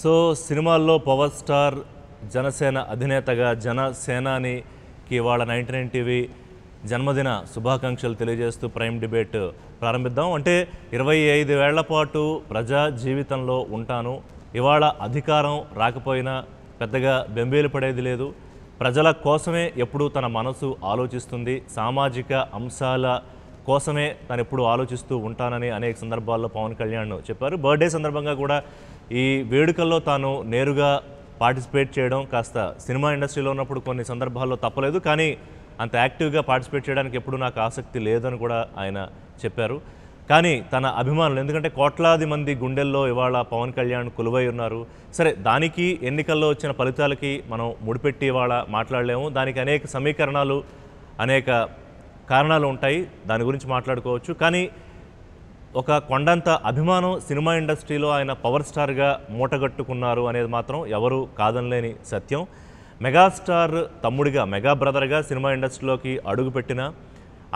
So సినిమాల్లో power star Janasena అధినేతగా జనసేనానికి ఇవాళ 99 TV జన్మదిన శుభాకాంక్షలు తెలియజేస్తూ ప్రైమ్ డిబేట్ ప్రారంభిద్దాం. అంటే 25 ఏళ్ల పాటు ప్రజా జీవితంలో ఉంటాను, ఇవాళ అధికారం రాకపోయినా పెద్దగా బెంబేలు పడేది లేదు, ప్రజల కోసమే ఎప్పుడూ తన మనసు ఆలోచిస్తుంది, సామాజిక అంశాల కోసమే తను ఎప్పుడు ఆలోచిస్తూ ఉంటానని అనేక సందర్భాల్లో పవన్ కళ్యాణ్ చెప్పారు. బర్త్డే సందర్భంగా కూడా ఈ వేడుకల్లో తాను నేరుగా పార్టిసిపేట్ చేయడం కాస్త సినిమా ఇండస్ట్రీలో ఉన్నప్పుడు కొన్ని సందర్భాల్లో తప్పలేదు, కానీ అంత యాక్టివ్గా పార్టిసిపేట్ చేయడానికి ఎప్పుడు నాకు ఆసక్తి లేదని కూడా ఆయన చెప్పారు. కానీ తన అభిమానులు, ఎందుకంటే కోట్లాది మంది గుండెల్లో ఇవాళ పవన్ కళ్యాణ్ కొలువై ఉన్నారు. సరే, దానికి ఎన్నికల్లో వచ్చిన ఫలితాలకి మనం ముడిపెట్టి ఇవాళ మాట్లాడలేము, దానికి అనేక సమీకరణాలు అనేక కారణాలు ఉంటాయి, దాని గురించి మాట్లాడుకోవచ్చు. కానీ ఒక కొండంత అభిమానం సినిమా ఇండస్ట్రీలో ఆయన పవర్ స్టార్గా మూటగట్టుకున్నారు అనేది మాత్రం ఎవరు కాదనలేని సత్యం. మెగాస్టార్ తమ్ముడిగా, మెగా బ్రదర్గా సినిమా ఇండస్ట్రీలోకి అడుగుపెట్టిన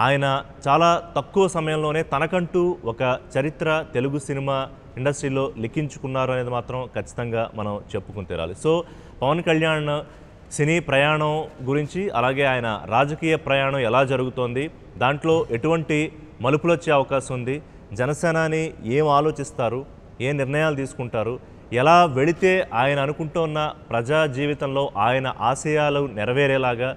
ఆయన చాలా తక్కువ సమయంలోనే తనకంటూ ఒక చరిత్ర తెలుగు సినిమా ఇండస్ట్రీలో లిఖించుకున్నారు అనేది మాత్రం ఖచ్చితంగా మనం చెప్పుకుని తీరాలి. సో పవన్ కళ్యాణ్ సినీ ప్రయాణం గురించి, అలాగే ఆయన రాజకీయ ప్రయాణం ఎలా జరుగుతోంది, దాంట్లో ఎటువంటి మలుపులు వచ్చే అవకాశం ఉంది, జనసేనాని ఏం ఆలోచిస్తారు, ఏ నిర్ణయాలు తీసుకుంటారు, ఎలా వెళితే ఆయన అనుకుంటున్న ప్రజా జీవితంలో ఆయన ఆశయాలు నెరవేరేలాగా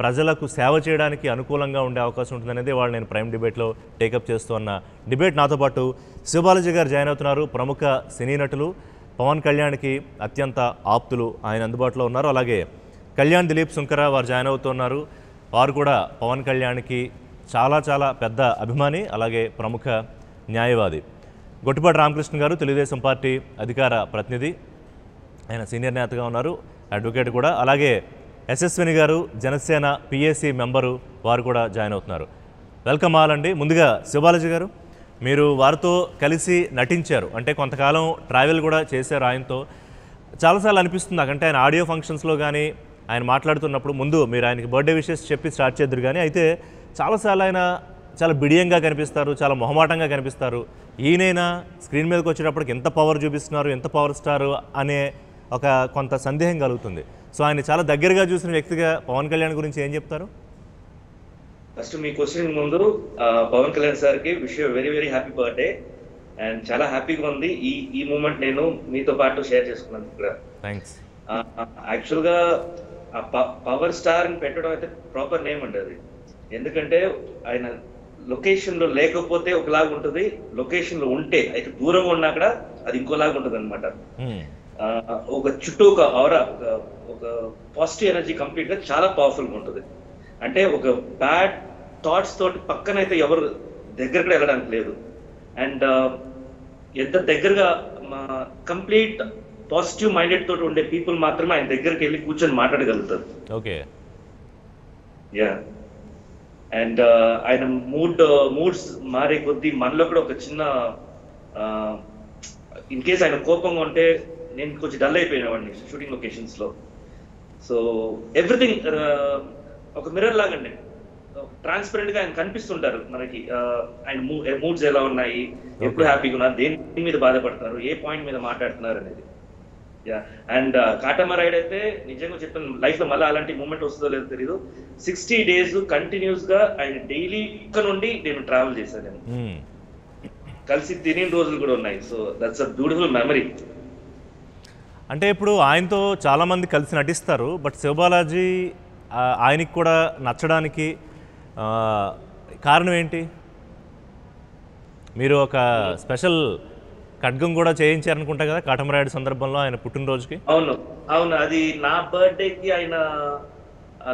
ప్రజలకు సేవ చేయడానికి అనుకూలంగా ఉండే అవకాశం ఉంటుందనేది వాళ్ళు నేను ప్రైమ్ డిబేట్లో టేకప్ చేస్తున్న డిబేట్. నాతో పాటు శివబాలాజీ గారు జాయిన్ అవుతున్నారు. ప్రముఖ సినీ నటులు, పవన్ కళ్యాణ్కి అత్యంత ఆప్తులు, ఆయన అందుబాటులో ఉన్నారు. అలాగే కళ్యాణ్ దిలీప్ సుంకర వారు జాయిన్ అవుతున్నారు. వారు కూడా పవన్ కళ్యాణ్కి చాలా చాలా పెద్ద అభిమాని, అలాగే ప్రముఖ న్యాయవాది. గొట్టిపాటి రామకృష్ణ గారు తెలుగుదేశం పార్టీ అధికార ప్రతినిధి, ఆయన సీనియర్ నేతగా ఉన్నారు, అడ్వకేట్ కూడా. అలాగే యశస్విని గారు జనసేన పిఏసీ మెంబరు, వారు కూడా జాయిన్ అవుతున్నారు. వెల్కమ్ ఆల్ అండి. ముందుగా శివబాలాజీ గారు, మీరు వారితో కలిసి నటించారు, అంటే కొంతకాలం ట్రావెల్ కూడా చేశారు ఆయనతో. చాలాసార్లు అనిపిస్తుంది నాకంటే ఆయన ఆడియో ఫంక్షన్స్లో కానీ ఆయన మాట్లాడుతున్నప్పుడు, ముందు మీరు ఆయనకి బర్త్డే విషెస్ చెప్పి స్టార్ట్ చేద్దరు, కానీ అయితే చాలాసార్లు ఆయన చాలా బిడియంగా కనిపిస్తారు, చాలా మొహమాటంగా కనిపిస్తారు. ఈయనైనా స్క్రీన్ మీదకి వచ్చేటప్పటికి ఎంత పవర్ చూపిస్తున్నారు, ఎంత పవర్ స్టార్ అనే ఒక కొంత సందేహం కలుగుతుంది. సో ఆయన చాలా దగ్గరగా చూసిన వ్యక్తిగా పవన్ కళ్యాణ్ గురించి ఏం చెప్తారు? ఫస్ట్ మీ క్వశ్చన్ ముందు పవన్ కళ్యాణ్ సార్కి wish you very very happy birthday. And చాలా హ్యాపీగా ఉంది ఈ మూమెంట్ నేను మీతో పాటు షేర్ చేసుకున్నాను ఇక్కడ. థ్యాంక్స్. యాక్చువల్గా పవర్ స్టార్ అని పెట్టడం అయితే ప్రాపర్ నేమ్ అండి అది. ఎందుకంటే ఆయన లొకేషన్లో లేకపోతే ఒకలాగా ఉంటుంది, లొకేషన్లో ఉంటే అయితే దూరంగా ఉన్నా కూడా అది ఇంకోలాగా ఉంటుంది అనమాట. ఒక చుట్టూ ఒక ఆరా, ఒక పాజిటివ్ ఎనర్జీ కంప్లీట్ గా చాలా పవర్ఫుల్ గా ఉంటుంది. అంటే ఒక బ్యాడ్ థాట్స్ తోటి పక్కనైతే ఎవరు దగ్గర కూడా వెళ్ళడానికి లేదు. అండ్ ఎంత దగ్గరగా కంప్లీట్ పాజిటివ్ మైండెడ్ తోటి ఉండే పీపుల్ మాత్రమే ఆయన దగ్గరికి వెళ్ళి కూర్చొని మాట్లాడగలుగుతారు. ఓకే. యా. అండ్ ఆయన మూడ్స్ మారే కొద్దీ మనలో కూడా ఒక చిన్న ఇన్ కేస్ ఆయన కోపంగా ఉంటే, నేను కొంచెం డల్ అయిపోయిన వాడిని షూటింగ్ లొకేషన్స్ లో. సో ఎవ్రీథింగ్ ఒక మిర్రర్ లాగండి, ట్రాన్స్పరెంట్ గా ఆయన కనిపిస్తుంటారు మనకి. ఆయన మూడ్స్ ఎలా ఉన్నాయి, ఎప్పుడు హ్యాపీగా ఉన్నారు, దేని మీద బాధపడుతున్నారు, ఏ పాయింట్ మీద మాట్లాడుతున్నారు అనేది. యా. అండ్ కాటమా రైడ్ అయితే నిజంగా చెప్పిన లైఫ్ లో మళ్ళీ అలాంటి మూమెంట్ వస్తుందో లేదో తెలియదు. 60 days కంటిన్యూస్ గా ఆయన డైలీ ఇక్కడ నుండి నేను ట్రావెల్ చేశాను, నేను కలిసి తినే రోజులు కూడా ఉన్నాయి. So that's a beautiful memory. అంటే ఇప్పుడు ఆయనతో చాలామంది కలిసి నటిస్తారు, బట్ శివబాలాజీ ఆయనకి కూడా నచ్చడానికి కారణం ఏంటి? మీరు ఒక స్పెషల్ ఖడ్గం కూడా చేయించారనుకుంటా కదా కాటమరాయుడు సందర్భంలో ఆయన పుట్టినరోజుకి. అవును, అది నా బర్త్డేకి ఆయన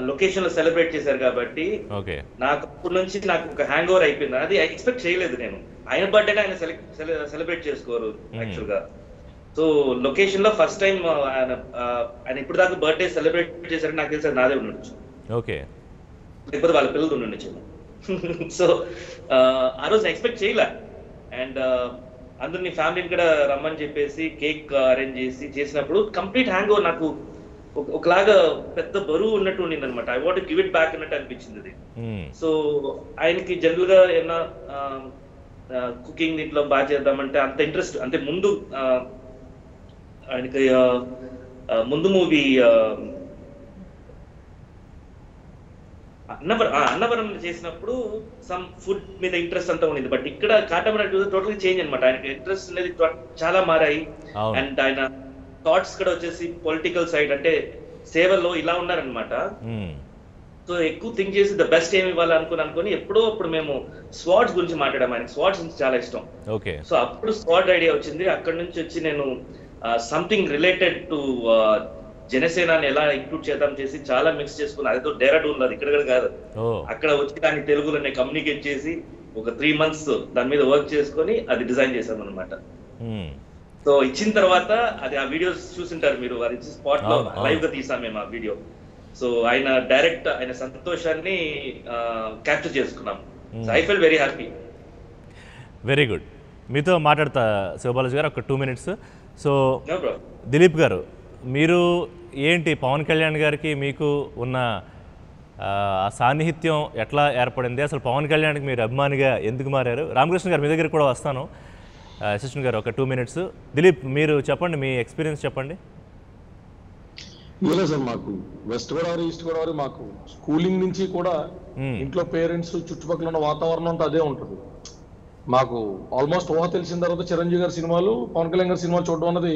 లొకేషన్ లో సెలబ్రేట్ చేశారు కాబట్టి నాకు అప్పటి నుంచి నాకు ఒక హ్యాంగ్ ఓవర్ అయిపోయింది. అది ఎక్స్పెక్ట్ చేయలేదు నేను. ఆయన బర్త్డే ఆయన సెలబ్రేట్ చేసుకోరు యాక్చువల్ గా. సో లొకేషన్ లో ఫస్ట్ టైం ఆయన ఇప్పుడు దాకా బర్త్డే సెలబ్రేట్ చేశారని నాకు తెలిసి నాదే ఉండొచ్చు. ఓకే. లేకపోతే వాళ్ళ పిల్లలు ఉండొచ్చు. సో ఆ రోజు ఎక్స్పెక్ట్ చేయలే. అండ్ అందరినీ ఫ్యామిలీని కూడా రమ్మని చెప్పేసి కేక్ అరేంజ్ చేసినప్పుడు కంప్లీట్ హ్యాంగ్ ఓవర్, నాకు ఒకలాగా పెద్ద బరువు ఉన్నట్టు ఉండింది అనమాట. I want give it back అన్నట్టు అనిపించింది అది. సో ఆయనకి జనరల్ గా ఏమన్నా కుకింగ్ దీంట్లో బాగా చేద్దామంటే అంత ఇంట్రెస్ట్, అంటే ముందు ఆయనకి ముందు మూవీ అన్నవరంలో చేసినప్పుడు సమ్ ఫుడ్ మీద ఇంట్రెస్ట్ అంతా ఉండింది. బట్ ఇక్కడ కాటమరాయుడు టోటల్ చేంజ్ అనమాట. ఆయనకి ఇంట్రెస్ట్ అనేది చాలా మారాయి. అండ్ ఆయన థాట్స్ కూడా వచ్చేసి పొలిటికల్ సైడ్, అంటే సేవల్లో ఇలా ఉన్నారనమాట. సో ఎక్కువ థింక్ చేసి ద బెస్ట్ ఏమి ఇవ్వాలి అనుకుని ఎప్పుడో అప్పుడు మేము స్వాట్స్ గురించి మాట్లాడాము. ఆయనకి స్వాట్స్ నుంచి చాలా ఇష్టం. సో అప్పుడు స్వాట్ ఐడియా వచ్చింది. అక్కడ నుంచి వచ్చి నేను సంథింగ్ రిలేటెడ్ టు జనసేనని ఎలా ఇంక్లూడ్ చేద్దాం చేసి చాలా మిక్స్ చేసుకున్నాను. అదేదో డెహ్రాడూన్ అది ఇక్కడ కాదు, అక్కడ వచ్చి దాన్ని తెలుగులో నేను కమ్యూనికేట్ చేసి ఒక 3 months దాని మీద వర్క్ చేసుకొని అది డిజైన్ చేశాను అనమాట. సో ఇచ్చిన తర్వాత అది ఆ వీడియోస్ చూసింటారు మీరు, అది స్పాట్ లో లైవ్ గా తీసాం మేము ఆ వీడియో. సో ఆయన డైరెక్ట్ ఆయన సంతోషాన్ని క్యాప్చర్ చేసుకున్నాం. I feel very happy. Very good. మీతో మాట్లాడతా శివబాలాజీ గారు ఒక 2 minutes. సో దిలీప్ గారు, మీరు ఏంటి పవన్ కళ్యాణ్ గారికి మీకు ఉన్న ఆ సాన్నిహిత్యం ఎట్లా ఏర్పడింది? అసలు పవన్ కళ్యాణ్కి మీరు అభిమానిగా ఎందుకు మారారు? రామకృష్ణ గారు మీ దగ్గర కూడా వస్తాను. అసిస్టెంట్ గారు ఒక 2 minutes. దిలీప్ మీరు చెప్పండి, మీ ఎక్స్పీరియన్స్ చెప్పండి. లేదు సార్, మాకు వెస్ట్ గోదావరి ఈస్ట్ గోదావరి మాకు స్కూలింగ్ నుంచి కూడా ఇంట్లో పేరెంట్స్ చుట్టుపక్కల ఉన్న వాతావరణం అంతా అదే ఉంటుంది. మాకు ఆల్మోస్ట్ ఊహ తెలిసిన తర్వాత చిరంజీవి గారి సినిమాలు, పవన్ కళ్యాణ్ గారి సినిమాలు చూడడం అనేది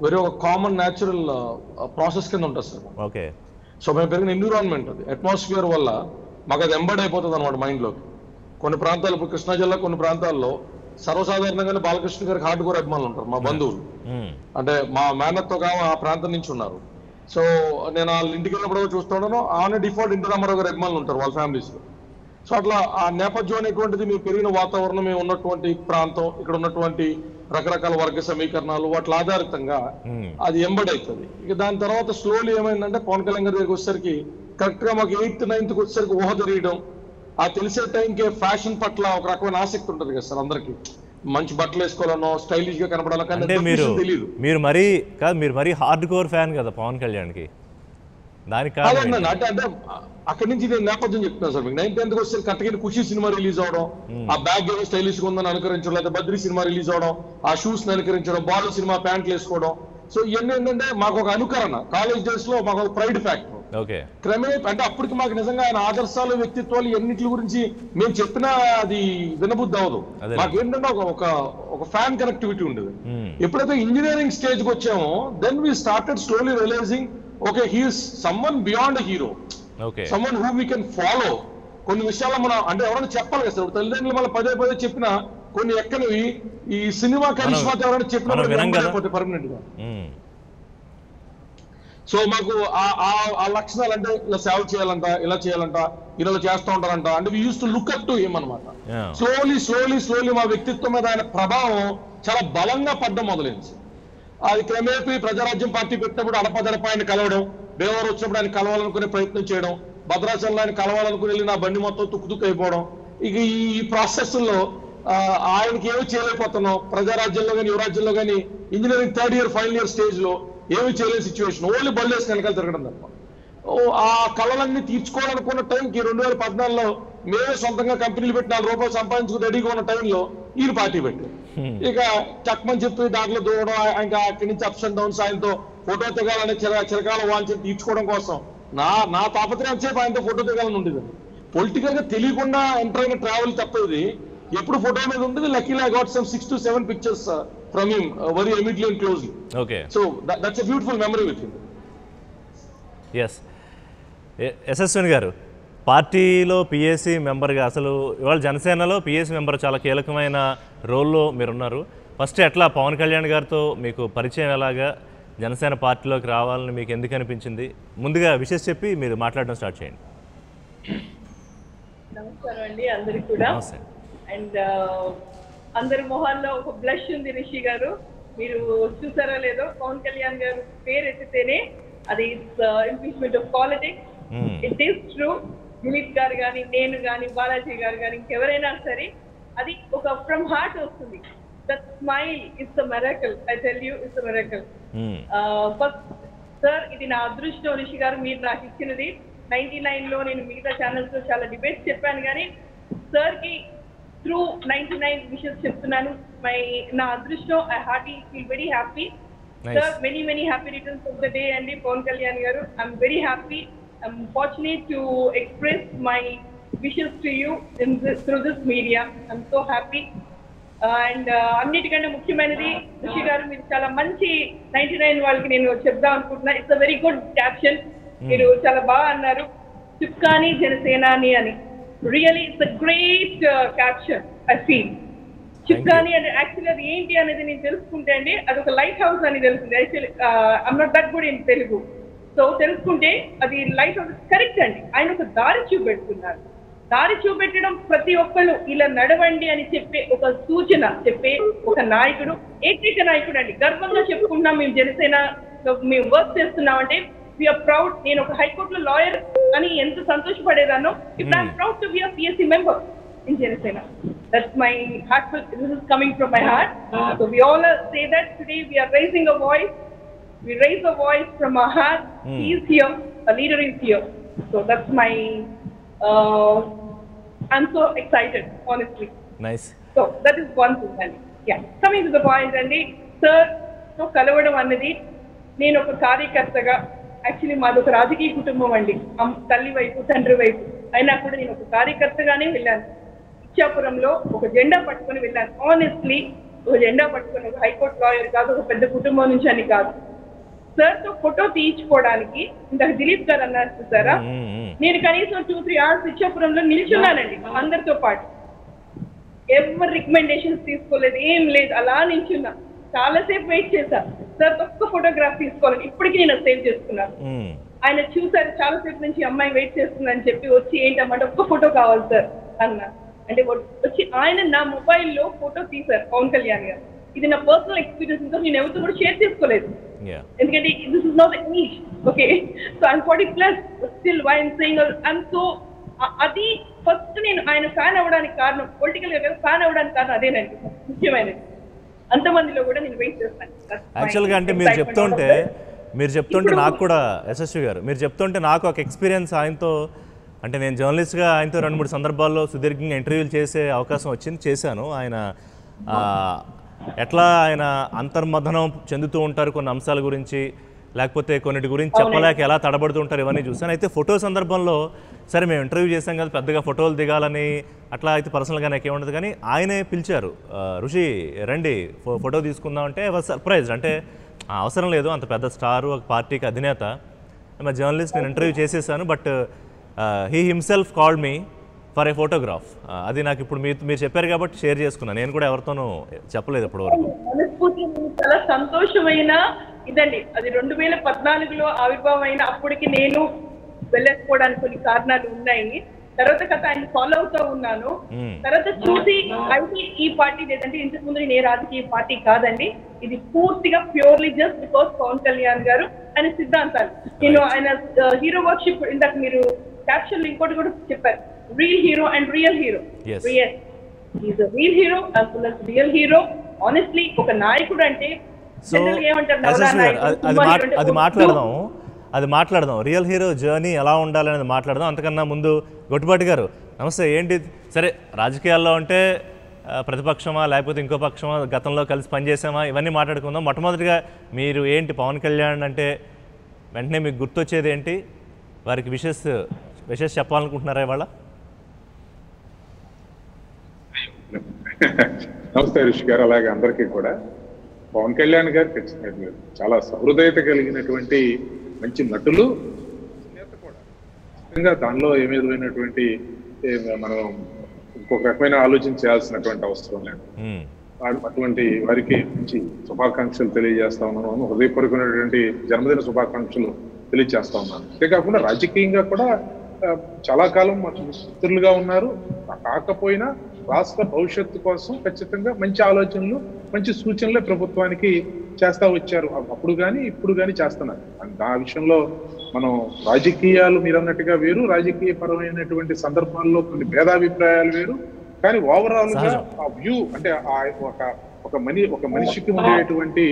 వెరీ ఒక కామన్ న్యాచురల్ ప్రాసెస్ కింద ఉంటుంది సార్. ఓకే. సో మేము పెరిగిన ఎన్విరాన్మెంట్, అది అట్మాస్ఫియర్ వల్ల మాకు అది ఎంబర్డ్ అయిపోతుంది అనమాట మైండ్లోకి. కొన్ని ప్రాంతాలు, ఇప్పుడు కృష్ణా జిల్లా కొన్ని ప్రాంతాల్లో సర్వసాధారణంగానే బాలకృష్ణ గారికి హార్డ్ కోర్ అభిమానులు ఉంటారు. మా బంధువులు అంటే మా మేనత్తో ఆ ప్రాంతం నుంచి ఉన్నారు. సో నేను వాళ్ళ ఇంటికి వెళ్ళినప్పుడు చూస్తున్నాను, ఆమె డిఫాల్ట్ ఇంటి రామారావు గారు అభిమానులు ఉంటారు వాళ్ళ ఫ్యామిలీస్ లో. సో అట్లా ఆ నేపథ్యం అనేటువంటిది మేము పెరిగిన వాతావరణం, మేము ఉన్నటువంటి ప్రాంతం, ఇక్కడ ఉన్నటువంటి రకరకాల వర్గ సమీకరణాలు వాటి ఆధారితంగా అది ఎంబడి అవుతుంది. ఇక దాని తర్వాత స్లోలీ ఏమైందంటే పవన్ కళ్యాణ్ గారి దగ్గరికి వచ్చేసరికి కరెక్ట్ గా మాకు 8th 9th వచ్చేసరికి ఊహ తెలియడం, ఆ తెలిసే టైంకి ఫ్యాషన్ పట్ల ఒక రకమైన ఆసక్తి ఉంటుంది కదా సార్ అందరికి. మంచి బట్టలు వేసుకోవాలనో, స్టైలిష్ గా కనపడాలో, కానీ తెలియదు. మీరు మరీ హార్డ్ కోర్ ఫ్యాన్ కదా పవన్ కళ్యాణ్ కి, దానికి అంటే అక్కడి నుంచి నేను నేపథ్యం చెప్తున్నాను సార్ మీకు. 9th 10th వస్తే కరెక్ట్గా ఖుషి సినిమా రిలీజ్ అవడం, ఆ బ్యాగ్ ఏమో స్టైలిష్ గా ఉందని అనుకరించడం, లేదా బద్రీ సినిమా రిలీజ్ అవడం, ఆ షూస్ ని అనుకరించడం, బాలు సినిమా ప్యాంట్లు వేసుకోవడం. సో ఇవన్నీ ఏంటంటే మాకు ఒక అనుకరణ, కాలేజ్ డేస్ లో మాకు ఒక ప్రైడ్ ఫ్యాక్టర్. క్రమే అంటే అప్పటికి మాకు నిజంగా ఆయన ఆదర్శాలు, వ్యక్తిత్వాలు ఎన్నిటి గురించి మేము చెప్పినా అది వినబుద్ధి అవ్వదు. మాకేంటంటే ఒక ఫ్యాన్ కనెక్టివిటీ ఉండేది. ఎప్పుడైతే ఇంజనీరింగ్ స్టేజ్ కి వచ్చామో then we started slowly realising, okay he is someone beyond hero, someone who we can follow. కొన్ని విషయాలు మనం అంటే ఎవరైనా చెప్పాలి కదా సార్, తల్లిదండ్రులు మళ్ళీ పదే పదే చెప్పినా కొన్ని ఎక్కనివి ఈ సినిమా కరిష్మాతో ఎవరైనా చెప్పినా పర్మనెంట్ గా. సో మాకు ఆ లక్షణాలు అంటే ఇలా సేవ చేయాలంట, ఇలా చేయాలంట, ఇలా చేస్తూ ఉంటారంట, అంటే we use to look up to him అనమాట. స్లోలీ మా వ్యక్తిత్వం మీద ఆయన ప్రభావం చాలా బలంగా పడ్డం మొదలైంది. అది క్రమేపీ ప్రజారాజ్యం పార్టీ పెట్టినప్పుడు అడపదడప ఆయన కలవడం, దేవరు వచ్చినప్పుడు ఆయన కలవాలనుకునే ప్రయత్నం చేయడం, భద్రాచలంలో ఆయన కలవాలనుకుని వెళ్ళి నా బండి మొత్తం తుక్కు అయిపోవడం. ఇక ఈ ప్రాసెస్ లో ఆయనకి ఏమీ చేయలేకపోతున్నాం. ప్రజారాజ్యంలో కానీ యువరాజ్యంలో కానీ engineering 3rd year final year stage లో ఏమీ చేయలేని సిచ్యువేషన్, ఓన్లీ బళ్ళు వేసి వెనకాల తిరగడం తప్ప. ఆ కళలన్నీ తీర్చుకోవాలనుకున్న టైంకి 2014లో మేమే సొంతంగా కంపెనీలు పెట్టి 4 రూపాయలు సంపాదించుకుని రెడీగా ఉన్న టైంలో ఈయన పార్టీ పెట్టారు. ఇక చక్మని చెప్పి దాంట్లో దూరడం, ఇంకా అక్కడి నుంచి అప్స్ అండ్ డౌన్స్, ఆయనతో ఫోటో దిగాలని చిరకాల వాంఛని తీర్చుకోవడం కోసం నా తాపత్రయం సేపు ఆయనతో ఫోటో దిగాలని ఉండేది. పొలిటికల్ గా తెలియకుండా ఎంటర్ అయిన ట్రావెల్ తప్పేది. ఎప్పుడు ఫోటో మీద ఉంటుంది. Luckily I got some 6 to 7 pictures from him very immediately and closely. Okay. So that's a beautiful memory with him. Yes. SSN గారు, పార్టీలో పిఎస్సి మెంబర్గా, అసలు ఇవాళ జనసేనలో పిఎస్సి మెంబర్ చాలా కీలకమైన రోల్లో మీరున్నారు. ఫస్ట్ ఎట్లా పవన్ కళ్యాణ్ గారితో మీకు పరిచయం, ఎలాగా జనసేన పార్టీలోకి రావాలని మీకు ఎందుకు అనిపించింది? ముందుగా విషయం చెప్పి మీరు మాట్లాడడం స్టార్ట్ చేయండి. నమస్కారం అండి అందరికి కూడా. అండ్ అందరి మొహాల్లో ఒక బ్లష్ ఉంది. రిషి గారు, మీరు చూసారా లేదో, పవన్ కళ్యాణ్ గారు పేరు ఎత్తితేనే అది impeachment of politics. It is true. Dilip గారు కానీ, నేను కానీ, బాలాజీ గారు కానీ, ఇంకెవరైనా సరే అది ఒక ఫ్రమ్ హార్ట్ వస్తుంది. That smile is the miracle. I tell you, it's the miracle. First sir, ఇది నా అదృష్టం. రిషి గారు, మీరు నాకు ఇచ్చినది. 99లో నేను మిగతా ఛానల్స్ లో చాలా డిబేట్స్ చెప్పాను, కానీ సార్ కి through 99 విషెస్ చెప్తున్నాను. నా అదృష్టం. I heartly feel very happy. Sir, many happy returns of the day, Andy Pawan Kalyan garu. I'm very happy. I'm fortunate to express my wishes to you through this media. I'm so happy. And అన్నిటికంటే ముఖ్యమైనది ఋషి గారు మీరు చాలా మంచి 99 వాళ్ళకి నేను చెప్దాం అనుకుంటున్నా. It's a very good caption. మీరు చాలా బాగా అన్నారు, చుక్కాని జనసేనాని అని. Really it's a great caption I feel. చుక్కాని అంటే యాక్చువల్లీ అది ఏంటి అనేది నేను తెలుసుకుంటే అండి అది ఒక లైట్ హౌస్ అని తెలుస్తుంది. Actually I'm not that good in Telugu. So తెలుసుకుంటే అది లైట్ హౌస్ కరెక్ట్ అండి. ఆయన ఒక దారి చూపెడుతున్నారు. దారి చూపెట్టడం ప్రతి ఒక్కళ్ళు ఇలా నడవండి అని చెప్పే ఒక సూచన చెప్పే ఒక నాయకుడు, ఏకైక నాయకుడు అండి. గర్వంగా చెప్పుకుంటున్నాం మేము జనసేనలో మేము వర్క్ చేస్తున్నామంటే వీఆర్ ప్రౌడ్. నేను ఒక హైకోర్టులో లాయర్ అని ఎంత సంతోషపడేదానో ఇప్పుడు I'm proud to be a PSC member in Janasena. That's my heartfelt, this is coming from my heart. So we all say that today we are raising a voice. We raise a voice from our heart. He is here, a leader is here. So that's my, I'm so excited, honestly. Nice. So that is one thing, Andy. Yeah. Coming to the point, Andy. Sir, so కలవడం అన్నది నేను ఒక కార్యకర్తగా actually మాది ఒక రాజకీయ కుటుంబం అండి. తల్లి వైపు తండ్రి వైపు అయినా కూడా నేను ఒక కార్యకర్తగానే వెళ్ళాను. ఇచ్చాపురంలో ఒక జెండా పట్టుకొని వెళ్ళాను. ఆనెస్ట్లీ ఒక జెండా పట్టుకొని, ఒక హైకోర్టు లాయర్ కాదు, ఒక పెద్ద కుటుంబం నుంచి అని కాదు. సార్ తో ఫోటో తీయించుకోవడానికి ఇందాక దిలీప్ గారు అన్నారు చూసారా, నేను కనీసం 2-3 hours ఇచ్చాపురంలో నిల్చున్నానండి అందరితో పాటు. ఎవరి రికమెండేషన్స్ తీసుకోలేదు, ఏం లేదు, అలా నిల్చున్నా. చాలాసేపు వెయిట్ చేశా సార్ ఒక్క ఫోటోగ్రాఫ్ తీసుకోవాలని. ఇప్పటికీ నేను సేవ్ చేసుకున్నాను. ఆయన చూసారు చాలాసేపు నుంచి అమ్మాయి వెయిట్ చేస్తుందని చెప్పి వచ్చి ఏంటమ్మంటే ఒక్క ఫోటో కావాలి సార్ అన్నా. అంటే వచ్చి ఆయన నా మొబైల్లో ఫోటో తీశారు పవన్ కళ్యాణ్ గారు. ఇది నా పర్సనల్ ఎక్స్పీరియన్స్. ఇంకా నేను ఎవరితో కూడా షేర్ చేసుకోలేదు, ఎందుకంటే this is not age. Okay, so I'm 40+, still why I'm saying I'm so. అది ఫస్ట్ నేను ఆయన ఫ్యాన్ అవ్వడానికి కారణం, పొలిటికల్ గా ఫ్యాన్ అవ్వడానికి కారణం అదేనండి ముఖ్యమైనది. అంతమందిలో కూడా నేను వెయిట్ చేస్తాను. యాక్చువల్గా అంటే మీరు చెప్తుంటే నాకు కూడా యశస్వి గారు మీరు చెప్తుంటే నాకు ఒక ఎక్స్పీరియన్స్ ఆయనతో, అంటే నేను జర్నలిస్ట్గా ఆయనతో 2-3 సందర్భాల్లో సుదీర్ఘంగా ఇంటర్వ్యూలు చేసే అవకాశం వచ్చింది, చేశాను. ఆయన ఎట్లా ఆయన అంతర్మథనం చెందుతూ ఉంటారు కొన్ని అంశాల గురించి, లేకపోతే కొన్నిటి గురించి చెప్పలేక ఎలా తడబడుతూ ఉంటారు, ఇవన్నీ చూసాను. అయితే ఫోటో సందర్భంలో సరే మేము ఇంటర్వ్యూ చేసాం కదా, పెద్దగా ఫోటోలు దిగాలని అట్లా అయితే పర్సనల్గా నాకు ఏముండదు, కానీ ఆయనే పిలిచారు, ఋషి రండి ఫోటో తీసుకుందాం అంటే సర్ప్రైజ్. అంటే అవసరం లేదు, అంత పెద్ద స్టారు, ఒక పార్టీకి అధినేత, మా జర్నలిస్ట్, నేను ఇంటర్వ్యూ చేసేసాను, but he himself called me for a photograph. అది నాకు ఇప్పుడు మీరు చెప్పారు కాబట్టి షేర్ చేసుకున్నాను. నేను కూడా ఎవరితోనూ చెప్పలేదు ఇప్పటి వరకు. చాలా సంతోషమైన ఇదండి. అది 2014లో ఆవిర్భావం అయిన అప్పటికి నేను వెళ్ళకపోవడానికి కొన్ని కారణాలు ఉన్నాయి. తర్వాత కథ ఆయన ఫాలో అవుతూ ఉన్నాను. తర్వాత చూసి అయితే ఈ పార్టీ లేదంటే ఇంతకు ముందు నేను రాజకీయ పార్టీ కాదండి, ఇది పూర్తిగా purely just because Pawan Kalyan గారు ఆయన సిద్ధాంతాలు. నేను ఆయన హీరో వర్క్షిప్ ఇందాక మీరు క్యాప్షన్ ఇంకోటి కూడా చెప్పారు, real hero and real hero. Is a real hero as well as real hero. Honestly ఒక నాయకుడు అంటే అది మాట్లాడదాం, రియల్ హీరో జర్నీ ఎలా ఉండాలనేది మాట్లాడదాం. అంతకన్నా ముందు గొట్టిపాటి గారు నమస్తే. ఏంటి సరే రాజకీయాల్లో అంటే ప్రతిపక్షమా లేకపోతే ఇంకో పక్షమా, గతంలో కలిసి పనిచేసామా, ఇవన్నీ మాట్లాడుకుందాం. మొట్టమొదటిగా మీరు ఏంటి పవన్ కళ్యాణ్ అంటే వెంటనే మీకు గుర్తొచ్చేది ఏంటి, వారికి విషెస్ చెప్పాలనుకుంటున్నారా ఇవాళ? నమస్తే ఋషి గారు, అలాగే అందరికీ కూడా. పవన్ కళ్యాణ్ గారు ఖచ్చితంగా చాలా సహృదయత కలిగినటువంటి మంచి నటులు, ఖచ్చితంగా దానిలో ఏ విధమైనటువంటి మనం ఇంకొక రకమైన ఆలోచన చేయాల్సినటువంటి అవసరం లేదు. అటువంటి వారికి మంచి శుభాకాంక్షలు తెలియజేస్తా ఉన్నాను, హృదయపూర్వకమైనటువంటి జన్మదిన శుభాకాంక్షలు తెలియజేస్తా ఉన్నాను. అంతేకాకుండా రాజకీయంగా కూడా చాలా కాలం మిత్రులుగా ఉన్నారు. కాకపోయినా రాష్ట్ర భవిష్యత్తు కోసం ఖచ్చితంగా మంచి ఆలోచనలు, మంచి సూచనలే ప్రభుత్వానికి చేస్తా వచ్చారు. అప్పుడు కానీ ఇప్పుడు కానీ చేస్తున్నారు. ఆ విషయంలో మనం రాజకీయాలు మీరు అన్నట్టుగా వేరు, రాజకీయ పరమైనటువంటి సందర్భాల్లో కొన్ని భేదాభిప్రాయాలు వేరు, కానీ ఓవరాల్ గా ఆ వ్యూ అంటే ఒక మనిషికి ఉండేటువంటి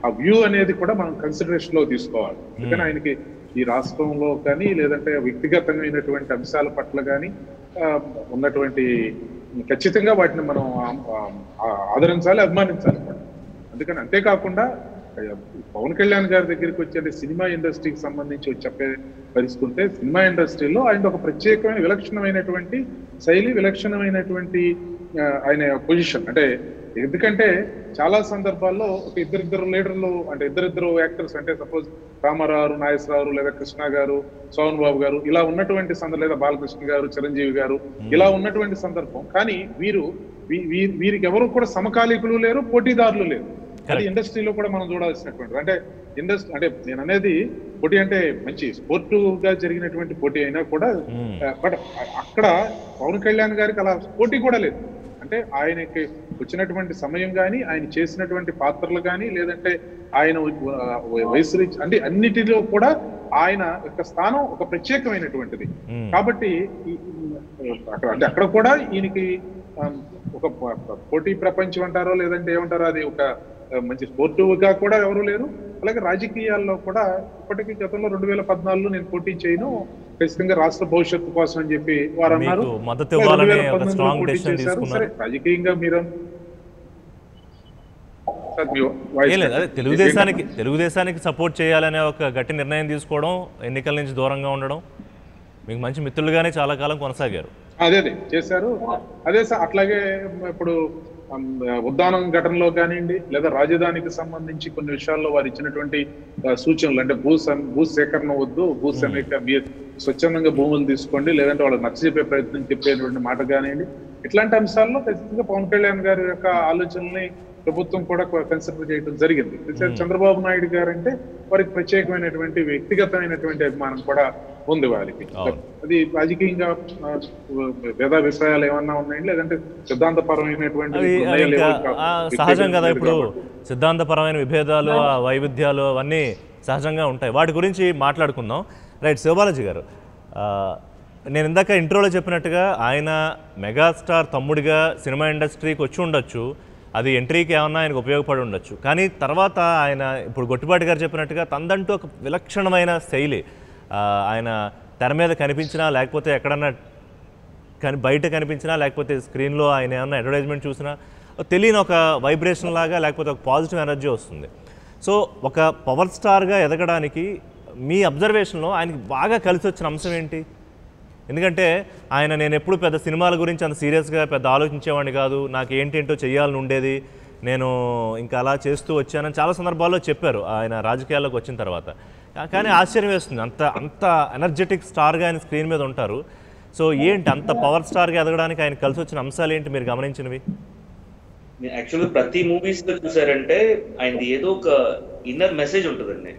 ఆ వ్యూ అనేది కూడా మనం కన్సిడరేషన్ లో తీసుకోవాలి. అందుకని ఆయనకి ఈ రాష్ట్రంలో కానీ లేదంటే వ్యక్తిగతమైనటువంటి అంశాల పట్ల కానీ ఉన్నటువంటి ఖచ్చితంగా వాటిని మనం ఆదరించాలి, అభిమానించాలి. అందుకని అంతేకాకుండా పవన్ కళ్యాణ్ గారి దగ్గరికి వచ్చి అంటే సినిమా ఇండస్ట్రీకి సంబంధించి చెప్పే పరిస్థితుంటే సినిమా ఇండస్ట్రీలో ఆయన ఒక ప్రత్యేకమైన విలక్షణమైనటువంటి శైలి, విలక్షణమైనటువంటి ఆయన పొజిషన్. అంటే ఎందుకంటే చాలా సందర్భాల్లో ఒక ఇద్దరిద్దరు లీడర్లు అంటే ఇద్దరిద్దరు యాక్టర్స్ అంటే సపోజ్ రామారావు, నాగేశ్వరరావు లేదా కృష్ణ గారు, సోహన్ బాబు గారు ఇలా ఉన్నటువంటి సందర్భం, లేదా బాలకృష్ణ గారు, చిరంజీవి గారు ఇలా ఉన్నటువంటి సందర్భం. కానీ వీరికి ఎవరు కూడా సమకాలీకులు లేరు, పోటీదారులు లేరు. అది ఇండస్ట్రీలో కూడా మనం చూడాల్సినటువంటి అంటే ఇండస్ట్రీ అంటే నేను అనేది పోటీ అంటే మంచి స్పోర్టుగా జరిగినటువంటి పోటీ అయినా కూడా బట్ అక్కడ పవన్ కళ్యాణ్ గారికి అలా పోటీ కూడా లేదు. అంటే ఆయనకి వచ్చినటువంటి సమయం కానీ, ఆయన చేసినటువంటి పాత్రలు కానీ, లేదంటే ఆయన వయసు అంటే అన్నిటిలో కూడా ఆయన యొక్క స్థానం ఒక ప్రత్యేకమైనటువంటిది. కాబట్టి అక్కడ కూడా ఈయనకి ఒక పోటీ ప్రపంచం అంటారో లేదంటే ఏమంటారో అది ఒక మంచి స్పోర్టివ్గా కూడా ఎవరు లేరు. అలాగే రాజకీయాల్లో కూడా ఇప్పటికీ గతంలో 2014లో నేను పోటీ చేయను, ఖచ్చితంగా రాష్ట్ర భవిష్యత్తు కోసం అని చెప్పి వారు అన్నారు. 2019లో పోటీ చేశారు. సరే రాజకీయంగా మీరు తెలుగుదేశానికి సపోర్ట్ చేయాలనే ఒక గట్టి నిర్ణయం తీసుకోవడం, ఎన్నికల నుంచి దూరంగా ఉండడం, మీకు మంచి మిత్రులుగానే చాలా కాలం కొనసాగారు. అదే చేశారు. అదే అట్లాగే ఇప్పుడు ఉద్దానం ఘటనలో కానివ్వండి, లేదా రాజధానికి సంబంధించి కొన్ని విషయాల్లో వారు ఇచ్చినటువంటి సూచనలు అంటే భూ సేకరణ వద్దు, స్వచ్ఛందంగా భూములు తీసుకోండి, లేదంటే వాళ్ళకి నచ్చజెప్పే ప్రయత్నం చెప్పేటువంటి మాట కానివ్వండి, ఇట్లాంటి అంశాల్లో ఖచ్చితంగా పవన్ కళ్యాణ్ గారి యొక్క ఆలోచనల్ని ప్రభుత్వం కూడా కన్సిడర్ చేయడం జరిగింది. చంద్రబాబు నాయుడు గారు అంటే వారికి ప్రత్యేకమైనటువంటి వ్యక్తిగతమైనటువంటి అభిమానం కూడా ఉంది వారికి. అది రాజకీయంగా భేదాభిప్రాయాలు ఏమన్నా ఉన్నాయండి, లేదంటే సిద్ధాంతపరమైనటువంటి సహజం కదా. ఇప్పుడు సిద్ధాంతపరమైన విభేదాలు, వైవిధ్యాలు అవన్నీ సహజంగా ఉంటాయి. వాటి గురించి మాట్లాడుకుందాం. రైట్, శివబాలాజీ గారు, నేను ఇందాక ఇంట్రోలో చెప్పినట్టుగా ఆయన మెగాస్టార్ తమ్ముడిగా సినిమా ఇండస్ట్రీకి వచ్చి ఉండొచ్చు, అది ఎంట్రీకి ఏమన్నా ఆయనకు ఉపయోగపడి ఉండొచ్చు. కానీ తర్వాత ఆయన ఇప్పుడు గొట్టిపాటి గారు చెప్పినట్టుగా తనదంటూ ఒక విలక్షణమైన శైలి, ఆయన తెర మీద కనిపించినా లేకపోతే ఎక్కడన్నా బయట కనిపించినా లేకపోతే స్క్రీన్లో ఆయన ఏమన్నా అడ్వర్టైజ్మెంట్ చూసినా తెలియని ఒక వైబ్రేషన్ లాగా లేకపోతే ఒక పాజిటివ్ ఎనర్జీ వస్తుంది. సో ఒక పవర్ స్టార్గా ఎదగడానికి మీ అబ్జర్వేషన్లో ఆయనకి బాగా కలిసి వచ్చిన అంశం ఏంటి? ఎందుకంటే ఆయన నేను ఎప్పుడు పెద్ద సినిమాల గురించి అంత సీరియస్గా పెద్ద ఆలోచించేవాడిని కాదు, నాకు ఏంటేంటో చేయాలని ఉండేది, నేను ఇంకా అలా చేస్తూ వచ్చానని చాలా సందర్భాల్లో చెప్పారు ఆయన రాజకీయాల్లోకి వచ్చిన తర్వాత. కానీ ఆశ్చర్యం వేస్తుంది, అంత ఎనర్జెటిక్ స్టార్గా ఆయన స్క్రీన్ మీద ఉంటారు. సో ఏంటి అంత పవర్ స్టార్గా ఎదగడానికి ఆయన కలిసి వచ్చిన అంశాలు ఏంటి మీరు గమనించినవి? యాక్చువల్గా ప్రతి మూవీస్ లో చూసారంటే ఆయనది ఏదో ఒక ఇన్నర్ మెసేజ్ ఉంటుందండి.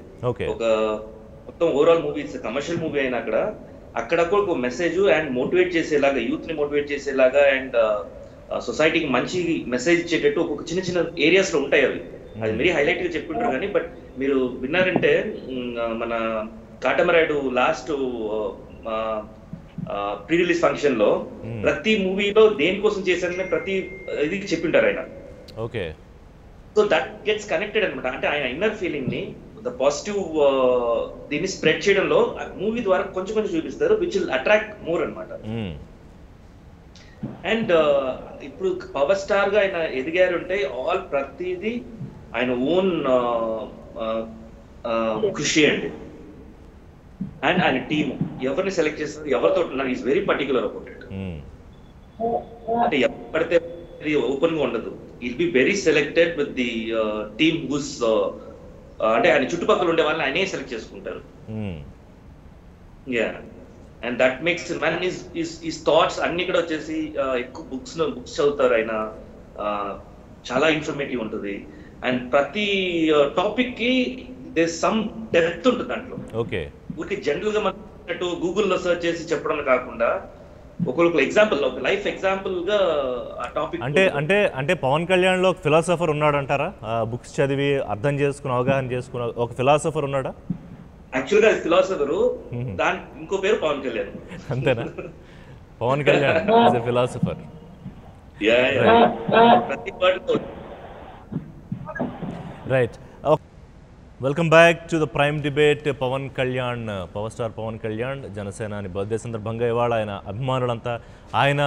ఒక మొత్తం ఓవరాల్ మూవీస్ కమర్షియల్ మూవీ అయినా అక్కడ కూడా ఒక మెసేజ్ అండ్ మోటివేట్ చేసేలాగా, యూత్ ని మోటివేట్ చేసేలాగా అండ్ సొసైటీకి మంచి మెసేజ్ ఇచ్చేటట్టు ఒక్కొక్క చిన్న చిన్న ఏరియాస్ లో ఉంటాయి. అది మరీ హైలైట్ గా చెప్పుకుంటారు. కానీ బట్ మీరు విన్నారంటే మన Katamarayudu last pre release function లో ప్రతి మూవీలో దేనికోసం చేశారని ప్రతి ఇది చెప్పింటారు ఆయన. Okay, so that gets connected అనమాట. అంటే ఆయన ఇన్నర్ ఫీలింగ్ ని ద పాజిటివ్ దీన్ని స్ప్రెడ్ చేయడంలో మూవీ ద్వారా కొంచెం కొంచెం చూపిస్తారు, విచ్ విల్ అట్రాక్ట్ మోర్ అనమాట. అండ్ ఇప్పుడు పవర్ స్టార్ గా ఆయన ఎదిగారు అంటే ఆల్ ప్రతిదీ ఆయన ఓన్ కృషి అండి. అండ్ ఆయన టీమ్ ఎవరిని సెలెక్ట్ చేస్తారు, ఎవరితో is very particular about it. అంటే ఎవరు పడితే ఓపెన్ గా ఉండదు. Will be very selected with the team whose అంటే ఆయన చుట్టుపక్కల ఉండే వాళ్ళని ఆయనే సెలెక్ట్ చేసుకుంటారు. Yeah, and that makes man is thoughts అన్ని కూడా వచ్చేసి ఎక్కువ బుక్స్ చదువుతారు ఆయన, చాలా ఇన్ఫర్మేటివ్ ఉంటుంది. అండ్ ప్రతి టాపిక్ కి దేర్ సమ్ డెప్త్ ఉంటుంది దాంట్లో. ఓకే, ఊరికి జనరల్ గా మనం గూగుల్లో సెర్చ్ చేసి చెప్పడం కాకుండా ఒకరికి ఎగ్జాంపుల్, ఒక లైఫ్ ఎగ్జాంపుల్ గా ఆ టాపిక్. అంటే పవన్ కళ్యాణ్ లో ఒక ఫిలాసఫర్ ఉన్నాడు అంటారా? బుక్స్ చదివి అర్థం చేసుకుని అవగాహన చేసుకున్న ఒక ఫిలాసఫర్ ఉన్నాడా? యాక్చువల్ గా ఫిలాసఫర్, దాని ఇంకో పేరు పవన్ కళ్యాణ్. అంతేనా? Pawan Kalyan is a philosopher. ప్రతి word right. Welcome back to the prime debate. Pawan Kalyan, power star Pawan Kalyan Janasenani birthday సందర్భంగా ఇవాళ ఆయన అభిమానులంతా ఆయన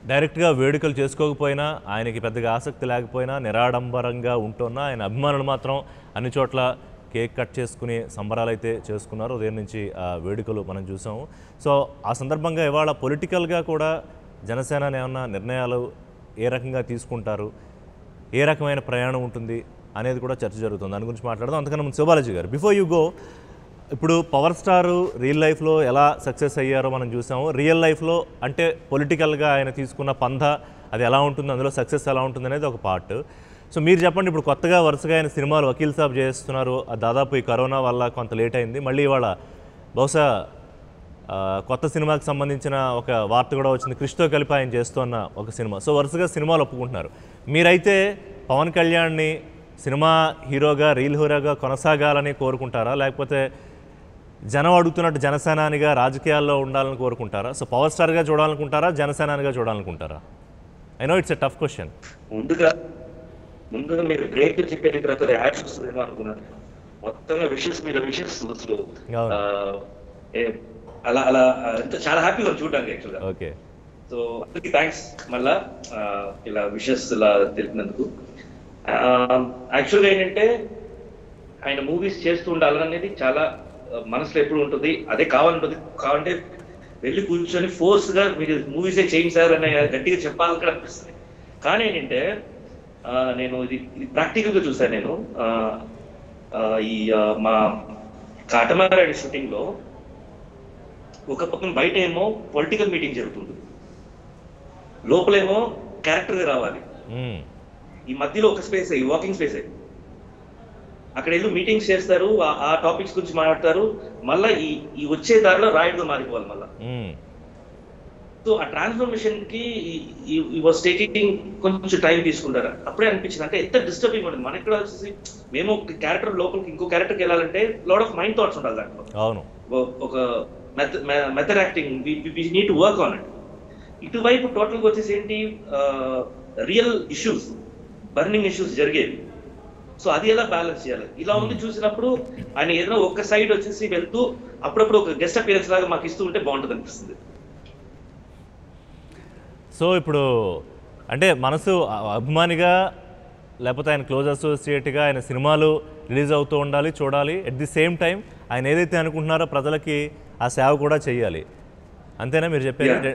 డైరెక్ట్గా వేడుకలు చేసుకోకపోయినా, ఆయనకి పెద్దగా ఆసక్తి లేకపోయినా, నిరాడంబరంగా ఉంటున్నా ఆయన అభిమానులు మాత్రం అన్ని చోట్ల కేక్ కట్ చేసుకుని సంబరాలు అయితే చేసుకున్నారు. ఉదయం నుంచి ఆ వేడుకలు మనం చూసాము. సో ఆ సందర్భంగా ఇవాళ పొలిటికల్గా కూడా జనసేన ఏమన్నా నిర్ణయాలు ఏ రకంగా తీసుకుంటారు, ఏ రకమైన ప్రయాణం ఉంటుంది అనేది కూడా చర్చ జరుగుతుంది. దాని గురించి మాట్లాడదాం. అంతకన్నా ముందు శివబాలాజీ గారు, బిఫోర్ యూ గో, ఇప్పుడు పవర్ స్టార్ రియల్ లైఫ్లో ఎలా సక్సెస్ అయ్యారో మనం చూసాము. రియల్ లైఫ్లో అంటే పొలిటికల్గా ఆయన తీసుకున్న పంథ అది ఎలా ఉంటుంది, అందులో సక్సెస్ ఎలా ఉంటుంది అనేది ఒక పార్ట్. సో మీరు చెప్పండి, ఇప్పుడు కొత్తగా వరుసగా ఆయన సినిమాలు వకీల్ సాబ్ చేస్తున్నారు. దాదాపు ఈ కరోనా వల్ల కొంత లేట్ అయింది. మళ్ళీ ఇవాళ బహుశా కొత్త సినిమాకి సంబంధించిన ఒక వార్త కూడా వచ్చింది, క్రిష్తో కలిపి ఆయన చేస్తున్న ఒక సినిమా. సో వరుసగా సినిమాలు ఒప్పుకుంటున్నారు. మీరైతే పవన్ కళ్యాణ్ని సినిమా హీరోగా, రీల్ హీరోగా కొనసాగాలని కోరుకుంటారా, లేకపోతే జనం అడుగుతున్నట్టు జనసేనానిగా రాజకీయాల్లో ఉండాలని కోరుకుంటారా? సో పవర్ స్టార్గా చూడాలనుకుంటారా, జనసేనానిగా చూడాలనుకుంటారా? I know it's a tough question. ముందుగా మీరు బ్రేక్ చెప్పిన తర్వాత యాడ్ చూస్తుందేమో అనుకున్నాను. మొత్తంగా విషెస్ మీద విషెస్ అలా అలా చాలా హ్యాపీగా చూడడానికి యాక్చువల్గా. ఓకే, సో అందరికి థ్యాంక్స్ మళ్ళా ఇలా విషెస్ ఇలా తెలిపినందుకు. యాక్చువల్గా ఏంటంటే ఆయన మూవీస్ చేస్తూ ఉండాలనేది చాలా మనసులో ఎప్పుడు ఉంటుంది, అదే కావాలంటే వెళ్ళి కూర్చొని ఫోర్స్ గా మీరు మూవీసే చేయించారు అని గట్టిగా చెప్పాలని కూడా అనిపిస్తుంది. కానీ ఏంటంటే నేను ఇది ప్రాక్టికల్ గా చూసాను. నేను ఈ మా కాటమారాడి షూటింగ్ లో ఒక పక్కన బయట ఏమో పొలిటికల్ మీటింగ్ జరుగుతుంది, లోపలేమో క్యారెక్టర్ గా రావాలి. ఈ మధ్యలో ఒక స్పేస్, ఈ వాకింగ్ స్పేస్, అక్కడ వెళ్ళి మీటింగ్స్ చేస్తారు, ఆ టాపిక్స్ గురించి మాట్లాడతారు, మళ్ళీ ఈ వచ్చే దారిలో రాయుడుగా మారిపోవాలి మళ్ళా. సో ఆ ట్రాన్స్ఫర్మేషన్ కి ఈ వాస్ టేకింగ్ కొంచెం టైం తీసుకుంటారు. అప్పుడే అనిపించింది అంటే ఎంత డిస్టర్బింగ్ ఉంటుంది. మనకి కూడా వచ్చేసి మేము ఒక క్యారెక్టర్ లోపలికి ఇంకో క్యారెక్టర్కి వెళ్ళాలంటే లాట్ ఆఫ్ మైండ్ థాట్స్ ఉండాలి దాంట్లో. అవును, ఒక method acting, we need to work on it. ఇటువైపు టోటల్ గా వచ్చేసి ఏంటి, రియల్ ఇష్యూస్, బర్నింగ్ ఇష్యూస్ జరిగేవి. సో అది ఎలా బ్యాలెన్స్ చేయాలి, ఇలా ఉంది చూసినప్పుడు ఆయన ఏదైనా ఒక్క సైడ్ వచ్చేసి వెళ్తూ అప్పుడప్పుడు ఒక గెస్ట్ అపియరెన్స్ లాగా మాకు ఇస్తూ ఉంటే బాగుంటుంది అనిపిస్తుంది. సో ఇప్పుడు అంటే మనసు అభిమానిగా లేకపోతే ఆయన క్లోజ్ అసోసియేట్గా ఆయన సినిమాలు రిలీజ్ అవుతూ ఉండాలి, చూడాలి. ఎట్ ది సేమ్ టైం ఆయన ఏదైతే అనుకుంటున్నారో ప్రజలకి ఆ సేవ కూడా చేయాలి. అంతేనా మీరు చెప్పేది?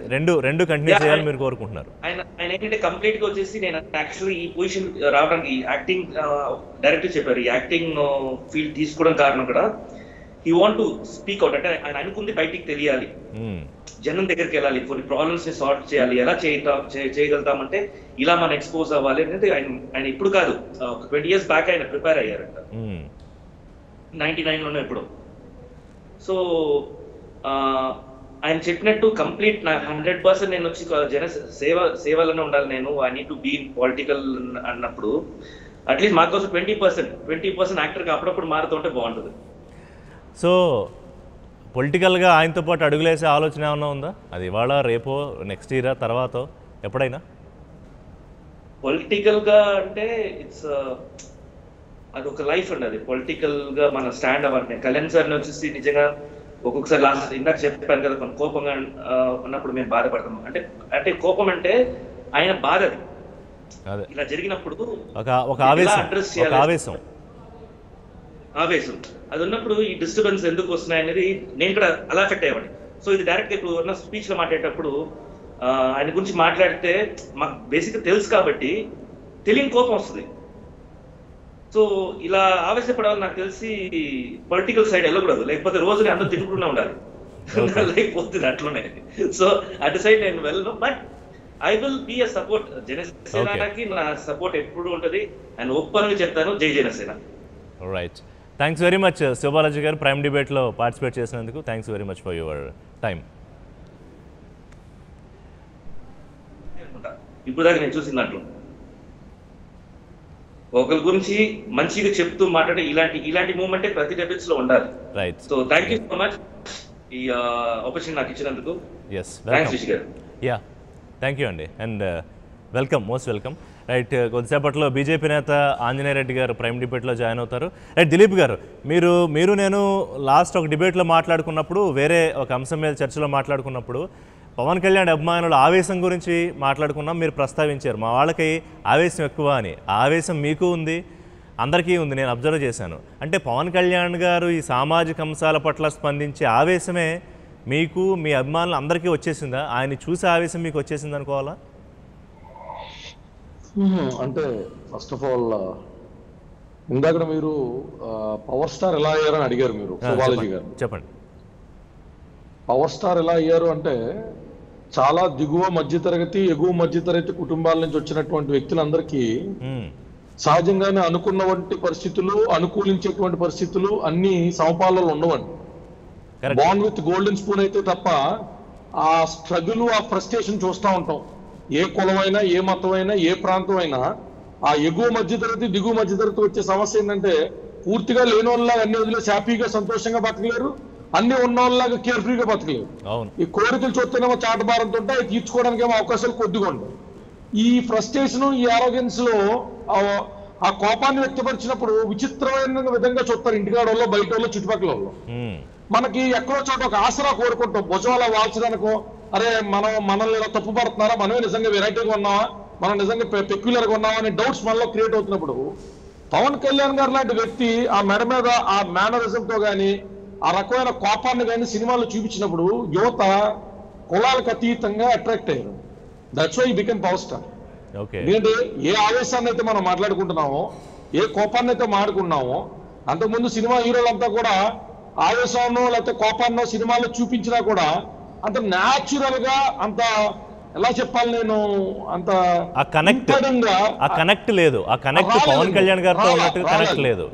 రెండు కంటిన్యూ చేయాలి మీరు కోరుకుంటున్నారు. ఆయన ఏంటంటే కంప్లీట్ గా వచ్చేసి నేను యాక్చువల్లీ ఈ పొజిషన్ రావడానికి యాక్టింగ్ డైరెక్టర్ చెప్పారు, ఈ యాక్టింగ్ ఫీల్డ్ తీసుకోవడం కారణం కూడా he want to speak out. అంటే ఆయన అనుకుంది బయటికి తెలియాలి, జనం దగ్గరికి వెళ్ళాలి, కొన్ని ప్రాబ్లమ్స్ ని సాల్వ్ చేయాలి, ఎలా చేయగలుగుతామంటే ఇలా మనం ఎక్స్పోజ్ అవ్వాలి అనేది ఆయన ఇప్పుడు కాదు, ఒక 20 years బ్యాక్ ఆయన ప్రిపేర్ అయ్యారంట, 99 ఎప్పుడు. సో ఆయన చెప్పినట్టు కంప్లీట్ 100% నేను వచ్చి సేవలోనే ఉండాలి, నేను I need to be in political అన్నప్పుడు అట్లీస్ట్ మాకు కోసం 20% యాక్టర్గా అప్పుడప్పుడు మారుతుంటే బాగుంటుంది. సో పొలిటికల్గా ఆయనతో పాటు అడుగులేసే ఆలోచన ఏమన్నా ఉందా? అది ఇవాళ, రేపో, నెక్స్ట్ ఇయర్, తర్వాత ఎప్పుడైనా? పొలిటికల్గా అంటే అది ఒక లైఫ్ అండి. అది పొలిటికల్గా మనం స్టాండ్ అవ్వాలి. కళ్యాణ్ సార్ని వచ్చేసి నిజంగా ఒక్కొక్కసారి లాస్ట్ ఇందాక చెప్పాను కదా, మనం కోపంగా ఉన్నప్పుడు మేము బాధపడతాము. అంటే కోపం అంటే ఆయన బాధ, అది ఇలా జరిగినప్పుడు అడ్రస్ చేయాలి, ఆవేశం అది ఉన్నప్పుడు ఈ డిస్టర్బెన్స్ ఎందుకు వస్తున్నాయి అనేది నేను కూడా అలా ఎఫెక్ట్ అయ్యాను. సో ఇది డైరెక్ట్ ఇప్పుడు ఉన్న స్పీచ్ లో మాట్లాడేటప్పుడు ఆయన గురించి మాట్లాడితే మాకు బేసిక్గా తెలుసు కాబట్టి తెలియని కోపం వస్తుంది. సో ఇలా ఆవేశపడాలని నాకు తెలిసి పొలిటికల్ సైడ్ వెళ్ళకూడదు, లేకపోతే రోజుని అందరూ తిరుగుతూనే ఉండాలి, లేకపోతుంది అట్లనే. సో అటు సైడ్ నేను వెళ్ళను, but I will be a support. జనసేనకి నా సపోర్ట్ ఎప్పుడు ఉంటుంది అండ్ ఓపెన్ గా చెప్తాను, జై Janasena. Right, thanks very much Sivabalaji గారు ప్రైమ్ డిబేట్లో పార్టిసిపేట్ చేసినందుకు. Thanks very much for your time. ఇప్పుడు దాకా నేను చూసిన దాంట్లో ఒకరి గురించి మంచిగా చెప్తూ మాట్లాడే ఇలాంటి మూమెంటే ప్రతి డెబేట్స్ లో ఉండాలి. Right, so thank you so much ఈ ఆపర్చునిటీ నాకు ఇచ్చినందుకు. థ్యాంక్స్ రిషి గారు. యా, థ్యాంక్ యూ అండి, and welcome, most welcome. Right, కొద్దిసేపట్లో బీజేపీ నేత ఆంజనేయ రెడ్డి గారు ప్రైమ్ డిబేట్లో జాయిన్ అవుతారు. రైట్, దిలీప్ గారు, మీరు నేను లాస్ట్ ఒక డిబేట్లో మాట్లాడుకున్నప్పుడు, వేరే ఒక అంశం మీద చర్చలో మాట్లాడుకున్నప్పుడు పవన్ కళ్యాణ్ అభిమానుల ఆవేశం గురించి మాట్లాడుకున్నాం, మీరు ప్రస్తావించారు మా వాళ్ళకి ఆవేశం ఎక్కువ అని. ఆ ఆవేశం మీకు ఉంది, అందరికీ ఉంది, నేను అబ్జర్వ్ చేశాను. అంటే పవన్ కళ్యాణ్ గారు ఈ సామాజిక అంశాల పట్ల స్పందించే ఆవేశమే మీకు మీ అభిమానులు అందరికీ వచ్చేసిందా? ఆయన చూసే ఆవేశం మీకు వచ్చేసింది అనుకోవాలా? అంటే ఫస్ట్ ఆఫ్ ఆల్ ఇందాక మీరు పవర్ స్టార్ ఎలా అయ్యారని అడిగారు మీరు, శోభాలజీ గారు. చెప్పండి. పవర్ స్టార్ ఎలా అయ్యారు అంటే చాలా దిగువ మధ్యతరగతి ఎగువ మధ్యతరగతి కుటుంబాల నుంచి వచ్చినటువంటి వ్యక్తులందరికీ సహజంగానే అనుకున్నటువంటి పరిస్థితులు, అనుకూలించేటువంటి పరిస్థితులు అన్ని సమపాలలో ఉండవండి. బాండ్ విత్ గోల్డెన్ స్పూన్ అయితే తప్ప ఆ స్ట్రగుల్, ఆ ఫ్రస్ట్రేషన్ చూస్తూ ఉంటాం. ఏ కులమైనా, ఏ మతమైనా, ఏ ప్రాంతం అయినా ఆ ఎగువ మధ్యతరగతి దిగువ మధ్యతరగతి వచ్చే సమస్య ఏంటంటే పూర్తిగా లేని వాళ్ళలాగా అన్ని వదిలేసి హ్యాపీగా సంతోషంగా బతకలేరు, అన్ని ఉన్న వాళ్ళలాగా కేర్ ఫ్రీగా బతకలేరు. ఈ కోరికలు చూస్తేనేమో చాటబారంతో ఉంటాయి, అవి తీర్చుకోవడానికి ఏమో అవకాశాలు కొద్దిగా ఉంటాయి. ఈ ఫ్రస్ట్రేషన్, ఈ ఆరోగెన్స్ లో ఆ కోపాన్ని వ్యక్తపరిచినప్పుడు విచిత్రమైన విధంగా చూస్తారు ఇంటికాడ వాళ్ళు, బయట వాళ్ళు, చుట్టుపక్కల వాళ్ళు. మనకి ఎక్కడో చోట ఒక ఆసరా కోరుకుంటాం, భుజాల వాల్చడానికో, అరే మనల్ని ఇలా తప్పు పడుతున్నారా, మనమే నిజంగా వెరైటీగా ఉన్నావా, మనం నిజంగా పెక్యులర్ గా ఉన్నావా అనే డౌట్స్ మనలో క్రియేట్ అవుతున్నప్పుడు పవన్ కళ్యాణ్ గారు లాంటి వ్యక్తి ఆ మెడ మీద ఆ మేనరిజం తో గానీ ఆ రకమైన కోపాన్ని కానీ సినిమాల్లో చూపించినప్పుడు యువత కులాలకు అతీతంగా అట్రాక్ట్ అయ్యారు. That's why become power star. ఎందుకంటే ఏ ఆవేశాన్ని అయితే మనం మాట్లాడుకుంటున్నామో, ఏ కోపాన్ని అయితే మాట్లాడుకున్నామో, అంతకుముందు సినిమా హీరోలంతా కూడా ఆవేశాన్నో లేకపోతే కోపాన్నో సినిమాల్లో చూపించినా కూడా అంత న్యాచురల్ గా, అంత ఎలా చెప్పాలి, నేను అంత కనెక్ట్ లేదు, ఆ కనెక్ట్ పవన్ కళ్యాణ్ గారితో ఉన్నట్టు కనెక్ట్ లేదు.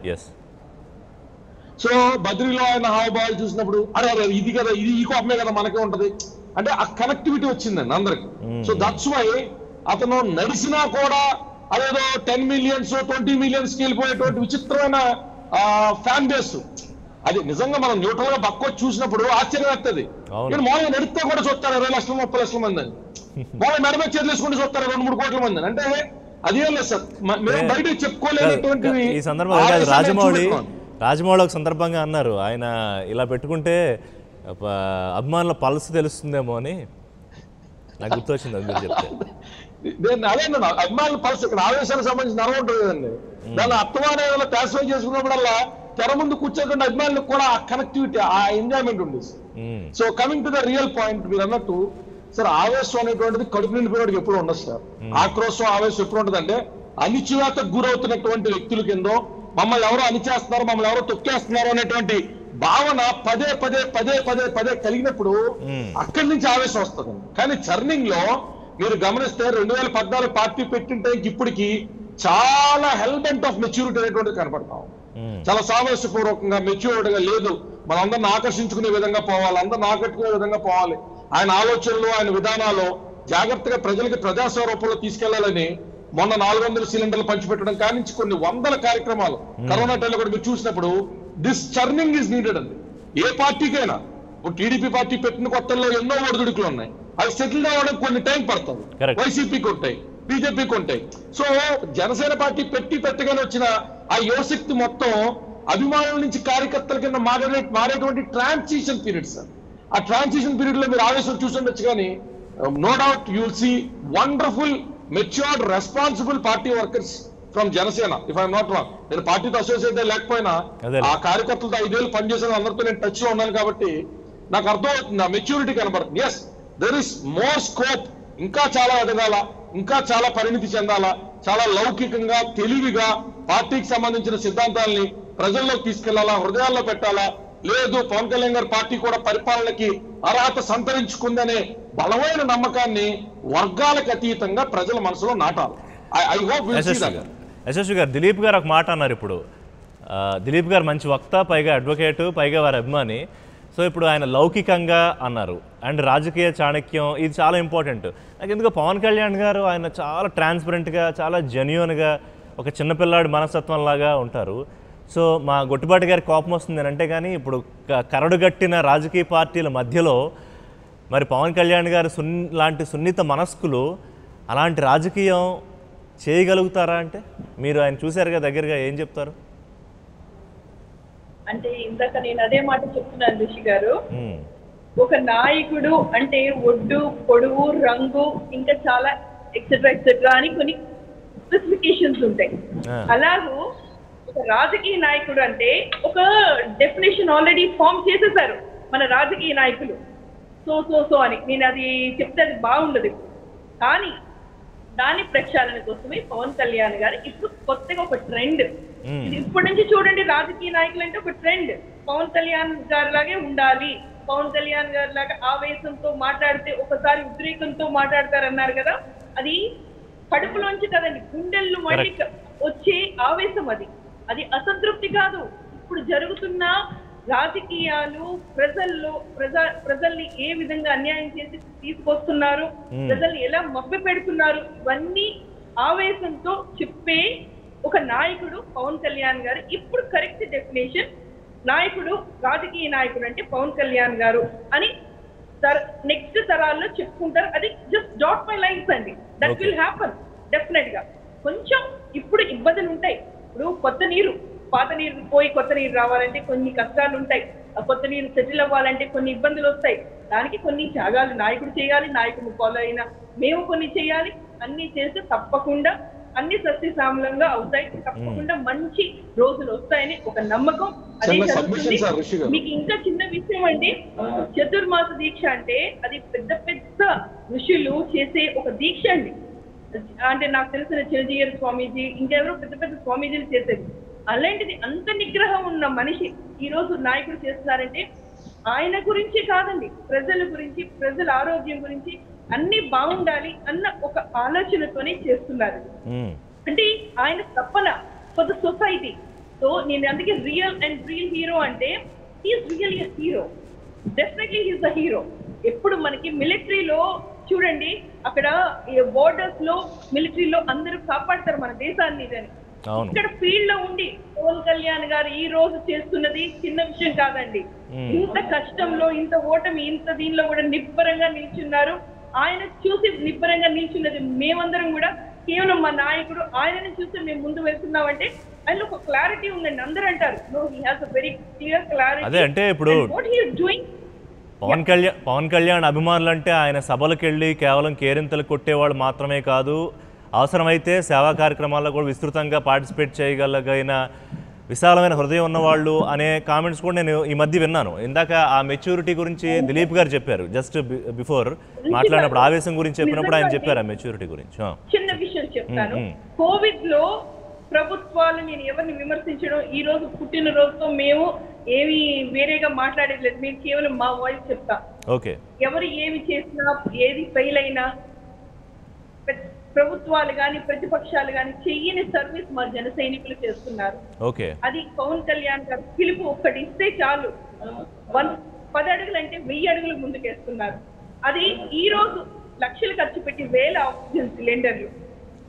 సో బద్రీలో ఆయన హావభావాలు చూసినప్పుడు అరే అరే ఇది కదా, ఇది ఈ కోపమే కదా మనకే ఉంటది అంటే ఆ కనెక్టివిటీ వచ్చిందండి అందరికి. సో దట్స్ వై అతను నడిచినా కూడా అదేదో 10 millions 20 millions కి వెళ్ళిపోయేటువంటి విచిత్రమైన ఫ్యాన్ బేస్. అది నిజంగా మనం న్యూట్రల్ గా పక్కొచ్చి చూసినప్పుడు ఆశ్చర్యం వేస్తుంది. నేను మామూలుగా నడిస్తే కూడా చూస్తారు 20 లక్షలు 30 లక్షల మంది అని, మామూలుగా మెడ మీద చేతులేసుకుంటూ చూస్తారు 2-3 కోట్ల మంది అని. అంటే అదేం లేదు సార్, మేము బయట చెప్పుకోలేనటువంటివి. ఈ సందర్భంగా రాజమౌళి ఒక సందర్భంగా అన్నారు, ఆయన ఇలా పెట్టుకుంటే అభిమానుల పల్స్ తెలుస్తుందేమో అని. నాకు గుర్తొచ్చింది అది మీరు చెప్తే. నేను అదే అభిమానుల పల్స్ ఇక్కడ ఆవేశానికి సంబంధించిన నరం ఉంటుంది కదండి, దాన్ని అర్థమానే ప్యాసిఫై చేసుకున్నప్పుడల్లా తెర ముందు కూర్చోకుండా అభిమానులకు కూడా ఆ కనెక్టివిటీ, ఆ ఎంజాయ్మెంట్ ఉండేది. So coming to the real point, మీరు అన్నట్టు సార్ ఆవేశం అనేటువంటిది కడుపు నిండిపోయినట్టు ఎప్పుడు ఉండదు సార్. ఆక్రోశం, ఆవేశం ఎప్పుడు ఉంటుంది అంటే అణిచివేతకు గురవుతున్నటువంటి వ్యక్తుల కిందో, మమ్మల్ని ఎవరో అణిచేస్తున్నారు, మమ్మల్ని ఎవరో తొక్కేస్తున్నారు అనేటువంటి భావన పదే పదే పదే పదే పదే కలిగినప్పుడు అక్కడి నుంచి ఆవేశం వస్తుంది. కానీ చర్నింగ్ లో మీరు గమనిస్తే 2014 పార్టీ పెట్టిన టైంకి ఇప్పటికి చాలా హెల్మెంట్ ఆఫ్ మెచ్యూరిటీ అనేటువంటిది కనపడతాం. చాలా సామరస్యపూర్వకంగా, మెచ్యూర్డ్ గా లేదు, మనందరిని ఆకర్షించుకునే విధంగా పోవాలి, అందరిని ఆకట్టుకునే విధంగా పోవాలి. ఆయన ఆలోచనలు, ఆయన విధానాలు జాగ్రత్తగా ప్రజలకి ప్రజాస్వరూపంలో తీసుకెళ్లాలని మొన్న 400 సిలిండర్లు పంచిపెట్టడం కానించి కొన్ని వందల కార్యక్రమాలు కరోనా టైంలో కూడా మీరు చూసినప్పుడు దిస్ చర్నింగ్ ఈజ్ నీడెడ్ అండి. ఏ పార్టీకైనా, ఇప్పుడు టీడీపీ పార్టీ పెట్టిన కొత్తల్లో ఎన్నో ఒడిదుడుకులు ఉన్నాయి, అవి సెటిల్ అవ్వడానికి కొన్ని టైం పడుతుంది. వైసీపీకి ఉంటాయి, బీజేపీకి ఉంటాయి. సో జనసేన పార్టీ పెట్టగానే వచ్చిన ఆ యువశక్తి మొత్తం అభిమానుల నుంచి కార్యకర్తల కింద మారేటువంటి ట్రాన్సిషన్ పీరియడ్ సార్. ఆ ట్రాన్సిషన్ పీరియడ్ లో మీరు ఆవేశం చూసుండొచ్చు, కానీ no doubt you will see wonderful matured responsible party workers from Janasena. If I'm not wrong, నేను పార్టీతో అసోసియేట్ లేకపోయినా ఆ కార్యకర్తలతో 5 ఏళ్ళు పనిచేసిన అందరితో నేను టచ్ లో ఉన్నాను కాబట్టి నాకు అర్థమవుతుంది, ఆ మెచ్యూరిటీ కనబడుతుంది. Yes, there is more scope, ఇంకా చాలా ఎదగాల, ఇంకా చాలా పరిణితి చెందాలా, చాలా లౌకికంగా తెలివిగా పార్టీకి సంబంధించిన సిద్ధాంతాలని ప్రజల్లోకి తీసుకెళ్లాలా, హృదయాల్లో పెట్టాలా. లేదు, పవన్ కళ్యాణ్ గారి పార్టీ కూడా పరిపాలనకి అర్హత సంతరించుకుందనే బలమైన నమ్మకాన్ని వర్గాలకు అతీతంగా ప్రజల మనసులో నాటాలి. I hope will see that. Yashasvi గారు, దిలీప్ గారు ఒక మాట అన్నారు ఇప్పుడు. దిలీప్ గారు మంచి వక్త, పైగా అడ్వకేటు, పైగా వారి అభిమాని. సో ఇప్పుడు ఆయన లౌకికంగా అన్నారు అండ్ రాజకీయ చాణక్యం, ఇది చాలా ఇంపార్టెంట్. నాకు ఎందుకో పవన్ కళ్యాణ్ గారు ఆయన చాలా ట్రాన్స్పరెంట్గా, చాలా జెన్యూన్గా, ఒక చిన్నపిల్లాడి మనస్తత్వం లాగా ఉంటారు. సో మా గొట్టుబాటి గారి కోపం వస్తుంది అని అంటే, కానీ ఇప్పుడు కరడుగట్టిన రాజకీయ పార్టీల మధ్యలో మరి పవన్ కళ్యాణ్ గారు లాంటి సున్నిత మనస్కులు అలాంటి రాజకీయం చేయగలుగుతారా అంటే, మీరు ఆయన చూశారుగా దగ్గరగా, ఏం చెప్తారు? అంటే ఇందాక నేను అదే మాట చెప్తున్నాను రిషి గారు. ఒక నాయకుడు అంటే ఒడ్డు, పొడవు, రంగు, ఇంకా చాలా ఎక్సెట్రా అని కొన్ని స్పెసిఫికేషన్స్ ఉంటాయి. అలాగూ ఒక రాజకీయ నాయకుడు అంటే ఒక డెఫినేషన్ ఆల్రెడీ ఫామ్ చేసేసారు మన రాజకీయ నాయకులు. సో అని నేను అది చెప్తే అది బాగుండదు. కానీ దాని ప్రక్షాళన కోసమే పవన్ కళ్యాణ్ గారు ఇప్పుడు కొత్తగా ఒక ట్రెండ్, ఇప్పటి నుంచి చూడండి, రాజకీయ నాయకులు అంటే ఒక ట్రెండ్. పవన్ కళ్యాణ్ గారి లాగే ఉండాలి, పవన్ కళ్యాణ్ గారి లాగా ఆవేశంతో మాట్లాడితే ఒకసారి ఉద్రేకంతో మాట్లాడతారన్నారు కదా, అది కడుపులోంచి కదండి, గుండెల్లో మళ్ళీ వచ్చే ఆవేశం. అది అసంతృప్తి కాదు. ఇప్పుడు జరుగుతున్న రాజకీయాలు ప్రజల్ని ఏ విధంగా అన్యాయం చేసి తీసుకొస్తున్నారు, ప్రజల్ని ఎలా మభ్య పెడుతున్నారు, ఇవన్నీ ఆవేశంతో చెప్పే ఒక నాయకుడు పవన్ కళ్యాణ్ గారు. ఇప్పుడు కరెక్ట్ డెఫినేషన్ నాయకుడు, రాజకీయ నాయకుడు అంటే పవన్ కళ్యాణ్ గారు అని నెక్స్ట్ తరాల్లో చెప్పుకుంటారు. అది జస్ట్ డాట్ మై లైన్స్ అండి. దట్ విల్ హ్యాపన్ డెఫినెట్ గా. కొంచెం ఇప్పుడు ఇబ్బందులు ఉంటాయి. ఇప్పుడు కొత్త నీరు, పాత నీరు పోయి కొత్త నీరు రావాలంటే కొన్ని కష్టాలు ఉంటాయి. ఆ కొత్త నీరు సెటిల్ అవ్వాలంటే కొన్ని ఇబ్బందులు వస్తాయి. దానికి కొన్ని త్యాగాలు నాయకుడు చేయాలి, నాయకుడు ఫాలో అయిన మేము కొన్ని చేయాలి. అన్ని చేస్తే తప్పకుండా అన్ని సస్యశ్యామలంగా అవుతాయి, తప్పకుండా మంచి రోజులు వస్తాయని ఒక నమ్మకం. అదే జరుగుతుంది. మీకు ఇంకా చిన్న విషయం అండి, చతుర్మాస దీక్ష అంటే అది పెద్ద పెద్ద ఋషులు చేసే ఒక దీక్ష అండి. అంటే నాకు తెలిసిన చిరంజీవి స్వామీజీ, ఇంకెవరో పెద్ద పెద్ద స్వామీజీలు చేసేది. అలాంటిది అంత నిగ్రహం ఉన్న మనిషి ఈ రోజు నాయకుడు చేస్తున్నారంటే ఆయన గురించి కాదండి, ప్రజల గురించి, ప్రజల ఆరోగ్యం గురించి, అన్ని బాగుండాలి అన్న ఒక ఆలోచనతోనే చేస్తున్నారు. అంటే ఆయన తప్పన ఫర్ ద సొసైటీ. సో నేను అందుకే రియల్ హీరో అంటే he's really a hero. Definitely he's the hero. ఎప్పుడు మనకి మిలిటరీలో చూడండి, అక్కడ బోర్డర్స్ లో మిలిటరీలో అందరూ కాపాడతారు మన దేశాన్ని. ఇక్కడ ఫీల్డ్ లో ఉండి పవన్ కళ్యాణ్ గారు ఈ రోజు చేస్తున్నది చిన్న విషయం కాదండి. ఇంత కష్టంలో, ఇంత ఓటమి, ఇంత దీనిలో కూడా నిబ్బరంగా నిల్చున్నారు. ఆయన చూసి నిబ్బరంగా నిల్చున్నది మేమందరం కూడా కేవలం మా నాయకుడు ఆయనని చూసి మేము ముందు వెళ్తున్నామంటే ఆయన ఒక క్లారిటీ ఉందండి. అందరూ అంటారు no, he has a very clear clarity. అదే అంటే ఇప్పుడు what he is doing. Pawan Kalyan అభిమానులు అంటే ఆయన సభలకు వెళ్ళి కేవలం కేరింతలు కొట్టేవాళ్ళు మాత్రమే కాదు, అవసరమైతే సేవా కార్యక్రమాల్లో కూడా విస్తృతంగా పార్టిసిపేట్ చేయగలిగిన విశాలమైన హృదయం ఉన్నవాళ్ళు అనే కామెంట్స్ కూడా నేను ఈ మధ్య విన్నాను. ఇందాక ఆ మెచ్యూరిటీ గురించి దిలీప్ గారు చెప్పారు, జస్ట్ బిఫోర్ మాట్లాడినప్పుడు ఆవేశం గురించి చెప్పినప్పుడు ఆయన చెప్పారు ఆ మెచ్యూరిటీ గురించి. చిన్న విషయం చెప్తాను. కోవిడ్ లో ప్రభుత్వాలు, నేను ఎవరిని విమర్శించడం, ఈ రోజు పుట్టినరోజుతో మేము ఏమి వేరేగా మాట్లాడలేదు, మేము కేవలం మా వాయిస్ చెప్తాం. ఓకే, ఎవరు ఏమి చేసినా, ఏది ఫెయిల్ అయినా, ప్రభుత్వాలు గాని ప్రతిపక్షాలు గాని చెయ్యని సర్వీస్ మా జన సైనికులు చేస్తున్నారు. అది పవన్ కళ్యాణ్ గారు పిలుపు ఒక్కటి ఇస్తే చాలు, 10 అడుగులు అంటే 1000 అడుగులు ముందుకేస్తున్నారు. అది ఈ రోజు లక్షలు ఖర్చు పెట్టి 1000 ఆక్సిజన్ సిలిండర్లు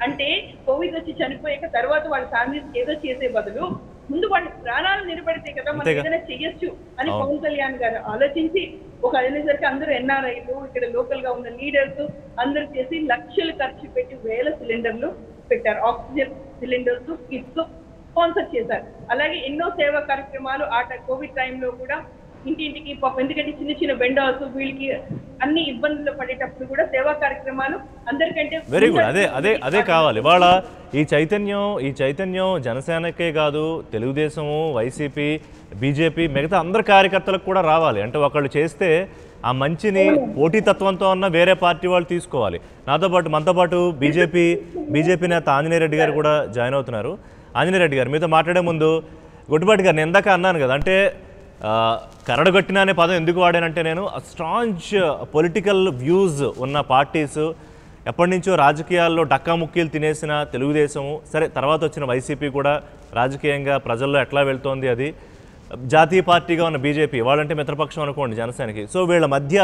అంటే కోవిడ్ వచ్చి చనిపోయాక తర్వాత వాళ్ళ ఫ్యామిలీస్ ఏదో చేసే బదులు ముందు వాళ్ళ ప్రాణాలు నిలబడితే కదా మనం ఏదైనా చెయ్యొచ్చు అని పవన్ కళ్యాణ్ గారు ఆలోచించి ఒక అనేసరికి అందరూ ఎన్ఆర్ఐలు, ఇక్కడ లోకల్ గా ఉన్న లీడర్స్ అందరూ చేసి లక్షలు ఖర్చు పెట్టి 1000 సిలిండర్లు పెట్టారు. ఆక్సిజన్ సిలిండర్స్, కిట్స్ స్పాన్సర్ చేశారు. అలాగే ఎన్నో సేవా కార్యక్రమాలు కోవిడ్ టైంలో కూడా ఇంటింటికి పాపం, ఎందుకంటే చిన్న చిన్న వెండర్స్ వీళ్ళకి అన్ని ఇబ్బందులు పడేటప్పుడు కూడా సేవా కార్యక్రమాలు అందరికంటే వెరీ గుడ్. అదే కావాలి ఇవాళ. ఈ చైతన్యం జనసేనకే కాదు, తెలుగుదేశము, వైసీపీ, బీజేపీ, మిగతా అందరి కార్యకర్తలకు కూడా రావాలి. అంటే ఒకళ్ళు చేస్తే ఆ మంచిని పోటీతత్వంతో ఉన్న వేరే పార్టీ వాళ్ళు తీసుకోవాలి. మనతో పాటు బీజేపీ నేత ఆంజనేయ రెడ్డి గారు కూడా జాయిన్ అవుతున్నారు. ఆంజనేయ రెడ్డి గారు, మీతో మాట్లాడే ముందు గుడ్డిపాటి గారు, నేను ఇందాక అన్నాను కదా, అంటే కరడుగట్టిన అనే పదం ఎందుకు వాడానంటే, నేను స్ట్రాంగ్ పొలిటికల్ వ్యూస్ ఉన్న పార్టీస్, ఎప్పటి నుంచో రాజకీయాల్లో డక్కాముక్కీలు తినేసిన తెలుగుదేశము, సరే తర్వాత వచ్చిన వైసీపీ కూడా రాజకీయంగా ప్రజల్లో ఎట్లా వెళ్తోంది, అది జాతీయ పార్టీగా ఉన్న బీజేపీ, వాళ్ళంటే మిత్రపక్షం అనుకోండి జనసేనకి. సో వీళ్ళ మధ్య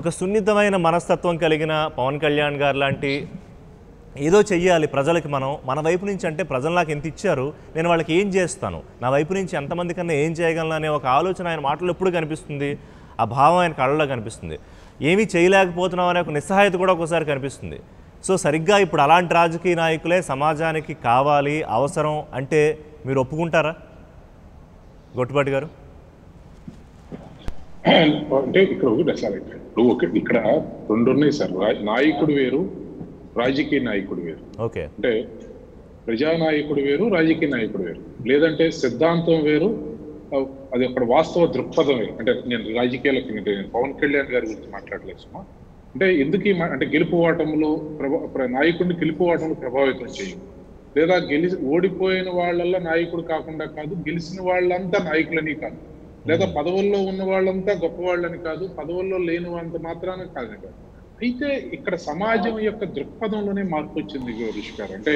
ఒక సున్నితమైన మనస్తత్వం కలిగిన పవన్ కళ్యాణ్ గారు లాంటి ఏదో చెయ్యాలి ప్రజలకి, మన వైపు నుంచి, అంటే ప్రజలు నాకు ఎంత ఇచ్చారు, నేను వాళ్ళకి ఏం చేస్తాను, నా వైపు నుంచి ఎంతమంది కన్నా ఏం చేయగలను అనే ఒక ఆలోచన ఆయన మాటలు ఎప్పుడు కనిపిస్తుంది, ఆ భావం ఆయన కళ్ళలో కనిపిస్తుంది. ఏమీ చేయలేకపోతున్నాం అనే ఒక నిస్సహాయత కూడా ఒకసారి కనిపిస్తుంది. సో సరిగ్గా ఇప్పుడు అలాంటి రాజకీయ నాయకులే సమాజానికి కావాలి, అవసరం అంటే మీరు ఒప్పుకుంటారా గొట్టుపాటి గారు? అంటే ఇక్కడ ఒకటి సార్, ఇక్కడ రెండు ఉన్నాయి సార్. నాయకుడు వేరు, రాజకీయ నాయకుడు వేరు. ఓకే. అంటే ప్రజానాయకుడు వేరు, రాజకీయ నాయకుడు వేరు. లేదంటే సిద్ధాంతం వేరు, అది అక్కడ వాస్తవ దృక్పథం వేరు. అంటే నేను రాజకీయాలకు నేను పవన్ కళ్యాణ్ గారి గురించి మాట్లాడలేదు సుమా. అంటే ఎందుకు అంటే గెలుపు ఓటములు నాయకుడిని గెలుపు ఓటములు ప్రభావితం చేయవు, లేదా ఓడిపోయిన వాళ్ళల్లో నాయకుడు కాకుండా కాదు, గెలిచిన వాళ్ళంతా నాయకులని కాదు, లేదా పదవుల్లో ఉన్న వాళ్ళంతా గొప్పవాళ్ళని కాదు, పదవుల్లో లేని వాళ్ళంత మాత్రాన కాదు. అయితే ఇక్కడ సమాజం యొక్క దృక్పథంలోనే మార్పు వచ్చింది రిషి గారు. అంటే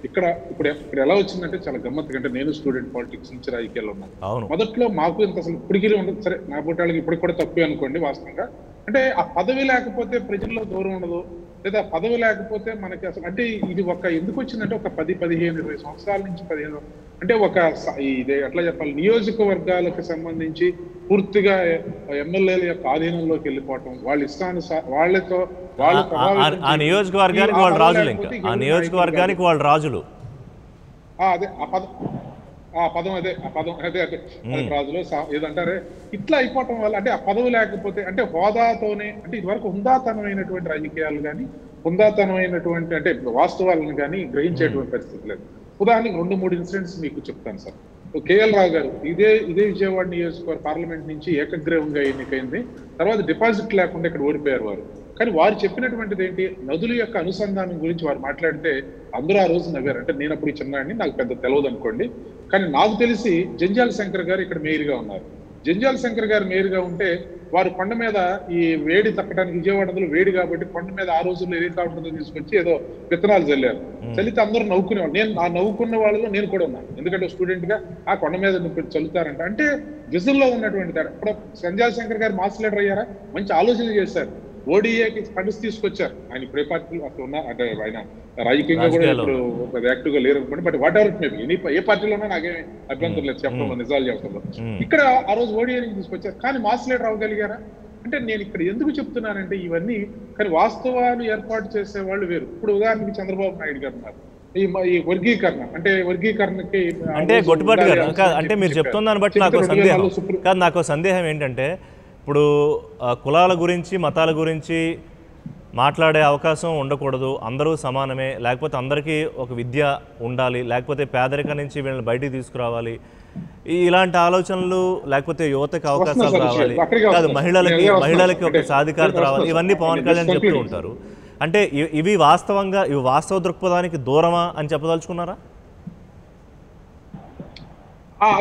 ఇప్పుడు ఎలా వచ్చిందంటే చాలా గమ్మత్తుగా, అంటే నేను స్టూడెంట్ పాలిటిక్స్ నుంచి రాజకీయాల్లో ఉన్నాను. మొదట్లో మాకు ఇంత అసలు ఇప్పటికీ ఉండదు, సరే నా పుట్టాళ్ళకి ఇప్పటికి కూడా తప్పే అనుకోండి వాస్తవంగా. అంటే ఆ పదవి లేకపోతే ప్రజల్లో గౌరవం ఉండదు, లేదా పదవి లేకపోతే మనకి అసలు అంటే ఇది ఎందుకు వచ్చిందంటే ఒక 10, 15, 20 సంవత్సరాల నుంచి 15 అంటే ఇది ఎట్లా చెప్పాలి, నియోజకవర్గాలకు సంబంధించి పూర్తిగా ఎమ్మెల్యేల యొక్క ఆధీనంలోకి వెళ్ళిపోవటం, వాళ్ళ వాళ్ళతో వాళ్ళు ఆ నియోజకవర్గానికి వాళ్ళు రాజులు, ఇంకా ఆ నియోజకవర్గానికి వాళ్ళు రాజులు. అదే ఆ పదం అదే రాజులు ఏదంటారే ఇట్లా అయిపోవటం వల్ల, అంటే ఆ పదవి లేకపోతే అంటే హోదాతోనే, అంటే ఇదివరకు హుందాతనమైనటువంటి రాజకీయాలు కానీ హుందాతనమైనటువంటి అంటే వాస్తవాలను కానీ గ్రహించేటువంటి పరిస్థితి లేదు. ఉదాహరణకి 2-3 ఇన్సిడెంట్స్ మీకు చెప్తాను సార్. కేఎల్ రావు గారు ఇదే విజయవాడ నియోజకవర్గ పార్లమెంట్ నుంచి ఏకగ్రీవంగా ఎన్నికైంది. తర్వాత డిపాజిట్ లేకుండా ఇక్కడ ఓడిపోయారు వారు. కానీ వారు చెప్పినటువంటిది ఏంటి, నదుల యొక్క అనుసంధానం గురించి వారు మాట్లాడితే అందరూ ఆ రోజు నవ్వారు. అంటే నేను అప్పుడు చిన్నాడిని, నాకు పెద్ద తెలియదు అనుకోండి. కానీ నాకు తెలిసి జంజాల శంకర్ గారు ఇక్కడ మేయర్గా ఉన్నారు. జంజాల శంకర్ గారు మేయర్గా ఉంటే వారు కొండ మీద ఈ వేడి తప్పడానికి, విజయవాడలో వేడి కాబట్టి కొండ మీద ఆ రోజుల్లో హెలికాప్టర్తో తీసుకొచ్చి ఏదో విత్తనాలు చల్లారు. చల్లితే అందరూ నవ్వుకునేవాళ్ళు. నేను ఆ నవ్వుకున్న వాళ్ళలో నేను కూడా ఉన్నాను, ఎందుకంటే స్టూడెంట్ గా ఆ కొండ మీద చల్లుతారంట. అంటే విజుల్లో ఉన్నటువంటి తేడా. ఇప్పుడు జంజాల శంకర్ గారు మాస్ లీడర్ అయ్యారా, మంచి ఆలోచన చేశారు. ఓడిఏకి ఫండ్స్ తీసుకొచ్చారు. ఆయన ఇప్పుడు ఏ పార్టీలో అక్కడ ఉన్నారు, అంటే ఆయన రాజకీయంగా కూడా ఇప్పుడు యాక్టివ్ గా లేరు అనుకోండి. బట్ వాట్ ఎవర్ మేబీ ఏ పార్టీలోనే నాకేం అభ్యంతరం లేదు చెప్పడంలో, నిజాలు చెప్పడంలో. ఇక్కడ ఆ రోజు ఓడిఏ నుంచి తీసుకొచ్చారు, కానీ మాస్ లీడర్ అవ్వగలిగారా అంటే నేను ఇక్కడ ఎందుకు చెప్తున్నానంటే ఇవన్నీ కానీ వాస్తవాలు ఏర్పాటు చేసే వాళ్ళు వేరు. ఇప్పుడు ఉదాహరణకి చంద్రబాబు నాయుడు గారు ఉన్నారు. ఈ వర్గీకరణ అంటే వర్గీకరణకి అంటే గొట్టుబాటు గారు అంటే మీరు చెప్తున్న దాన్ని బట్టి నాకు సందేహం కాదు, నాకు సందేహం ఏంటంటే ఇప్పుడు కులాల గురించి మతాల గురించి మాట్లాడే అవకాశం ఉండకూడదు, అందరూ సమానమే, లేకపోతే అందరికీ ఒక విద్య ఉండాలి, లేకపోతే పేదరికం నుంచి వీళ్ళని బయటికి తీసుకురావాలి, ఇలాంటి ఆలోచనలు, లేకపోతే యువతకి అవకాశాలు రావాలి, కాదు మహిళలకి ఒక సాధికారత రావాలి, ఇవన్నీ పవన్ కళ్యాణ్ చెప్తూ ఉంటారు. అంటే ఇవి వాస్తవ దృక్పథానికి దూరమా అని చెప్పదలుచుకున్నారా?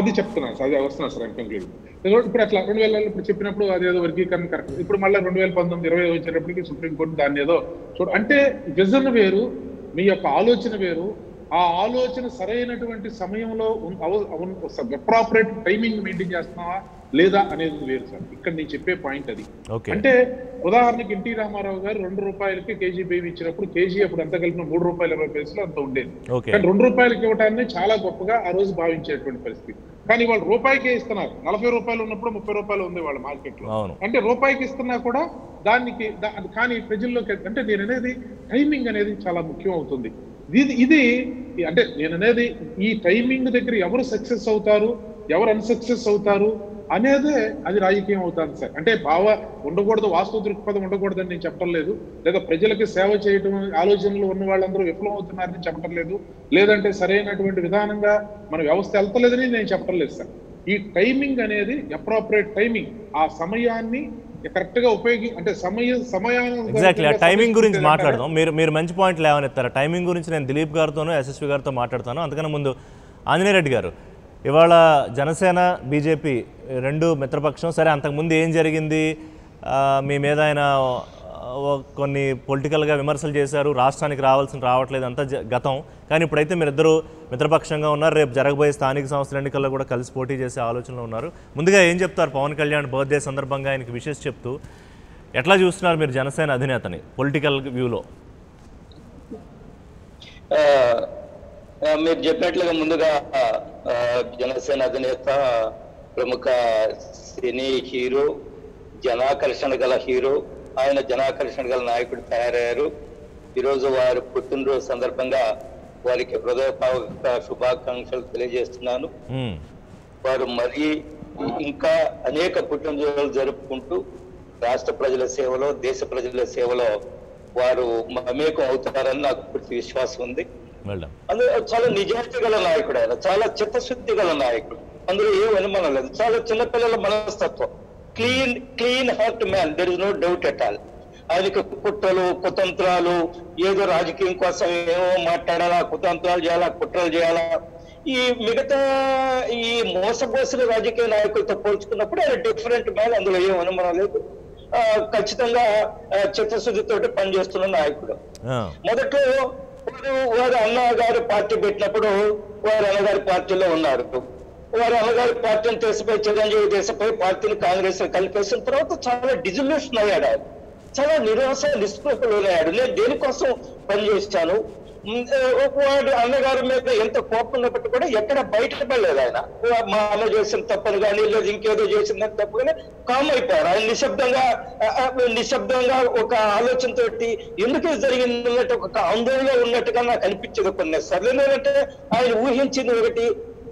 అది చెప్తున్నాను సార్, అది వస్తున్నాను సార్. ఇప్పుడు అట్లా 2000 ఇప్పుడు చెప్పినప్పుడు అదేదో వర్గీకరణ కరెక్ట్. ఇప్పుడు మళ్ళీ 2019-20 వచ్చేటప్పటికి సుప్రీంకోర్టు దాన్ని ఏదో అంటే విజన్ వేరు, మీ యొక్క ఆలోచన వేరు. ఆ ఆలోచన సరైనటువంటి సమయంలో అప్రాపరేట్ టైమింగ్ మెయింటైన్ చేస్తున్నావా లేదా అనేది వేరు సార్. ఇక్కడ నేను చెప్పే పాయింట్ అది. అంటే ఉదాహరణకి ఎన్టీ రామారావు గారు 2 రూపాయలకి కేజీ బియ్యం ఇచ్చినప్పుడు కేజీ అప్పుడు అంత కలిపిన ₹3.20 అంత ఉండేది. కానీ 2 రూపాయలకి ఇవ్వటాన్ని చాలా గొప్పగా ఆ రోజు భావించేటువంటి పరిస్థితి. కానీ వాళ్ళు రూపాయికే ఇస్తున్నారు. 40 రూపాయలు ఉన్నప్పుడు 30 రూపాయలు ఉంది వాళ్ళ మార్కెట్ లో. అంటే రూపాయికి ఇస్తున్నా కూడా దానికి కానీ ప్రజల్లోకి అంటే నేను అనేది టైమింగ్ అనేది చాలా ముఖ్యం అవుతుంది. ఇది అంటే నేను అనేది ఈ టైమింగ్ దగ్గర ఎవరు సక్సెస్ అవుతారు, ఎవరు అన్సక్సెస్ అవుతారు అనేదే అది రాజకీయం అవుతుంది సార్. అంటే ఉండకూడదు, వాస్తవ దృక్పథం ఉండకూడదని నేను చెప్పడం లేదు, లేదా ప్రజలకి సేవ చేయడం ఆలోచనలు ఉన్న వాళ్ళందరూ విఫలం అవుతున్నారని చెప్పడం లేదు, లేదంటే సరైనటువంటి విధానంగా మన వ్యవస్థ వెళ్తలేదని నేను చెప్పడం లేదు సార్. ఈ టైమింగ్ అనేది అప్రాపరేట్ టైమింగ్, ఆ సమయాన్ని కరెక్ట్ గా అంటే ఎగ్జాక్ట్లీ ఆ టైమింగ్ గురించి మాట్లాడదాం. మీరు మంచి పాయింట్ లేవనెత్తారు. టైమింగ్ గురించి నేను దిలీప్ గారితోనూ ఎస్ఎస్వి గారితో మాట్లాడతాను. అంతకన్నా ముందు ఆంజనేయ రెడ్డి గారు, ఇవాళ జనసేన బీజేపీ రెండు మిత్రపక్షం. సరే, అంతకుముందు ఏం జరిగింది, మీ మీద ఆయన కొన్ని పొలిటికల్గా విమర్శలు చేశారు, రాష్ట్రానికి రావట్లేదు, అంతా గతం. కానీ ఇప్పుడైతే మీరిద్దరూ మిత్రపక్షంగా ఉన్నారు. రేపు జరగబోయే స్థానిక సంస్థల ఎన్నికల్లో కూడా కలిసి పోటీ చేసే ఆలోచనలో ఉన్నారు. ముందుగా ఏం చెప్తారు పవన్ కళ్యాణ్ బర్త్డే సందర్భంగా ఆయనకి విషెస్ చెప్తూ? ఎట్లా చూస్తున్నారు మీరు జనసేన అధినేతని పొలిటికల్ వ్యూలో? మీరు చెప్పినట్లుగా ముందుగా జనసేన అధినేత, ప్రముఖ సినీ హీరో, జనాకర్షణ గల హీరో, ఆయన జనాకర్షణ గల నాయకుడు తయారయ్యారు. ఈరోజు వారి పుట్టినరోజు సందర్భంగా వారికి హృదయపూర్వక శుభాకాంక్షలు తెలియజేస్తున్నాను. వారు మరీ ఇంకా అనేక పుట్టినరోజులు జరుపుకుంటూ రాష్ట్ర ప్రజల సేవలో, దేశ ప్రజల సేవలో వారు మమేకం అవుతారని నాకు పూర్తి విశ్వాసం ఉంది. అందులో చాలా నిజాయితీ గల నాయకుడు ఆయన, చాలా చిత్తశుద్ధి గల నాయకుడు, అందులో ఏ అనుమానం లేదు. చాలా చిన్నపిల్లల మనస్తత్వం, clean heart man, there is no doubt at all. ఆయనకి కుట్రలు, కుతంత్రాలు, ఏదో రాజకీయం కోసం ఏమో మాట్లాడాలా, కుతంత్రాలు చేయాలా, కుట్రలు చేయాలా, ఈ మిగతా ఈ మోసపోసిన రాజకీయ నాయకులతో పోల్చుకున్నప్పుడు ఆయన డిఫరెంట్ మ్యాన్, అందులో ఏం అనుమానం లేదు. ఖచ్చితంగా చిత్తశుద్ధితోటి పనిచేస్తున్న నాయకుడు. మొదట్లో వారి అన్నగారు పార్టీ పెట్టినప్పుడు వారి అన్నగారి పార్టీలో ఉన్నారు. వారి అన్నగారి పార్టీని తీసిపోయి చిరంజీవి తీసిపోయి పార్టీని కాంగ్రెస్ కలిపేసిన తర్వాత చాలా డిజల్యూషన్ అయ్యాడు ఆయన, చాలా నిరాశ నిస్పృహలు అయ్యాడు. నేను దేనికోసం పనిచేస్తాను, వాడు అన్నగారి మీద ఎంత కోపం ఉన్నప్పటికీ కూడా ఎక్కడ బయటపడలేదు ఆయన. మా అన్న చేసిన తప్పని కానీ లేదు ఇంకేదో చేసిందని తప్పు కానీ కామ్ అయిపోయారు ఆయన. నిశ్శబ్దంగా ఒక ఆలోచనతో ఎందుకు జరిగిందన్నట్టు ఒక ఆందోళన ఉన్నట్టుగా నాకు అనిపించదు కొన్నిసార్లు. ఎందుకంటే ఆయన ఊహించింది ఒకటి,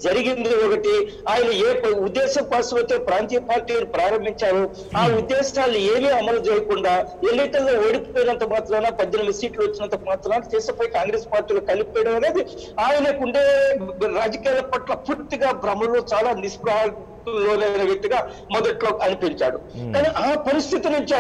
జరిగింది ఒకటి. ఆయన ఏ ఉద్దేశం కోసమైతే ప్రాంతీయ పార్టీలు ప్రారంభించారు ఆ ఉద్దేశాలు ఏమీ అమలు చేయకుండా ఎన్నికల్లో ఓడిపోయినంత మాత్రాన 18 సీట్లు వచ్చినంత మాత్రాన చేసిపోయి కాంగ్రెస్ పార్టీలో కలిపేయడం అనేది ఆయనకుండే రాజకీయాల పట్ల పూర్తిగా భ్రమలో చాలా నిస్పృహలోనైన వ్యక్తిగా మొదట్లో అనిపించాడు. కానీ ఆ పరిస్థితి నుంచి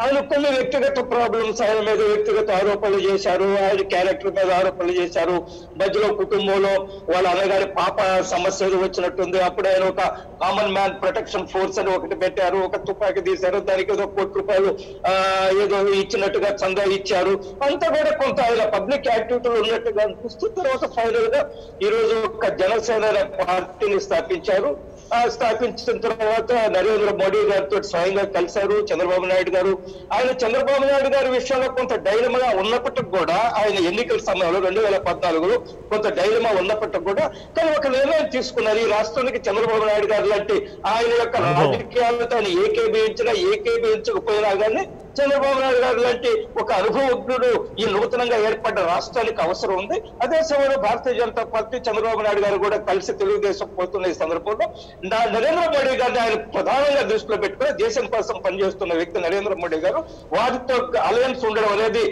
ఆయన కొన్ని వ్యక్తిగత ప్రాబ్లమ్స్, ఆయన మీద వ్యక్తిగత ఆరోపణలు చేశారు, ఆయన క్యారెక్టర్ మీద ఆరోపణలు చేశారు. మధ్యలో కుటుంబంలో వాళ్ళ అన్నగారి పాప సమస్య వచ్చినట్టుంది. అప్పుడు ఆయన ఒక కామన్ మ్యాన్ ప్రొటెక్షన్ ఫోర్స్ అని ఒకటి పెట్టారు, ఒక తుపాకీ తీశారు, దానికి ఏదో ₹1 ఏదో ఇచ్చినట్టుగా చందా ఇచ్చారు. అంతా కూడా కొంత ఆయన పబ్లిక్ యాక్టివిటీలు ఉన్నట్టుగా అనిపిస్తూ తర్వాత ఫైనల్ గా ఈ రోజు ఒక జనసేన పార్టీని స్థాపించారు. స్థాపించిన తర్వాత నరేంద్ర మోడీ గారితో స్వయంగా కలిశారు చంద్రబాబు నాయుడు గారు. ఆయన చంద్రబాబు నాయుడు గారి విషయంలో కొంత డైలమా ఉన్నప్పటికి కూడా, ఆయన ఎన్నికల సమయంలో 2014లో కొంత డైలమా ఉన్నప్పటికి కూడా కానీ ఒక నిర్ణయం తీసుకున్నారు. ఈ రాష్ట్రానికి చంద్రబాబు నాయుడు గారు లాంటి ఆయన యొక్క రాజకీయాలతో ఆయన ఏకేబించకపోయినా కానీ చంద్రబాబు నాయుడు గారు లాంటి ఒక అనుభవజ్ఞుడు ఈ నూతనంగా ఏర్పడ్డ రాష్ట్రానికి అవసరం ఉంది. అదే సమయంలో భారతీయ జనతా పార్టీ చంద్రబాబు నాయుడు గారు కూడా కలిసి తెలుగుదేశం పోతున్న ఈ సందర్భంలో నరేంద్ర మోడీ గారిని ఆయన ప్రధానంగా దృష్టిలో పెట్టుకుని దేశం కోసం పనిచేస్తున్న వ్యక్తి నరేంద్ర మోడీ గారు వారితో అలయన్స్ ఉండడం అనేది,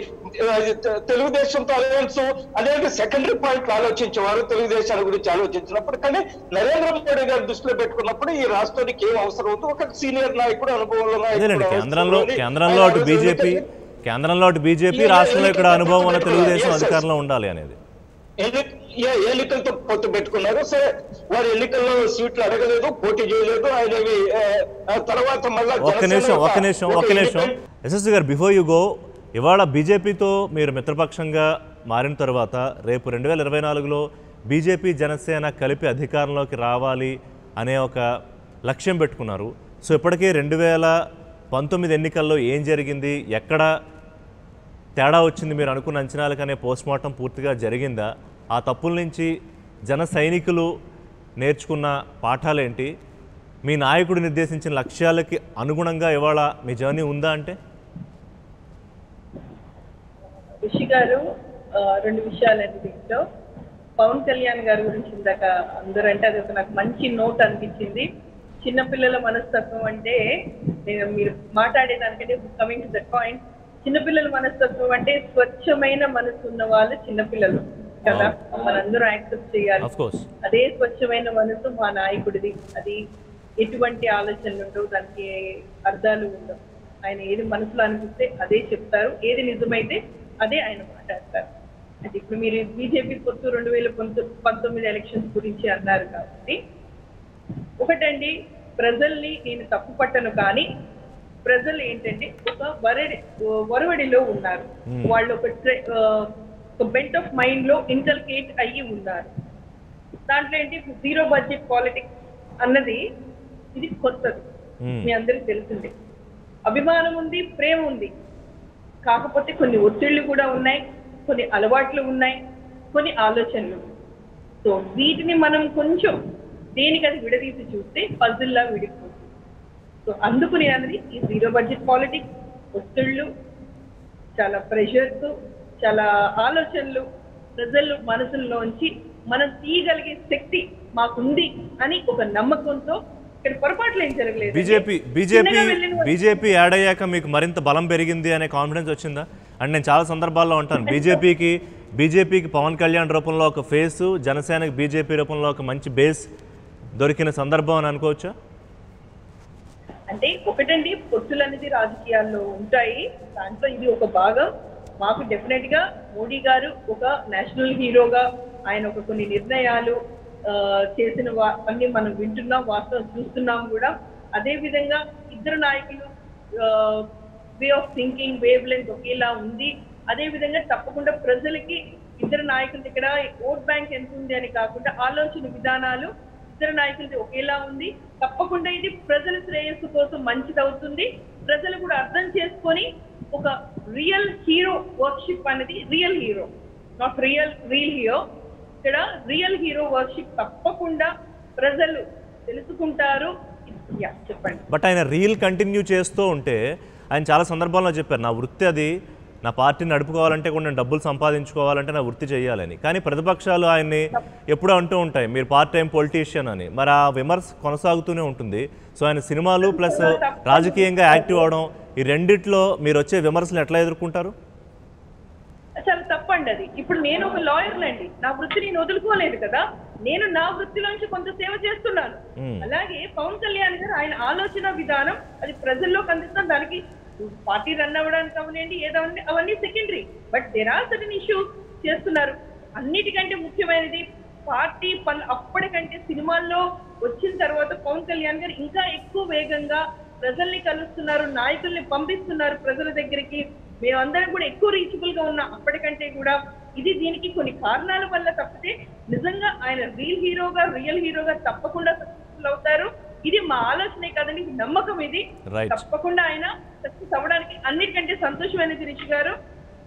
తెలుగుదేశంతో అలయన్స్ అనేది సెకండరీ పాయింట్ ఆలోచించేవారు తెలుగుదేశాల గురించి ఆలోచించినప్పుడు. కానీ నరేంద్ర మోడీ గారు దృష్టిలో పెట్టుకున్నప్పుడు ఈ రాష్ట్రానికి ఏం అవసరం అవుతుంది, ఒక సీనియర్ నాయకుడు, అనుభవంలో కేంద్రంలో బీజేపీ రాష్ట్రంలో ఇక్కడ అనుభవం ఉన్న తెలుగుదేశం అధికారంలో ఉండాలి అనేది ఎన్నికలతో పొత్తు పెట్టుకున్నారు. సరే వారు ఎన్నికల్లో సీట్లు అడగలేదు, పోటీ చేయలేదు. ఆయన తర్వాత మళ్ళీ ఒక్క నిమిషం ఎస్ఎస్సీ గారు, బిఫోర్ యు గో, ఇవాళ బీజేపీతో మీరు మిత్రపక్షంగా మారిన తర్వాత రేపు 2024లో బీజేపీ జనసేన కలిపి అధికారంలోకి రావాలి అనే ఒక లక్ష్యం పెట్టుకున్నారు. సో ఇప్పటికే 2019 ఎన్నికల్లో ఏం జరిగింది, ఎక్కడ తేడా వచ్చింది, మీరు అనుకున్న అంచనాలకనే పోస్ట్మార్టం పూర్తిగా జరిగిందా, ఆ తప్పుల నుంచి జన సైనికులు నేర్చుకున్న పాఠాలేంటి, మీ నాయకుడు నిర్దేశించిన లక్ష్యాలకి అనుగుణంగా ఇవాళ మీ జర్నీ ఉందా అంటే? ఋషి గారు 2 విషయాలండి దీంట్లో. పవన్ కళ్యాణ్ గారి గురించి ఇందాక అందరూ అంటే అది నాకు మంచి నోట్ అనిపించింది. చిన్నపిల్లల మనస్తత్వం అంటే మీరు మాట్లాడేదానికంటే కమింగ్ టు దట్ పాయింట్, చిన్నపిల్లల మనస్తత్వం అంటే స్వచ్ఛమైన మనసు ఉన్న వాళ్ళు చిన్నపిల్లలు కదా, మనందరూ యాక్సెప్ట్ చేయాలి. అదే స్వచ్ఛమైన మనసు మా నాయకుడిది. అది ఎటువంటి ఆలోచనలు ఉండవు, దానికి అర్థాలు ఉండవు. ఆయన ఏది మనసులో అనిపిస్తే అదే చెప్తారు, ఏది నిజమైతే అదే ఆయన మాట్లాడతారు. అంటే ఇప్పుడు మీరు బీజేపీ పొత్తు 2019 ఎలక్షన్స్ గురించి అన్నారు కాబట్టి ఒకటండి, ప్రజల్ని నేను తప్పు పట్టను, కానీ ప్రజలు ఏంటంటే ఒక వరవడిలో ఉన్నారు. వాళ్ళు ఒక బెంట్ ఆఫ్ మైండ్ లో ఇన్కల్కేట్ అయ్యి ఉన్నారు. దాంట్లో ఏంటి, 0 బడ్జెట్ పాలిటిక్స్ అన్నది ఇది కొత్తది, మీ అందరికి తెలిసిందే. అభిమానం ఉంది, ప్రేమ ఉంది, కాకపోతే కొన్ని ఒత్తిళ్లు కూడా ఉన్నాయి, కొన్ని అలవాట్లు ఉన్నాయి, కొన్ని ఆలోచనలు. సో వీటిని మనం కొంచెం దేనికి అది విడదీసి చూస్తే పజిల్లా విడిపోతుంది. సో అందుకు నేను అన్నది ఈ 0 బడ్జెట్ పాలిటిక్స్, ఒత్తిళ్లు, చాలా ప్రెషర్స్, చాలా ఆలోచనలు, ప్రజలు మనసుల్లోంచి మనం తీయగలిగే శక్తి మాకుంది అని ఒక నమ్మకంతో ఇక్కడ పొరపాట్లు ఏం జరగలేదు. బీజేపీ యాడ్ అయ్యాక మీకు మరింత బలం పెరిగింది అనే కాన్ఫిడెన్స్ వచ్చిందా? అండ్ నేను చాలా సందర్భాల్లో ఉంటాను, బీజేపీకి పవన్ కళ్యాణ్ రూపంలో ఒక ఫేసు, జనసేనకి బీజేపీ రూపంలో ఒక మంచి బేస్ దొరికిన సందర్భం అని అనుకోవచ్చా? అంటే ఒకటండి, పొత్తులు అనేది రాజకీయాల్లో ఉంటాయి, దాంట్లో ఇది ఒక భాగం. మాకు డెఫినెట్ గా మోడీ గారు ఒక నేషనల్ హీరోగా ఆయన ఒక కొన్ని నిర్ణయాలు చేసిన అన్ని మనం వింటున్నాం, వాస్తవం చూస్తున్నాం కూడా. అదే విధంగా ఇద్దరు నాయకులు way of thinking, wave length ఒకేలా ఉంది. అదే విధంగా తప్పకుండా ప్రజలకి ఇద్దరు నాయకుల దగ్గర ఓట్ బ్యాంక్ ఎంత ఉంది అని కాకుండా ఆలోచన విధానాలు ఇద్దరు నాయకులది ఒకేలా ఉంది. తప్పకుండా ఇది ప్రజల శ్రేయస్సు కోసం మంచిదవుతుంది. ప్రజలు కూడా అర్థం చేసుకొని ఒక రియల్ హీరో వర్క్షిప్ అనేది, real hero not real hero, ఇక్కడ రియల్ హీరో వర్క్షిప్ తప్పకుండా ప్రజలు తెలుసుకుంటారు. చెప్పండి. బట్ ఆయన రీల్ కంటిన్యూ చేస్తూ ఉంటే ఆయన చాలా సందర్భాల్లో చెప్పారు, నా వృత్తి అది, నా పార్టీని నడుపుకోవాలంటే కూడా నేను డబ్బులు సంపాదించుకోవాలంటే నా వృత్తి చేయాలని. కానీ ప్రతిపక్షాలు ఆయన్ని ఎప్పుడూ అంటూ ఉంటాయి మీరు పార్ట్ టైం పొలిటీషియన్ అని. మరి ఆ విమర్శ కొనసాగుతూనే ఉంటుంది. సో ఆయన సినిమాలు ప్లస్ రాజకీయంగా యాక్టివ్ అవడం, ఈ రెండిట్లో మీరు వచ్చే విమర్శలు ఎట్లా ఎదుర్కొంటారు? చాలా తప్పండి అది. ఇప్పుడు నేను ఒక లాయర్లండి, నా వృత్తి నేను వదులుకోలేదు కదా, నేను నా వృత్తిలోంచి కొంత సేవ చేస్తున్నాను. అలాగే పవన్ కళ్యాణ్ గారు ఆయన ఆలోచన విధానం అది ప్రజల్లోకి అందిస్తాం. దానికి పార్టీ రన్ అవ్వడానికి అవనండి ఏదవన్నీ అవన్నీ secondary, but there are certain issues చేస్తున్నారు. అన్నిటికంటే ముఖ్యమైనది పార్టీ పనులు. అప్పటికంటే సినిమాల్లో వచ్చిన తర్వాత పవన్ కళ్యాణ్ గారు ఇంకా ఎక్కువ వేగంగా ప్రజల్ని కలుస్తున్నారు, నాయకుల్ని పంపిస్తున్నారు ప్రజల దగ్గరికి. మేమందరం కూడా ఎక్కువ రీచబుల్ గా ఉన్నాం అప్పటికంటే కూడా. ఇది దీనికి కొన్ని కారణాల వల్ల తప్పితే నిజంగా ఆయన రియల్ హీరోగా తప్పకుండా సక్సెస్ఫుల్ అవుతారు. ఇది మా ఆలోచనే కాదండి, నమ్మకం ఇది. తప్పకుండా ఆయన సక్సెస్ అవ్వడానికి అన్నిటికంటే సంతోషమైనది రిషి గారు.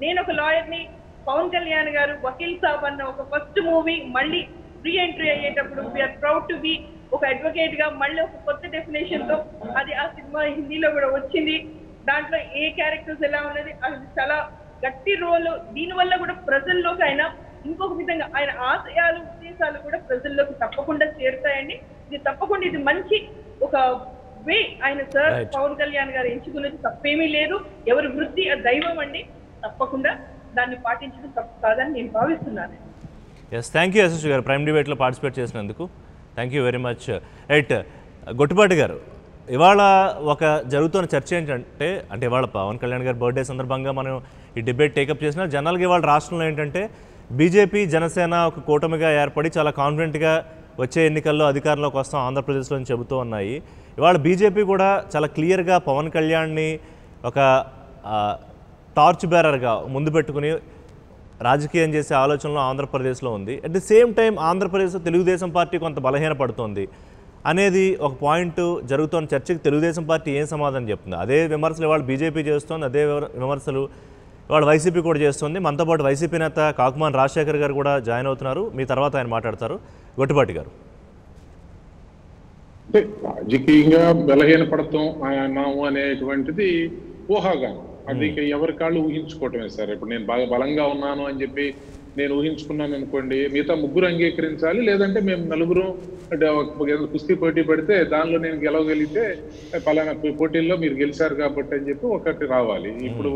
నేను ఒక లాయర్ని, పవన్ కళ్యాణ్ గారు వకీల్ సాబ్ అన్న ఒక ఫస్ట్ మూవీ మళ్ళీ రీ ఎంట్రీ అయ్యేటప్పుడు వీఆర్ ప్రౌడ్ టు బి ఒక అడ్వకేట్ గా మళ్ళీ ఒక కొత్త డెఫినేషన్ తో అది ఆ సినిమా హిందీలో కూడా వచ్చింది. దాంట్లో ఏ క్యారెక్టర్స్ ఎలా ఉన్నది, అది చాలా గట్టి రోల్. దీనివల్ల కూడా ప్రజల్లోకి ఆయన ఇంకొక విధంగా ఆయన ఆశయాలు ఉద్దేశాలు కూడా ప్రజల్లోకి తప్పకుండా చేరుతాయండి. ఇది తప్పకుండా ఇది మంచి ఒక వే ఆయన సార్ పవన్ కళ్యాణ్ గారు ఎంచుకున్నది తప్పేమీ లేదు. ఎవరి వృత్తి దైవం అండి, తప్పకుండా దాన్ని పాటించడం తప్పు కాదని నేను భావిస్తున్నాను. ఎస్, థ్యాంక్ యూ యశస్వి గారు ప్రైమ్ డిబేట్లో పార్టిసిపేట్ చేసినందుకు. Thank you very much. Right, Gottipati గారు, ఇవాళ ఒక జరుగుతున్న చర్చ ఏంటంటే, అంటే ఇవాళ పవన్ కళ్యాణ్ గారి బర్త్డే సందర్భంగా మనం ఈ డిబేట్ టేకప్ చేసిన జనరల్గా ఇవాళ రాష్ట్రంలో ఏంటంటే బీజేపీ జనసేన ఒక కూటమిగా ఏర్పడి చాలా కాన్ఫిడెంట్గా వచ్చే ఎన్నికల్లో అధికారంలోకి వస్తాం ఆంధ్రప్రదేశ్లో అని చెబుతూ ఉన్నాయి. ఇవాళ బీజేపీ కూడా చాలా క్లియర్గా పవన్ కళ్యాణ్ని ఒక టార్చ్ బేరర్గా ముందు పెట్టుకుని రాజకీయం చేసే ఆలోచనలో ఆంధ్రప్రదేశ్లో ఉంది. అట్ ది సేమ్ టైం ఆంధ్రప్రదేశ్లో తెలుగుదేశం పార్టీ కొంత బలహీనపడుతోంది అనేది ఒక పాయింట్ జరుగుతున్న చర్చకి తెలుగుదేశం పార్టీ ఏం సమాధానం చెప్తుంది? అదే విమర్శలు ఇవాళ బీజేపీ చేస్తోంది, అదే విమర్శలు ఇవాళ వైసీపీ కూడా చేస్తుంది. మనతో పాటు వైసీపీ నేత కాకుమాన్ రాజశేఖర్ గారు కూడా జాయిన్ అవుతున్నారు. మీ తర్వాత ఆయన మాట్లాడతారు. గొట్టిపాటి గారు, రాజకీయంగా బలహీనపడతాం అనేటువంటిది ఊహాగానం. అది ఎవరి కాళ్ళు ఊహించుకోవటమే సార్. ఇప్పుడు నేను బాగా బలంగా ఉన్నాను అని చెప్పి నేను ఊహించుకున్నాను అనుకోండి, మిగతా ముగ్గురు అంగీకరించాలి. లేదంటే మేము నలుగురు కుస్తీ పోటీ పెడితే దానిలో నేను గెలవగలిగితే పలానా పోటీల్లో మీరు గెలిచారు కాబట్టి అని చెప్పి ఒకటి రావాలి. ఇప్పుడు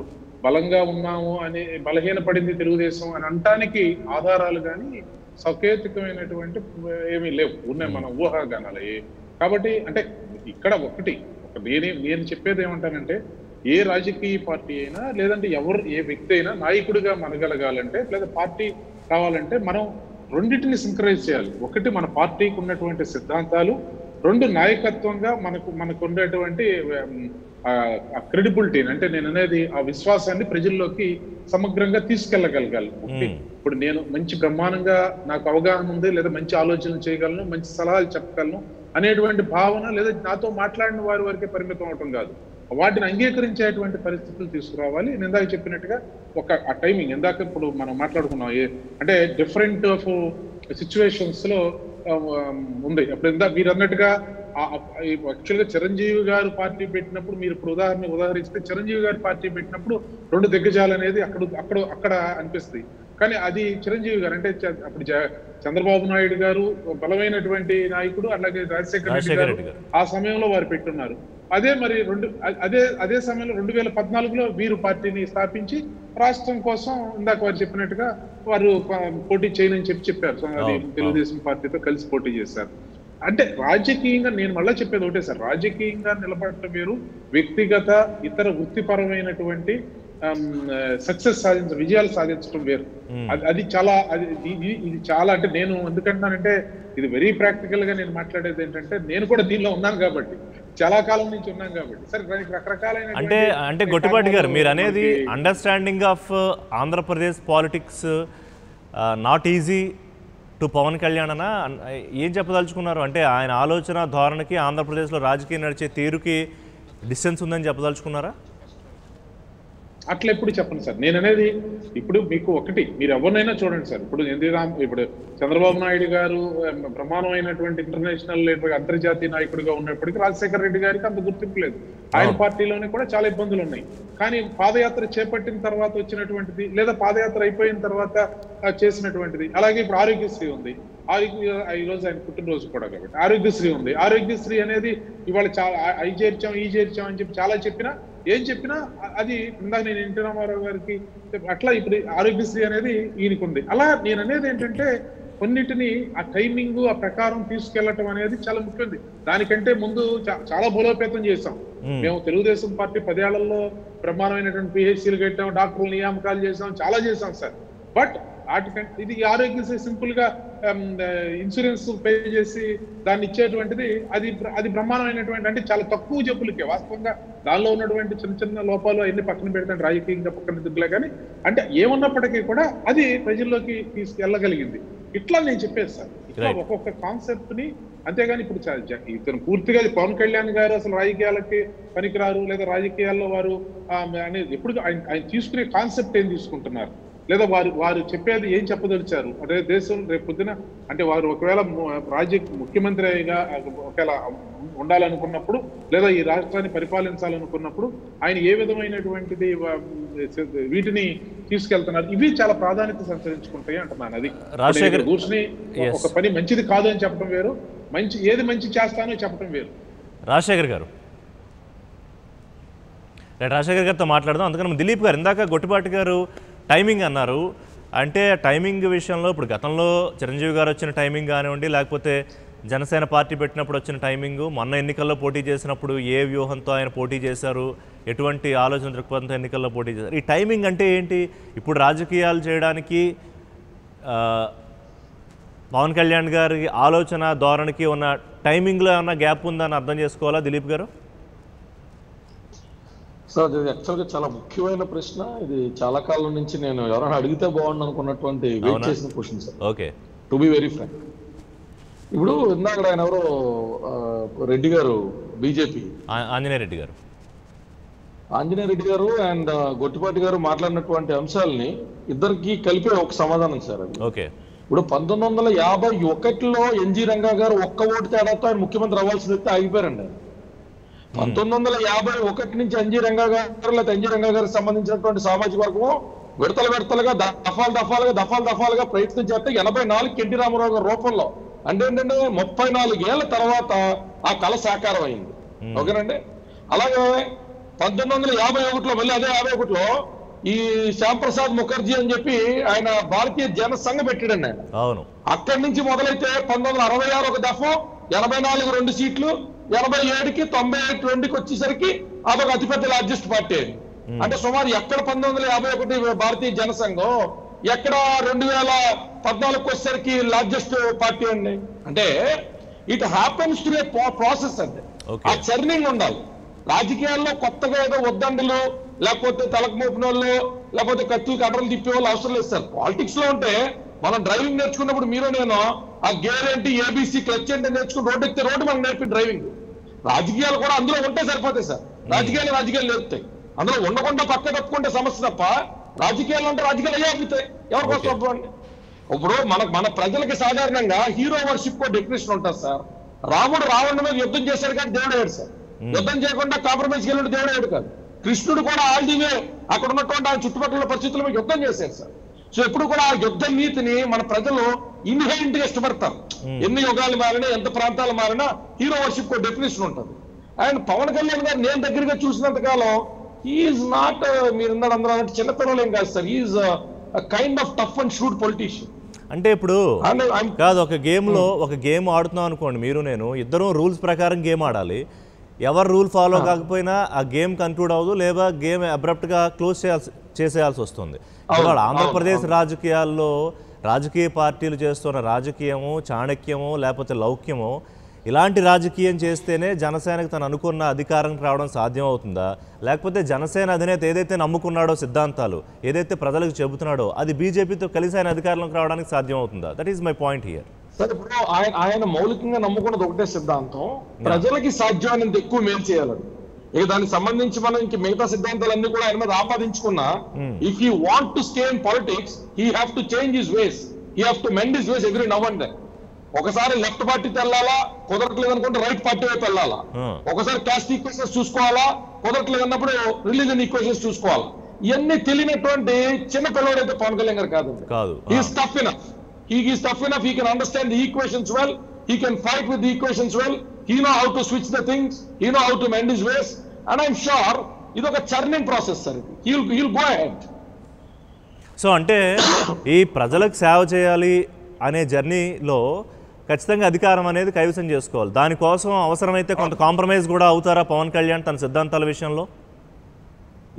బలంగా ఉన్నాము అని బలహీనపడింది తెలుగుదేశం అని అనటానికి ఆధారాలు కానీ సకేతికమైనటువంటి ఏమీ లేవు, ఉన్నాయి మన ఊహాగానాలు. కాబట్టి అంటే ఇక్కడ నేను చెప్పేది ఏమంటానంటే, ఏ రాజకీయ పార్టీ అయినా లేదంటే ఏ వ్యక్తి అయినా నాయకుడిగా మనగలగాలంటే లేదా పార్టీ కావాలంటే మనం రెండింటిని సింక్రైజ్ చేయాలి. ఒకటి మన పార్టీకి ఉన్నటువంటి సిద్ధాంతాలు, రెండు నాయకత్వంగా మనకు ఉండేటువంటి క్రెడిబిలిటీని, అంటే నేను అనేది ఆ విశ్వాసాన్ని ప్రజల్లోకి సమగ్రంగా తీసుకెళ్ళగలగాలి. ఇప్పుడు నేను మంచి బ్రహ్మాండంగా నాకు అవగాహన ఉంది, లేదా మంచి ఆలోచనలు చేయగలను, మంచి సలహాలు చెప్పగలను అనేటువంటి భావన, లేదా నాతో మాట్లాడిన వారి వరకే పరిమితం అవటం కాదు, వాటిని అంగీకరించేటువంటి పరిస్థితులు తీసుకురావాలి. నేను ఇందాక చెప్పినట్టుగా ఆ టైమింగ్ ఇందాక ఇప్పుడు మనం మాట్లాడుకున్నాం, అంటే డిఫరెంట్ ఆఫ్ సిచ్యువేషన్స్ లో ఉంది. అప్పుడు మీరు అన్నట్టుగా యాక్చువల్గా చిరంజీవి గారు పార్టీ పెట్టినప్పుడు, మీరు ఇప్పుడు ఉదాహరిస్తే చిరంజీవి గారు పార్టీ పెట్టినప్పుడు రెండు దిగ్గజాలు అనేది అక్కడ అనిపిస్తుంది. కానీ అది చిరంజీవి గారు అంటే అప్పుడు చంద్రబాబు నాయుడు గారు బలమైనటువంటి నాయకుడు, అలాగే రాజశేఖర రెడ్డి గారు ఆ సమయంలో వారు పెట్టున్నారు. అదే మరి అదే సమయంలో 2014లో వీరు పార్టీని స్థాపించి రాష్ట్రం కోసం ఇందాక వారు చెప్పినట్టుగా వారు పోటీ చేయనని చెప్పారు. అది తెలుగుదేశం పార్టీతో కలిసి పోటీ చేశారు. అంటే రాజకీయంగా నేను మళ్ళీ చెప్పేది ఒకటే సార్, రాజకీయంగా నిలబడటం వేరు, వ్యక్తిగత ఇతర వృత్తిపరమైనటువంటి సక్సెస్ విజయాలు సాధించడం వేరు. అది చాలా ఇది చాలా అంటే నేను ఎందుకంటున్నానంటే ఇది వెరీ ప్రాక్టికల్ గా నేను మాట్లాడేది ఏంటంటే నేను కూడా దీనిలో ఉన్నాను కాబట్టి, చాలా కాలం నుంచి ఉన్నాను కాబట్టి. సరే దానికి రకరకాలైన అంటే గొట్టిపాటి గారు మీరు అనేది understanding of Andhra Pradesh politics not easy to Pawan Kalyan అన్న ఏం చెప్పదలుచుకున్నారు? అంటే ఆయన ఆలోచన ధోరణికి ఆంధ్రప్రదేశ్లో రాజకీయం నడిచే తీరుకి డిస్టెన్స్ ఉందని చెప్పదలుచుకున్నారా? అట్లా ఎప్పుడు చెప్పండి సార్. నేను అనేది ఇప్పుడు మీకు ఒకటి, మీరు ఎవరినైనా చూడండి సార్, ఇప్పుడు చంద్రబాబు నాయుడు గారు ప్రమాణమైనటువంటి ఇంటర్నేషనల్ అంతర్జాతీయ నాయకుడిగా ఉన్నప్పటికీ రాజశేఖర రెడ్డి గారికి అంత గుర్తింపు లేదు. ఆయన పార్టీలోనే కూడా చాలా ఇబ్బందులు ఉన్నాయి. కానీ పాదయాత్ర చేపట్టిన తర్వాత వచ్చినటువంటిది, లేదా పాదయాత్ర అయిపోయిన తర్వాత చేసినటువంటిది, అలాగే ఇప్పుడు ఆరోగ్యశ్రీ ఉంది. ఈ రోజు ఆయన పుట్టినరోజు కూడా కాబట్టి ఆరోగ్యశ్రీ ఉంది. ఆరోగ్యశ్రీ అనేది ఇవాళ చాలా ఈ చేర్చాం అని చెప్పి చాలా చెప్పినా, ఏం చెప్పినా అది ఇందాక నేను ఎన్టీ రామారావు గారికి అట్లా ఇప్పుడు ఆరోగ్యశ్రీ అనేది ఈయనకు ఉంది. అలా నేను అనేది ఏంటంటే కొన్నిటిని ఆ టైమింగ్ ఆ ప్రకారం తీసుకెళ్లటం అనేది చాలా ముఖ్యమైనది. దానికంటే ముందు చాలా బలోపేతం చేశాం మేము. తెలుగుదేశం పార్టీ 10 ఏళ్లలో బ్రహ్మాండమైనటువంటి పిహెచ్సీలు కట్టాం, డాక్టర్లు నియామకాలు చేసాం, చాలా చేసాం సార్. బట్ వాటికంటే ఇది ఆరోగ్యశ్రీ సింపుల్ గా ఇన్సూరెన్స్ పే చేసి దాన్ని ఇచ్చేటువంటిది అది బ్రహ్మాండమైనటువంటి, అంటే చాలా తక్కువ జబ్బులకే వాస్తవంగా దానిలో ఉన్నటువంటి చిన్న చిన్న లోపాలు అన్ని పక్కన పెడతాను, రాజకీయంగా పక్కన దిగులే. కానీ అంటే ఏమున్నప్పటికీ కూడా అది ప్రజల్లోకి తీసుకెళ్ళగలిగింది. ఇట్లా నేను చెప్పేది సార్, ఇట్లా ఒక్కొక్క కాన్సెప్ట్ ని. అంతేగాని ఇప్పుడు ఇతను పూర్తిగా పవన్ కళ్యాణ్ గారు అసలు రాజకీయాలకి పనికిరారు, లేదా రాజకీయాల్లో వారు అనేది ఎప్పుడు ఆయన తీసుకునే కాన్సెప్ట్ ఏం తీసుకుంటున్నారు, లేదా వారు చెప్పేది ఏం చెప్పదలిచారు, అదే దేశం రేపు పొద్దున అంటే వారు ఒకవేళ ముఖ్యమంత్రిగా ఒకవేళ ఉండాలనుకున్నప్పుడు, లేదా ఈ రాష్ట్రాన్ని పరిపాలించాలనుకున్నప్పుడు ఆయన ఏ విధమైనటువంటిది వీటిని తీసుకెళ్తున్నారు, ఇవి చాలా ప్రాధాన్యత సంతరించుకుంటాయి అంటున్నాను. అది కూర్చుని ఒక పని మంచిది కాదు అని చెప్పడం వేరు, ఏది మంచి చేస్తానో చెప్పడం వేరు. రాజశేఖర్ గారితో మాట్లాడదాం. అందుకని దిలీప్ గారు, ఇందాక గొట్టిపాటి గారు టైమింగ్ అన్నారు. అంటే టైమింగ్ విషయంలో ఇప్పుడు గతంలో చిరంజీవి గారు వచ్చిన టైమింగ్ కానివ్వండి, లేకపోతే జనసేన పార్టీ పెట్టినప్పుడు వచ్చిన టైమింగు, మొన్న ఎన్నికల్లో పోటీ చేసినప్పుడు ఏ వ్యూహంతో ఆయన పోటీ చేశారు, ఎటువంటి ఆలోచన దృక్పథంతో ఎన్నికల్లో పోటీ చేశారు, ఈ టైమింగ్ అంటే ఏంటి? ఇప్పుడు రాజకీయాలు చేయడానికి పవన్ కళ్యాణ్ గారి ఆలోచన ధోరణికి ఉన్న టైమింగ్లో ఏమన్నా గ్యాప్ ఉందని అర్థం చేసుకోవాలా దిలీప్ గారు? సార్ ఇది యాక్చువల్గా చాలా ముఖ్యమైన ప్రశ్న. ఇది చాలా కాలం నుంచి నేను ఎవరైనా అడిగితే బాగుండు అనుకున్నటువంటి వెయిట్ చేసిన question sir. Okay, to be very frank. ఇప్పుడు ఇందాక ఆయన ఎవరో రెడ్డి గారు, బీజేపీ ఆంజనేయ రెడ్డి గారు అండ్ గొట్టిపాటి గారు మాట్లాడినటువంటి అంశాలని ఇద్దరికి కలిపే ఒక సమాధానం సార్ అది. ఓకే, ఇప్పుడు 1951లో ఎన్జీ రంగా గారు ఒక్క ఓటు తేడాతో ఆయన ముఖ్యమంత్రి అవ్వాల్సింది ఆగిపోయారండి. 1951 నుంచి ఎన్జీ రంగా గారు లేదా ఎన్జీ రంగా గారికి సంబంధించినటువంటి సామాజిక వర్గం విడతలుగా దఫాలుగా ప్రయత్నం చేస్తే 84 ఎన్టీ రామారావు గారి రూపంలో అంటే ఏంటంటే 34 ఏళ్ల తర్వాత ఆ కళ సాకారం అయింది. ఓకేనండి. అలాగే 1951లో మళ్ళీ అదే 51లో ఈ శ్యాంప్రసాద్ ముఖర్జీ అని చెప్పి ఆయన భారతీయ జనసంఘ పెట్టాడండి ఆయన. అవును. అక్కడి నుంచి మొదలైతే 1966 ఒక దఫా, 84 2 సీట్లు, 87కి 98 వచ్చేసరికి అదొక అతిపెద్ద లార్జెస్ట్ పార్టీ అది. అంటే సుమారు ఎక్కడ 1951 భారతీయ జనసంఘం, ఎక్కడ 2014 వచ్చేసరికి లార్జెస్ట్ పార్టీ అండి. అంటే it happens to A process అండి. ఆ చర్నింగ్ ఉండాలి. రాజకీయాల్లో కొత్తగా ఏదో వద్దండులు, లేకపోతే తలకు మోపిన వాళ్ళు, లేకపోతే కత్తులు కట్టలు తిప్పే వాళ్ళు అవసరం లేదు సార్. పాలిటిక్స్ లో ఉంటే మనం డ్రైవింగ్ నేర్చుకున్నప్పుడు మీరు నేను ఆ గేర్ ఏంటి, ఏబీసీ, క్లచ్ ఏంటి నేర్చుకుని రోడ్డు ఎక్కితే రోడ్డు మనకు నేర్పి డ్రైవింగ్. రాజకీయాలు కూడా అందులో ఉంటే సరిపోతాయి సార్. రాజకీయాలు నేర్పుతాయి. అందులో ఉండకుండా పక్క తప్పుకుంటే సమస్య తప్ప రాజకీయాలు అంటే రాజకీయాలు అయ్యాపుతాయి. ఎవరికోసం అండి? ఇప్పుడు మన ప్రజలకి సాధారణంగా హీరో వర్షిప్ కో డెఫినేషన్ ఉంటుంది సార్. రాముడు రావణుడి మీద యుద్ధం చేశాడు కానీ దేవుడు అయ్యాడు సార్. యుద్ధం చేయకుండా కాంప్రమైజ్ చేయడం దేవుడు అయ్యాడు కాదు. కృష్ణుడు కూడా ఆల్దీవే అక్కడ ఉన్నటువంటి ఆ చుట్టుపక్కల పరిస్థితుల మీద యుద్ధం చేశారు సార్. సో ఎప్పుడు కూడా ఆ యుద్ధ నీతిని మన ప్రజలు ఇన్హెరెంట్ గా ఇష్టపడతారు. ఎన్ని యుగాలు మారినా, ఎంత ప్రాంతాలు మారినా హీరో వర్షిప్ కో డెఫినేషన్ ఉంటుంది. అండ్ పవన్ కళ్యాణ్ గారు నేను దగ్గరగా చూసినంత కాలం ఈజ్ నాట్, మీరు ఇందాక అందరూ అంటే చిన్నపిల్లలు ఏం కాదు sir, is kind of tough and shoot politician. అంటే ఇప్పుడు కాదు, ఒక గేమ్లో ఒక గేమ్ ఆడుతున్నాం అనుకోండి, మీరు నేను ఇద్దరం రూల్స్ ప్రకారం గేమ్ ఆడాలి. ఎవరు రూల్ ఫాలో కాకపోయినా ఆ గేమ్ కన్క్లూడ్ అవ్వదు, లేదా గేమ్ అబ్రప్ట్గా క్లోజ్ చేసేయాల్సి వస్తుంది. ఇవాళ ఆంధ్రప్రదేశ్ రాజకీయాల్లో రాజకీయ పార్టీలు చేస్తున్న రాజకీయము, చాణక్యము, లేకపోతే లౌక్యము, ఇలాంటి రాజకీయం చేస్తేనే జనసేనకు తను అనుకున్న అధికారం రావడం సాధ్యం అవుతుందా? లేకపోతే జనసేన అధినేత ఏదైతే నమ్ముకున్నాడో సిద్ధాంతాలు, ఏదైతే ప్రజలకు చెబుతున్నాడో అది బీజేపీతో కలిసి ఆయన అధికారంలోకి రావడానికి సాధ్యం అవుతుందా? That is my point here. Sir ఇప్పుడు ఆయన మౌలికంగా నమ్ముకున్నది ఒకటే సిద్ధాంతం, ప్రజలకి సాధ్యమైనంత ఎక్కువ మేలు చేయాలని. ఇక దానికి సంబంధించి మనం ఇంక మిగతా సిద్ధాంతాలన్నీ కూడా ఆయన మీద ఆపాదించుకున్నా, if you want to stay in politics he have to change his ways, he have to mend his ways every now and then. ఒకసారి లెఫ్ట్ పార్టీకి వెళ్ళాలా, కుదరట్లేదు అనుకుంటే రైట్ పార్టీ వైపు వెళ్ళాలా. ఒకసారి క్యాస్ట్ ఈక్వేషన్స్ చూసుకోవాలా, కుదరట్లేదు అన్నప్పుడు రిలీజియన్ ఈక్వేషన్స్ చూసుకోవాలా. ఇవన్నీ తెలియనటువంటి చిన్న పిల్లవాడైతే పవన్ కళ్యాణ్ గారు కాదు. He's tough enough. He is tough enough. He can understand the equations well. He can fight with the equations well. He know how to switch the things. He know how to mend his ways. And I'm sure ఇది ఒక churning process, sir. He'll go ahead. So అంటే ఈ ప్రజలకు సేవ చేయాలి అనే జర్నీలో ఖచ్చితంగా అధికారం అనేది కైవసం చేసుకోవాలి. దానికోసం అవసరమైతే కొంత కాంప్రమైజ్ కూడా అవుతారా పవన్ కళ్యాణ్ తన సిద్ధాంతాల విషయంలో?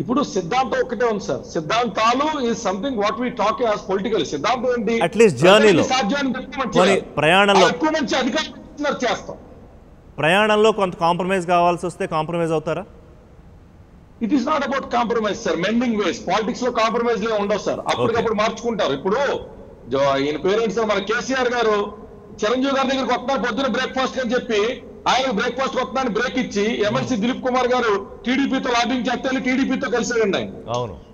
ఇప్పుడు సిద్ధాంతం ఒకటే ఉంది సార్. సిద్ధాంతాలు is something what we talk as political. సిద్ధాంతం ఏంటి? అట్లీస్ట్ జర్నీలో ప్రయాణంలో ఎక్కువ మంచి అధికారం చేస్తాం. ప్రయాణంలో కొంత కాంప్రమైజ్ కావాల్సి వస్తే కాంప్రమైజ్ అవుతారా? It is not about compromise sir. Mending ways. Politics లో కాంప్రమైజ్ లే ఉండవు సార్. అప్పటికప్పుడు మార్చుకుంటారు. ఇప్పుడు ఈయన పేరెంట్స్ మన కేసీఆర్ గారు చిరంజీవి గారి దగ్గరికి వస్తున్నారు పొద్దున బ్రేక్ఫాస్ట్ అని చెప్పి, ఆయన బ్రేక్ఫాస్ట్ వస్తున్నాను బ్రేక్ ఇచ్చి ఎమ్మెల్సీ దిలీప్ కుమార్ గారు టీడీపీతో లాబింగ్ చేస్తే టీడీపీతో కలిసి రండి ఆయన.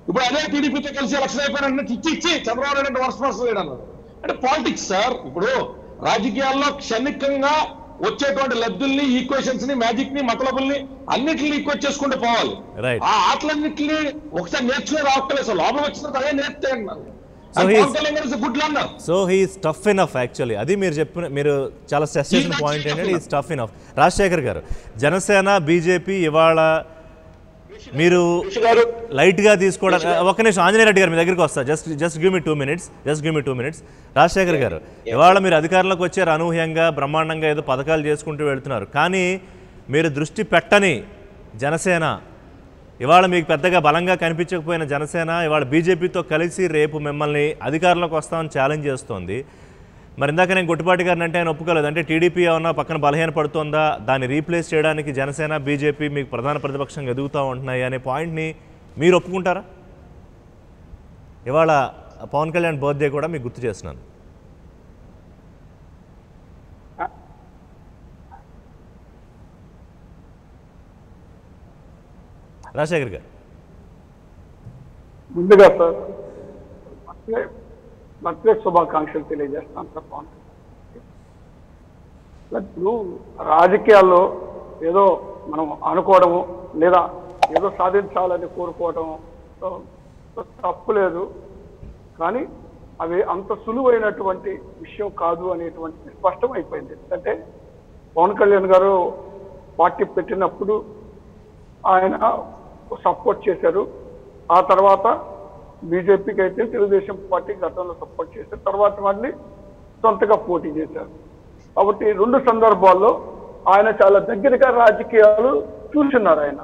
ఇప్పుడు అదే టీడీపీతో కలిసి ఎలక్షన్ అయిపోయిన ఇచ్చి చంద్రబాబు నాయుడు అంటే వర్షం లేడు అన్నారు. అంటే పాలిటిక్స్ సార్. ఇప్పుడు రాజకీయాల్లో క్షణికంగా వచ్చేటువంటి లబ్ధుల్ని, ఈక్వేషన్స్ ని, మ్యాజిక్ ని, మతలబుల్ని అన్నింటిని ఈక్వేట్ చేసుకుంటూ పోవాలి. ఆ ఆటలన్నింటినీ ఒకసారి నేర్చుకునే రావట్లేదు సార్. లోపల వచ్చిన అదే నేర్చుతాయి అన్నారు. So he's tough enough actually. అది మీరు చాలా స్ట్రెస్ చేసిన పాయింట్ ఏంటంటే ఈజ్ టఫ్ ఇనఫ్. రాజశేఖర్ గారు, జనసేన బీజేపీ ఇవాళ మీరు లైట్ గా తీసుకోవడం, ఒక్క నిమిషం ఆంజనేయ రెడ్డి గారు మీ దగ్గరికి వస్తా. Just give me 2 minutes. Rajasekhar గారు, ఇవాళ మీరు అధికారంలోకి వచ్చారు, అనూహ్యంగా బ్రహ్మాండంగా ఏదో పథకాలు చేసుకుంటూ వెళ్తున్నారు. కానీ మీరు దృష్టి పెట్టని జనసేన, ఇవాళ మీకు పెద్దగా బలంగా కనిపించకపోయిన జనసేన ఇవాళ బీజేపీతో కలిసి రేపు మిమ్మల్ని అధికారంలోకి వస్తామని ఛాలెంజ్ చేస్తోంది. మరి ఇందాక నేను గొట్టిపాటి గారిని అంటే ఆయన ఒప్పుకోలేదు. అంటే టీడీపీ ఏమన్నా పక్కన బలహీన పడుతుందా, దాన్ని రీప్లేస్ చేయడానికి జనసేన బీజేపీ మీకు ప్రధాన ప్రతిపక్షంగా ఎదుగుతూ ఉంటున్నాయి అనే పాయింట్ని మీరు ఒప్పుకుంటారా? ఇవాళ పవన్ కళ్యాణ్ బర్త్డే కూడా మీకు గుర్తు చేస్తున్నాను. రాజశేఖర్ గారు, ముందుగా సార్ బర్త్డే శుభాకాంక్షలు తెలియజేస్తాను సార్. పవన్ ఇప్పుడు రాజకీయాల్లో ఏదో మనం అనుకోవడము లేదా ఏదో సాధించాలని కోరుకోవడం తప్పు లేదు, కానీ అవి అంత సులువైనటువంటి విషయం కాదు అనేటువంటి స్పష్టం అయిపోయింది. ఎందుకంటే పవన్ కళ్యాణ్ గారు పార్టీ పెట్టినప్పుడు ఆయన సపోర్ట్ చేశారు. ఆ తర్వాత బీజేపీకి అయితే తెలుగుదేశం పార్టీ గతంలో సపోర్ట్ చేశారు, తర్వాత మళ్ళీ సొంతగా పోటీ చేశారు. కాబట్టి 2 సందర్భాల్లో ఆయన చాలా దగ్గరగా రాజకీయాలు చూస్తున్నారు ఆయన.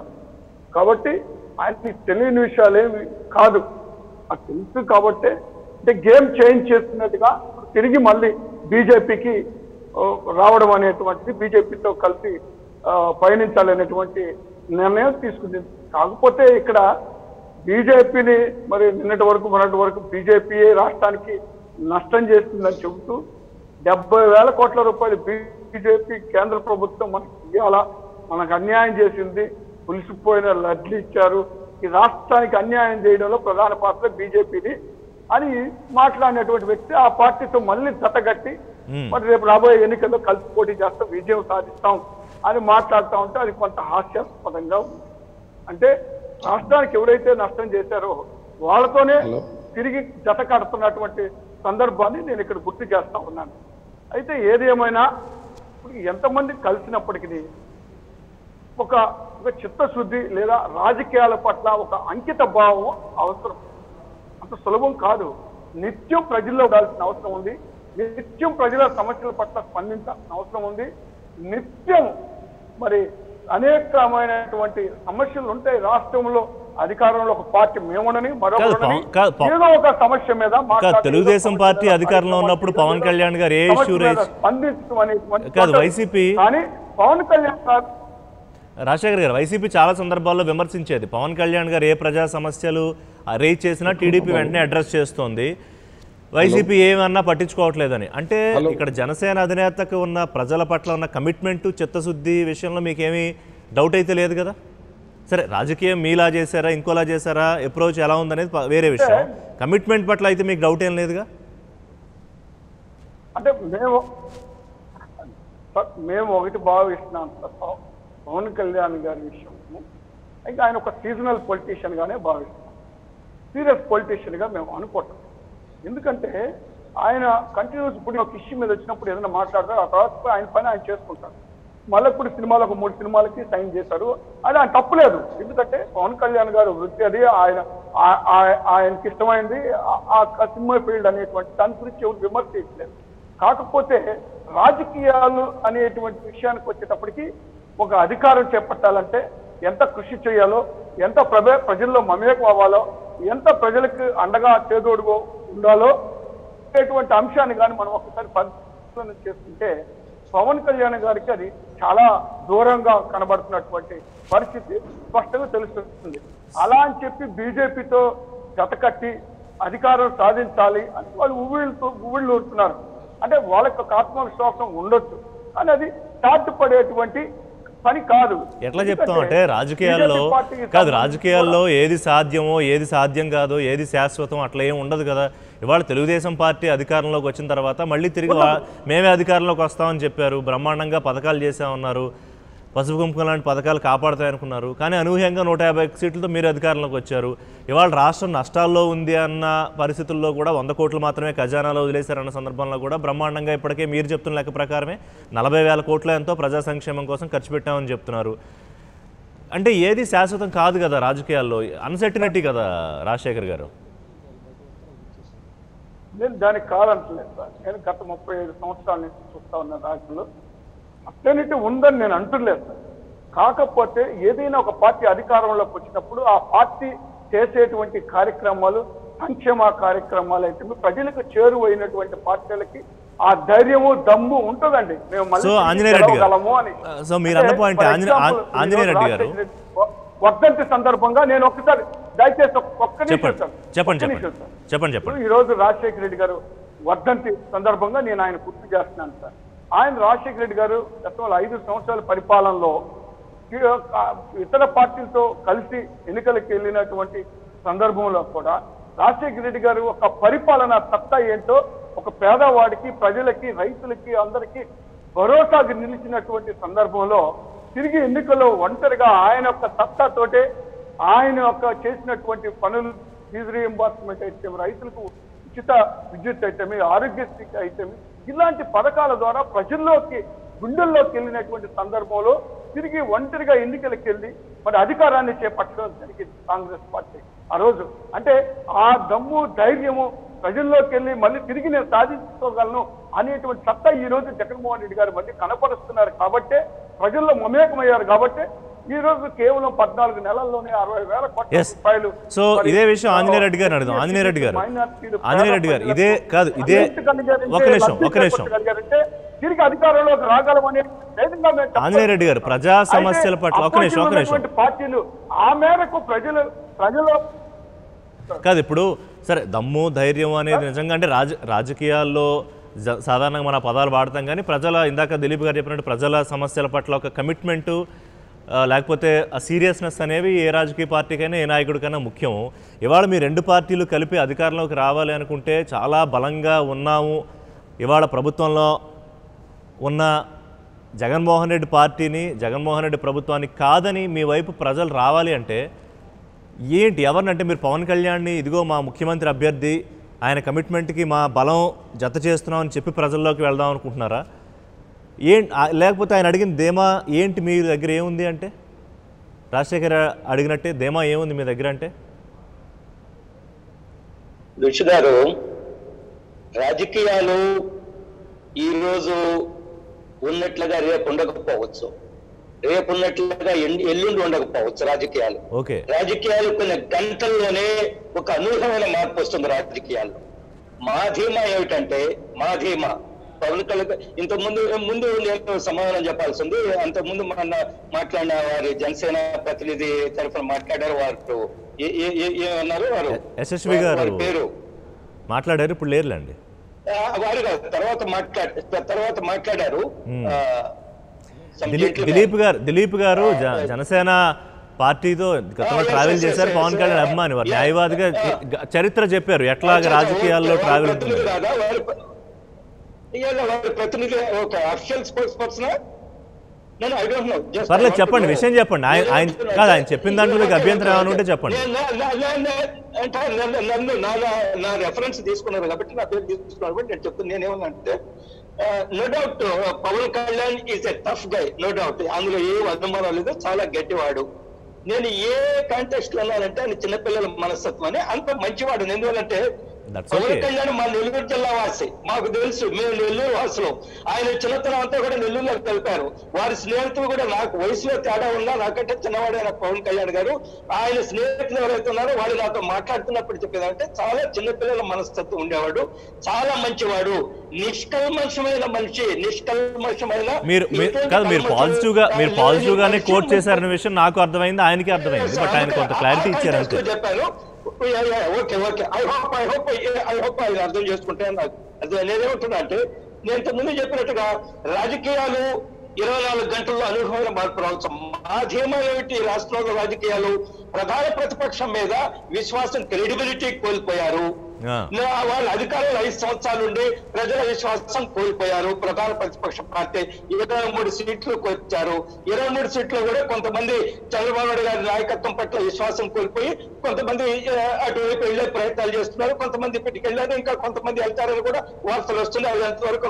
కాబట్టి ఆయనకి తెలియని విషయాలేమి కాదు, అది తెలుసు. కాబట్టి అంటే గేమ్ చేంజ్ చేస్తున్నట్టుగా తిరిగి మళ్ళీ బీజేపీకి రావడం అనేటువంటిది, బీజేపీతో కలిసి పయనించాలనేటువంటి నిర్ణయం తీసుకుంది. కాకపోతే ఇక్కడ బీజేపీని మరి మొన్నటి వరకు బీజేపీయే రాష్ట్రానికి నష్టం చేస్తుందని చెబుతూ 70,000 కోట్ల రూపాయలు బీజేపీ కేంద్ర ప్రభుత్వం మనకి ఇవ్వాలా, మనకు అన్యాయం చేసింది, పులిసిపోయిన లడ్లు ఇచ్చారు, ఈ రాష్ట్రానికి అన్యాయం చేయడంలో ప్రధాన పాత్ర బీజేపీది అని మాట్లాడినటువంటి వ్యక్తి ఆ పార్టీతో మళ్ళీ జతగట్టి మరి రేపు రాబోయే ఎన్నికల్లో కలిసి పోటీ చేస్తాం, విజయం సాధిస్తాం అని మాట్లాడుతూ ఉంటే అది కొంత హాస్యాస్పదంగా ఉంది. అంటే రాష్ట్రానికి ఎవరైతే నష్టం చేశారో వాళ్ళతోనే తిరిగి జత కడుతున్నటువంటి సందర్భాన్ని నేను ఇక్కడ గుర్తు చేస్తా ఉన్నాను. అయితే ఏది ఏమైనా ఇప్పుడు ఎంతమంది కలిసినప్పటికీ ఒక చిత్తశుద్ధి లేదా రాజకీయాల పట్ల ఒక అంకిత భావం అవసరం. అంత సులభం కాదు. నిత్యం ప్రజల్లో ఉండాల్సిన అవసరం ఉంది. నిత్యం ప్రజల సమస్యల పట్ల స్పందించాల్సిన అవసరం ఉంది. నిత్యం మరి అనేకమైనటువంటి సమస్యలు ఉంటాయి రాష్ట్రంలో. అధికారంలో ఒక పార్టీ మేమునని మరొకరని ఏదో ఒక సమస్య మీద తెలుగుదేశం పార్టీ అధికారంలో ఉన్నప్పుడు పవన్ కళ్యాణ్ గారు ఏ ఇష్యూ స్పందించడం అనేటువంటి కాదు వైసీపీ. కానీ పవన్ కళ్యాణ్ గారు రాజశేఖర్ గారు వైసీపీ చాలా సందర్భాల్లో విమర్శించేది పవన్ కళ్యాణ్ గారు ఏ ప్రజా సమస్యలు రేజ్ చేసినా టీడీపీ వెంటనే అడ్రస్ చేస్తోంది, వైసీపీ ఏమన్నా పట్టించుకోవట్లేదని. అంటే ఇక్కడ జనసేన అధినేతకు ఉన్న ప్రజల పట్ల ఉన్న కమిట్మెంటు చిత్తశుద్ధి విషయంలో మీకేమీ డౌట్ అయితే లేదు కదా? సరే రాజకీయం మీలా చేశారా ఇంకోలా చేశారా అప్రోచ్ ఎలా ఉందనేది వేరే విషయం. కమిట్మెంట్ పట్ల అయితే మీకు డౌట్ ఏం లేదుగా? అంటే మేము ఒకటి భావిస్తున్నాం పవన్ కళ్యాణ్ గారి విషయము అయితే ఆయన ఒక సీజనల్ పొలిటీషియన్ గానే భావిస్తున్నాం. సీరియస్ పొలిటీషియన్ గా మేము అనుకుంటాం. ఎందుకంటే ఆయన కంటిన్యూస్ ఇప్పుడు ఒక ఇష్యూ మీద వచ్చినప్పుడు ఏదైనా మాట్లాడతారు, ఆ తర్వాత ఆయన పని ఆయన చేసుకుంటారు. మళ్ళీ ఇప్పుడు సినిమాలకు 3 సినిమాలకి సైన్ చేశారు. అది ఆయన తప్పులేదు. ఎందుకంటే పవన్ కళ్యాణ్ గారు వృత్తి అది, ఆయనకి ఇష్టమైంది ఆ సినిమా ఫీల్డ్ అనేటువంటి దాని గురించి ఎవరు విమర్శించలేదు. కాకపోతే రాజకీయాలు అనేటువంటి విషయానికి వచ్చేటప్పటికి ఒక అధికారం చేపట్టాలంటే ఎంత కృషి చేయాలో, ఎంత ప్రజల్లో మమేకం అవ్వాలో, ఎంత ప్రజలకు అండగా చేదోడుగా ఉండాలో అనేటువంటి అంశాన్ని కానీ మనం ఒకసారి పరిశీలన చేసుకుంటే పవన్ కళ్యాణ్ గారికి అది చాలా దూరంగా కనబడుతున్నటువంటి పరిస్థితి స్పష్టంగా తెలుస్తుంది. అలా అని చెప్పి బీజేపీతో జతకట్టి అధికారం సాధించాలి అని వాళ్ళు ఉవ్విళ్ళు ఊరుతున్నారు. అంటే వాళ్ళకి ఒక ఆత్మవిశ్వాసం ఉండొచ్చు, కానీ అది సాధ్యపడేటువంటి పని కాదు. ఎట్లా చెప్తాం అంటే రాజకీయాల్లో ఏది సాధ్యమో ఏది సాధ్యం కాదో ఏది శాశ్వతం అట్లా ఏం ఉండదు కదా. ఇవాళ తెలుగుదేశం పార్టీ అధికారంలోకి వచ్చిన తర్వాత మళ్ళీ తిరిగి మేమే అధికారంలోకి వస్తామని చెప్పారు, బ్రహ్మాండంగా పథకాలు చేసామన్నారు, పసుపు కుంకుమ లాంటి పథకాలు కాపాడుతాయనుకున్నారు. కానీ అనూహ్యంగా 150 సీట్లతో మీరు అధికారంలోకి వచ్చారు. ఇవాళ రాష్ట్రం నష్టాల్లో ఉంది అన్న పరిస్థితుల్లో కూడా 100 కోట్లు మాత్రమే ఖజానాలో వదిలేశారన్న సందర్భంలో కూడా బ్రహ్మాండంగా ఇప్పటికే మీరు చెప్తున్న లెక్క ప్రకారమే 40,000 కోట్ల ఎంతో ప్రజా సంక్షేమం కోసం ఖర్చు పెట్టామని చెప్తున్నారు. అంటే ఏది శాశ్వతం కాదు కదా రాజకీయాల్లో, అన్సర్టినిటీ కదా రాజశేఖర్ గారు. నేను దానికి కాదంటలేదు సార్. నేను గత 35 సంవత్సరాల నుంచి చూస్తా ఉన్న రాజకీయాల్లో అటెనిటీ ఉందని నేను అంటలేదు సార్. కాకపోతే ఏదైనా ఒక పార్టీ అధికారంలోకి వచ్చినప్పుడు ఆ పార్టీ చేసేటువంటి కార్యక్రమాలు సంక్షేమ కార్యక్రమాలు అయితే ప్రజలకు చేరువైనటువంటి పార్టీలకి ఆ ధైర్యము దమ్ము ఉంటుందండి. మేము వర్ధంతి సందర్భంగా నేను ఒకసారి దయచేసి ఒక్క నిమిషం చెప్పండి. ఈ రోజు రాజశేఖర రెడ్డి గారు వర్ధంతి సందర్భంగా నేను ఆయన గుర్తు చేస్తున్నాను సార్. ఆయన రాజశేఖర రెడ్డి గారు గతంలో 5 సంవత్సరాల పరిపాలనలో ఇతర పార్టీలతో కలిసి ఎన్నికలకు వెళ్ళినటువంటి సందర్భంలో కూడా రాజశేఖర రెడ్డి గారు ఒక పరిపాలన సత్తా ఏంటో ఒక పేదవాడికి ప్రజలకి రైతులకి అందరికీ భరోసాగా నిలిచినటువంటి సందర్భంలో తిరిగి ఎన్నికల్లో ఒంటరిగా ఆయన యొక్క సత్తాతోటే ఆయన యొక్క చేసినటువంటి పనులు ఫీజు రీయింబర్స్మెంట్ అయితే రైతులకు ఉచిత విద్యుత్ అయితేమి ఆరోగ్యశ్రీ అయితేమి ఇలాంటి పథకాల ద్వారా ప్రజల్లోకి గుండెల్లోకి వెళ్ళినటువంటి సందర్భంలో తిరిగి ఒంటరిగా ఎన్నికలకు వెళ్ళి మరి అధికారాన్ని చేపట్టడం జరిగింది కాంగ్రెస్ పార్టీ ఆ రోజు. అంటే ఆ దమ్ము ధైర్యము ప్రజల్లోకి వెళ్ళి మళ్ళీ తిరిగి నేను సాధించుకోగలను అనేటువంటి సత్తా ఈ రోజు జగన్మోహన్ రెడ్డి గారు మళ్ళీ కనపరుస్తున్నారు. కాబట్టే ప్రజల్లో మమేకమయ్యారు. కాబట్టి ఈ రోజు కేవలం 14 నెలల్లోనే 60,000 కోట్ల రూపాయలు. సో ఇదే విషయం ఆంజనేయ రెడ్డి గారు అడుగుదాం. ఆంజనేయ రెడ్డి గారు ఇదే కాదు ఇదే ఒక నిమిషం తిరిగి అధికారంలోకి రాగలమనే ఆంజనేయ రెడ్డి గారు ప్రజా సమస్యల పట్ల ఒక నిమిషం పార్టీలు ఆ మేరకు ప్రజలు కాదు. ఇప్పుడు సరే దమ్ము ధైర్యం అనేది నిజంగా అంటే రాజకీయాల్లో సాధారణంగా మన పదాలు వాడతాం, కానీ ప్రజల ఇందాక దిలీప్ గారు చెప్పినట్టు ప్రజల సమస్యల పట్ల ఒక కమిట్మెంటు లేకపోతే ఆ సీరియస్నెస్ అనేవి ఏ రాజకీయ పార్టీకైనా ఏ నాయకుడికైనా ముఖ్యం. ఇవాళ మీ 2 పార్టీలు కలిపి అధికారంలోకి రావాలి అనుకుంటే చాలా బలంగా ఉన్నాము. ఇవాళ ప్రభుత్వంలో ఉన్న జగన్మోహన్ రెడ్డి పార్టీని జగన్మోహన్ రెడ్డి ప్రభుత్వాన్ని కాదని మీ వైపు ప్రజలు రావాలి అంటే ఏంటి ఎవరినంటే మీరు పవన్ కళ్యాణ్ని ఇదిగో మా ముఖ్యమంత్రి అభ్యర్థి ఆయన కమిట్మెంట్కి మా బలం జత చేస్తున్నాం అని చెప్పి ప్రజల్లోకి వెళ్దాం అనుకుంటున్నారా? లేకపోతే ఆయన అడిగిన ధీమా ఏంటి మీ దగ్గర ఏముంది అంటే? రాజశేఖర్ అడిగినట్టే ధీమా ఏముంది మీ దగ్గర అంటే? ఋషి గారు, రాజకీయాలు ఈరోజు ఉన్నట్లుగా రేపు ఉండకపోవచ్చు, రేపు ఉన్నట్లుగా ఎల్లుండి ఉండకపోవచ్చు. రాజకీయాలు కొన్ని గంటల్లోనే ఒక అనూహ్యమైన మార్పు వస్తుంది రాజకీయాల్లో. మా ధీమా ఏమిటంటే, పవన్ కళ్యాణ్ ఇంతకుముందు నేను సమాధానం చెప్పాల్సి ఉంది. అంతకుముందు మాట్లాడిన వారి జనసేన ప్రతినిధి తరఫున మాట్లాడారు. వారు ఏమన్నారు? వారు యశస్వి గారు పేరు మాట్లాడారు, ఇప్పుడు లేరులేండి. వారు తర్వాత మాట్లాడారు. దిలీప్ గారు జనసేన పార్టీతో గతంలో ట్రావెల్ చేశారు. పవన్ కళ్యాణ్ అభిమాని, వారు న్యాయవాదిగా చరిత్ర చెప్పారు ఎట్లాగా రాజకీయాల్లో ట్రావెల్ ఉంటుంది. ప్రతినిధి ఒక అఫీషియల్ స్పోర్ట్స్ పర్సన్ పర్లేదు చెప్పండి, విషయం చెప్పండి. ఆయన కాదు, ఆయన చెప్పిన దాంట్లో మీకు అభ్యంతరం ఏమైనా ఉంటే చెప్పండి. నన్ను నా రెఫరెన్స్ తీసుకున్నారు కాబట్టి నా పేరు తీసుకున్నారు కాబట్టి నేను చెప్తాను. నేనేమన్నా అంటే, no doubt Pawan Kalyan is a tough guy, no doubt, అందులో ఏ అనుమానం లేదు, చాలా గట్టివాడు. నేను ఏ కాంటెక్స్ట్ లో ఉన్నానంటే ఆయన చిన్నపిల్లల మనస్తత్వం అని, అంత మంచివాడు. ఎందువల్లంటే పవన్ కళ్యాణ్ మా నెల్లూరు జిల్లా వాసి, మాకు తెలుసు, మేము నెల్లూరు వాసులు. ఆయన చిన్నతనం అంతా కూడా నెల్లూరులో కలిపారు. వారి స్నేహితులు కూడా నాకు వయసులో తేడా ఉన్నా నాకంటే చిన్నవాడైన పవన్ కళ్యాణ్ గారు, ఆయన స్నేహితులు ఎవరైతే ఉన్నారో వాళ్ళు నాతో మాట్లాడుతున్నప్పుడు చెప్పేదంటే చాలా చిన్నపిల్లల మనస్తత్వం ఉండేవాడు, చాలా మంచివాడు, నిష్కల్మషమైన మనిషి, మీరు పాజిటివ్ గానే కోట్ చేశారనే విషయం నాకు అర్థమైంది, ఆయనకి అర్థమైంది. బట్ ఆయన కొంత క్లారిటీ ఇచ్చారు అంతే. చెప్పాను. ఓకే ఐ హోప్ ఆయన అర్థం చేసుకుంటే నాకు నేనేమంటున్నా అంటే, నేను ఇంతకుముందు చెప్పినట్టుగా రాజకీయాలు 24 గంటల్లో అనూహ్యమైన మార్పు రావచ్చు. మా ధీమా ఏమిటి? రాష్ట్రంలో రాజకీయాలు ప్రధాన ప్రతిపక్షం మీద విశ్వాసం, క్రెడిబిలిటీ కోల్పోయారు. వాళ్ళ అధికారులు 5 సంవత్సరాల నుండి ప్రజల విశ్వాసం కోల్పోయారు. ప్రధాన ప్రతిపక్ష పార్టీ 23 సీట్లకు వచ్చారు. 23 సీట్లు కూడా కొంతమంది చంద్రబాబు నాయుడు గారి నాయకత్వం పట్ల విశ్వాసం కోల్పోయి కొంతమంది అటువైపు వెళ్లే ప్రయత్నాలు చేస్తున్నారు. కొంతమంది ఇప్పటికి వెళ్ళారు, ఇంకా కొంతమంది వెళ్తారని కూడా వార్తలు వస్తున్నాయి. అది ఎంతవరకు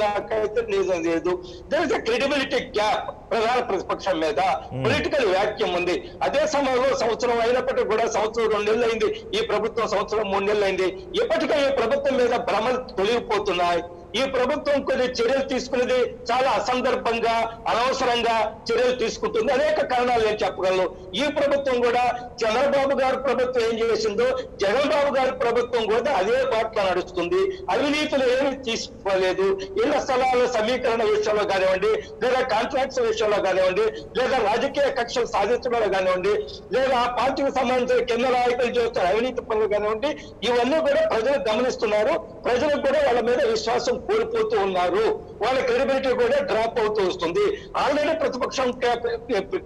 నాకైతే నిజం లేదు. There is a credibility gap ప్రధాన ప్రతిపక్షం మీద, పొలిటికల్ వ్యాక్యూమ్ ఉంది. అదే సమయంలో సంవత్సరం అయినప్పటికీ కూడా, సంవత్సరం 2 నెలలు అయింది, ఈ ప్రభుత్వం సంవత్సరం 3 నెలలు అయింది, ఇప్పటికే ఈ ప్రభుత్వం మీద భ్రమలు తొలగిపోతున్నాయి. ఈ ప్రభుత్వం కొన్ని చర్యలు తీసుకునేది చాలా అసందర్భంగా, అనవసరంగా చర్యలు తీసుకుంటుంది. అనేక కారణాలు నేను చెప్పగలను. ఈ ప్రభుత్వం కూడా చంద్రబాబు గారి ప్రభుత్వం ఏం చేసిందో జగన్ బాబు గారి ప్రభుత్వం కూడా అదే బాటలో నడుస్తుంది. అవినీతులు ఏమీ తీసుకోలేదు. ఇళ్ల స్థలాల సమీకరణ విషయంలో కానివ్వండి, లేదా కాంట్రాక్ట్స్ విషయంలో కానివ్వండి, లేదా రాజకీయ కక్షలు సాధించడంలో కానివ్వండి, లేదా ఆ పార్టీకి సంబంధించిన కింద నాయకులు చేస్తున్న అవినీతి పనులు కానివ్వండి, ఇవన్నీ కూడా ప్రజలు గమనిస్తున్నారు. ప్రజలకు కూడా వాళ్ళ మీద విశ్వాసం కోల్పోతూ ఉన్నారు. వాళ్ళ క్రెడిబిలిటీ కూడా డ్రాప్ అవుతూ వస్తుంది. ఆల్రెడీ ప్రతిపక్షం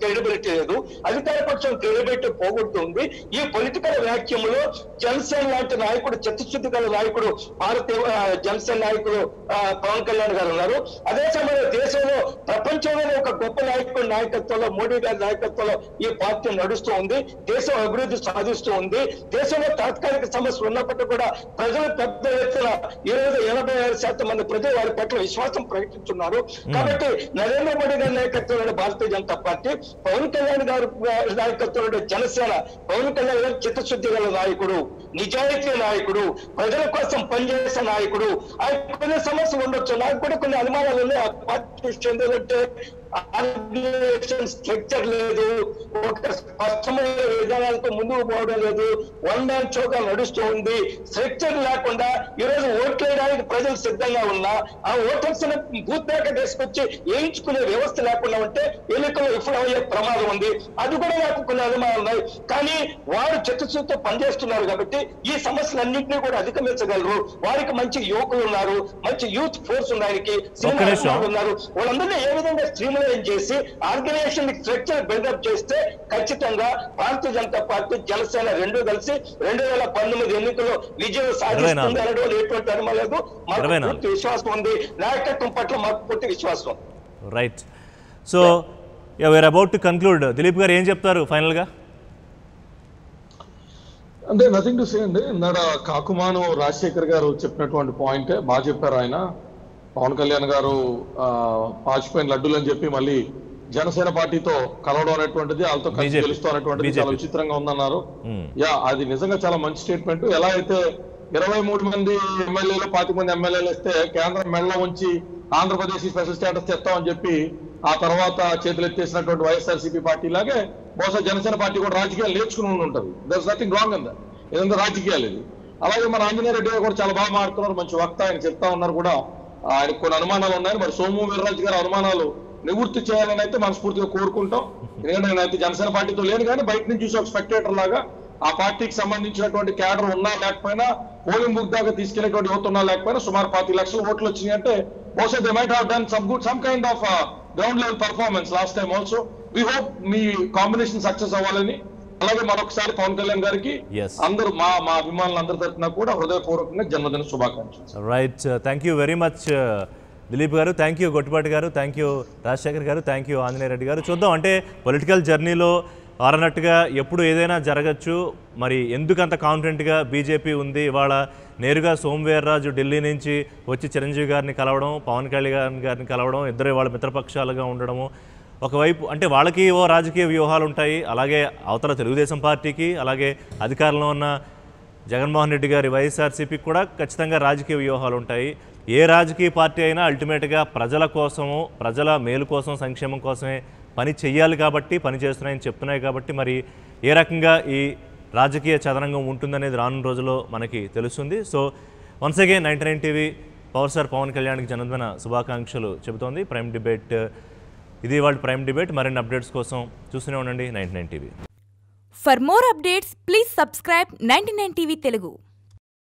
క్రెడిబిలిటీ లేదు, అధికార పక్షం క్రెడిబిలిటీ పోగొడుతుంది. ఈ పొలిటికల్ వ్యాక్యూమ్ లో జనసేన లాంటి నాయకుడు, చిత్తశుద్ధి గల నాయకుడు, భారతీయ జనసేన నాయకుడు పవన్ కళ్యాణ్ గారు ఉన్నారు. అదే సమయంలో దేశంలో, ప్రపంచంలోనే ఒక గొప్ప నాయకుడి నాయకత్వంలో, మోడీ గారి నాయకత్వంలో ఈ పార్టీ నడుస్తూ ఉంది. దేశం అభివృద్ధి సాధిస్తూ ఉంది. దేశంలో తాత్కాలిక సమస్యలు ఉన్నప్పటికీ కూడా ప్రజలు పెద్ద ఎత్తున 85% మంది ప్రజలు వారి పట్ల విశ్వాసం ప్రకటిస్తున్నారు. కాబట్టి నరేంద్ర మోడీ గారి నాయకత్వంలో భారతీయ జనతా పార్టీ, పవన్ కళ్యాణ్ గారి నాయకత్వంలో జనసేన, పవన్ కళ్యాణ్ గారు చిత్తశుద్ధి గల నాయకుడు, నిజాయితీ నాయకుడు, ప్రజల కోసం పనిచేసే నాయకుడు. ఆయన కొన్ని సమస్యలు ఉండొచ్చు, నాకు కూడా కొన్ని అనుమానాలు ఉన్నాయి. ఆ పార్టీ ఏంటంటే ఆర్గనైజేషన్ స్ట్రక్చర్ లేదు, ఒక స్పష్టమైన విధానాలతో ముందుకు పోవడం లేదు, వన్ మ్యాన్ షోగా నడుస్తూ ఉంది. స్ట్రక్చర్ లేకుండా ఈరోజు ఓట్లు వేయడానికి ప్రజలు సిద్ధంగా ఉన్నా, ఆ ఓటర్స్ బూత్ దాకా తీసుకొచ్చి వేయించుకునే వ్యవస్థ లేకుండా ఉంటే ఎన్నికలు విఫలమయ్యే ప్రమాదం ఉంది. అది కూడా నాకు కొన్ని అనుమానాలు ఉన్నాయి. కానీ వారు చిత్తశుద్ధితో పనిచేస్తున్నారు కాబట్టి ఈ సమస్యలన్నింటినీ కూడా అధిగమించగలరు. వారికి మంచి యువకులు ఉన్నారు, మంచి యూత్ ఫోర్స్ ఉన్నానికి ఉన్నారు. వాళ్ళందరినీ ఏ విధంగా స్ట్రీమ్లైన్ చేసి ఆర్గనైజేషన్ స్ట్రక్చర్ బిల్డప్ చేస్తే ఖచ్చితంగా భారతీయ జనతా పార్టీ, జనసేన రెండు కలిసి 2019 ఎన్నికల్లో విజయం సాధిస్తుంది అనడం ఎటువంటి అనుమానం లేదు. మాకు పూర్తి విశ్వాసం ఉంది. నాయకత్వం పట్ల మాకు పూర్తి విశ్వాసం. Right. So we are about to conclude. Dilip garu ఏం చెప్తారు ఫైనల్గా? అంటే నథింగ్ టు సే అండి. ఇందాడ కాకుమాను రాజశేఖర్ గారు చెప్పినటువంటి పాయింటే బాగా చెప్పారు ఆయన. పవన్ కళ్యాణ్ గారు పాచిపోయిన లడ్డూలు అని చెప్పి మళ్ళీ జనసేన పార్టీతో కలవడం అనేటువంటిది, వాళ్ళతో కలిసి గెలుస్తూ అనేటువంటిది చాలా విచిత్రంగా ఉందన్నారు. అది నిజంగా చాలా మంచి స్టేట్మెంట్. ఎలా అయితే 23 మంది ఎమ్మెల్యేలు 25 మంది ఎమ్మెల్యేలు ఇస్తే కేంద్రం మెళ్ళ ఉంచి ఆంధ్రప్రదేశ్ స్పెషల్ స్టేటస్ తెస్తామని చెప్పి ఆ తర్వాత చేతులు ఎత్తేసినటువంటి వైఎస్ఆర్సీపీ పార్టీ లాగే బహుశా జనసేన పార్టీ కూడా రాజకీయాలు నేర్చుకుని ఉంటుంది. దర్స్ నథింగ్ రాంగ్ ఇన్ దట్. ఏదంటే రాజకీయాలు ఇది. అలాగే మన ఆంజనేయ రెడ్డి గారు కూడా చాలా బాగా మాట్లాడుతున్నారు, మంచి వక్త, ఆయన చెప్తా ఉన్నారు కూడా. ఆయనకు కొన్ని అనుమానాలు ఉన్నాయి. మరి సోము వీర్రాజు గారి అనుమానాలు నివృత్తి చేయాలని అయితే మనస్ఫూర్తిగా కోరుకుంటాం. ఎందుకంటే నేనైతే జనసేన పార్టీతో లేను, కానీ బయట నుంచి చూసి ఒక స్పెక్టేటర్ లాగా ఆ పార్టీకి సంబంధించినటువంటి క్యాడర్ ఉన్నా లేకపోయినా, పోలింగ్ బుక్ దాకా తీసుకెళ్లేటువంటి యువత ఉన్నా లేకపోయినా సుమారు 25 లక్షల ఓట్లు వచ్చినాయి అంటే బహుశా they might have done some kind of ground level performance last time also. We hope మీ కాంబినేషన్ సక్సెస్ అవ్వాలని. అలాగే మరొకసారి పవన్ కళ్యాణ్ గారికి అందరూ మా అభిమానులందరి తరఫున కూడా హృదయపూర్వకంగా జన్మదిన శుభాకాంక్షలు. Right, thank you very much Dilip గారు, థ్యాంక్ యూ గొట్టిపాటి గారు, థ్యాంక్ యూ రాజశేఖర్ గారు, థ్యాంక్ యూ ఆంజనేయ రెడ్డి గారు. చూద్దాం, అంటే పొలిటికల్ జర్నీలో ఆరనట్టుగా ఎప్పుడు ఏదైనా జరగచ్చు. మరి ఎందుకంత కాన్ఫిడెంట్గా బీజేపీ ఉంది? ఇవాళ నేరుగా సోమవీర్రాజు ఢిల్లీ నుంచి వచ్చి చిరంజీవి గారిని కలవడం, పవన్ కళ్యాణ్ గారిని కలవడం, ఇద్దరు వాళ్ళ మిత్రపక్షాలుగా ఉండడము. ఒకవైపు అంటే వాళ్ళకి ఓ రాజకీయ వ్యూహాలు ఉంటాయి, అలాగే అవతల తెలుగుదేశం పార్టీకి, అలాగే అధికారంలో ఉన్న జగన్మోహన్ రెడ్డి గారి వైఎస్ఆర్సీపీకి కూడా ఖచ్చితంగా రాజకీయ వ్యూహాలు ఉంటాయి. ఏ రాజకీయ పార్టీ అయినా అల్టిమేట్గా ప్రజల కోసము, ప్రజల మేలు కోసం, సంక్షేమం కోసమే పని చెయ్యాలి కాబట్టి, పని చేస్తున్నాయని చెప్తున్నాయి కాబట్టి, మరి ఏ రకంగా ఈ రాజకీయ చదరంగం ఉంటుందనేది రానున్న రోజుల్లో మనకి తెలుస్తుంది. So once again 99 TV power star Pawan కళ్యాణ్కి జన్మదిన శుభాకాంక్షలు చెబుతోంది. ప్రైమ్ డిబేట్ ఇది వాళ్ళ ప్రైమ్ డిబేట్. మరిన్ని అప్డేట్స్ కోసం చూస్తూనే ఉండండి 99 TV. For more updates please subscribe 99 TV Telugu.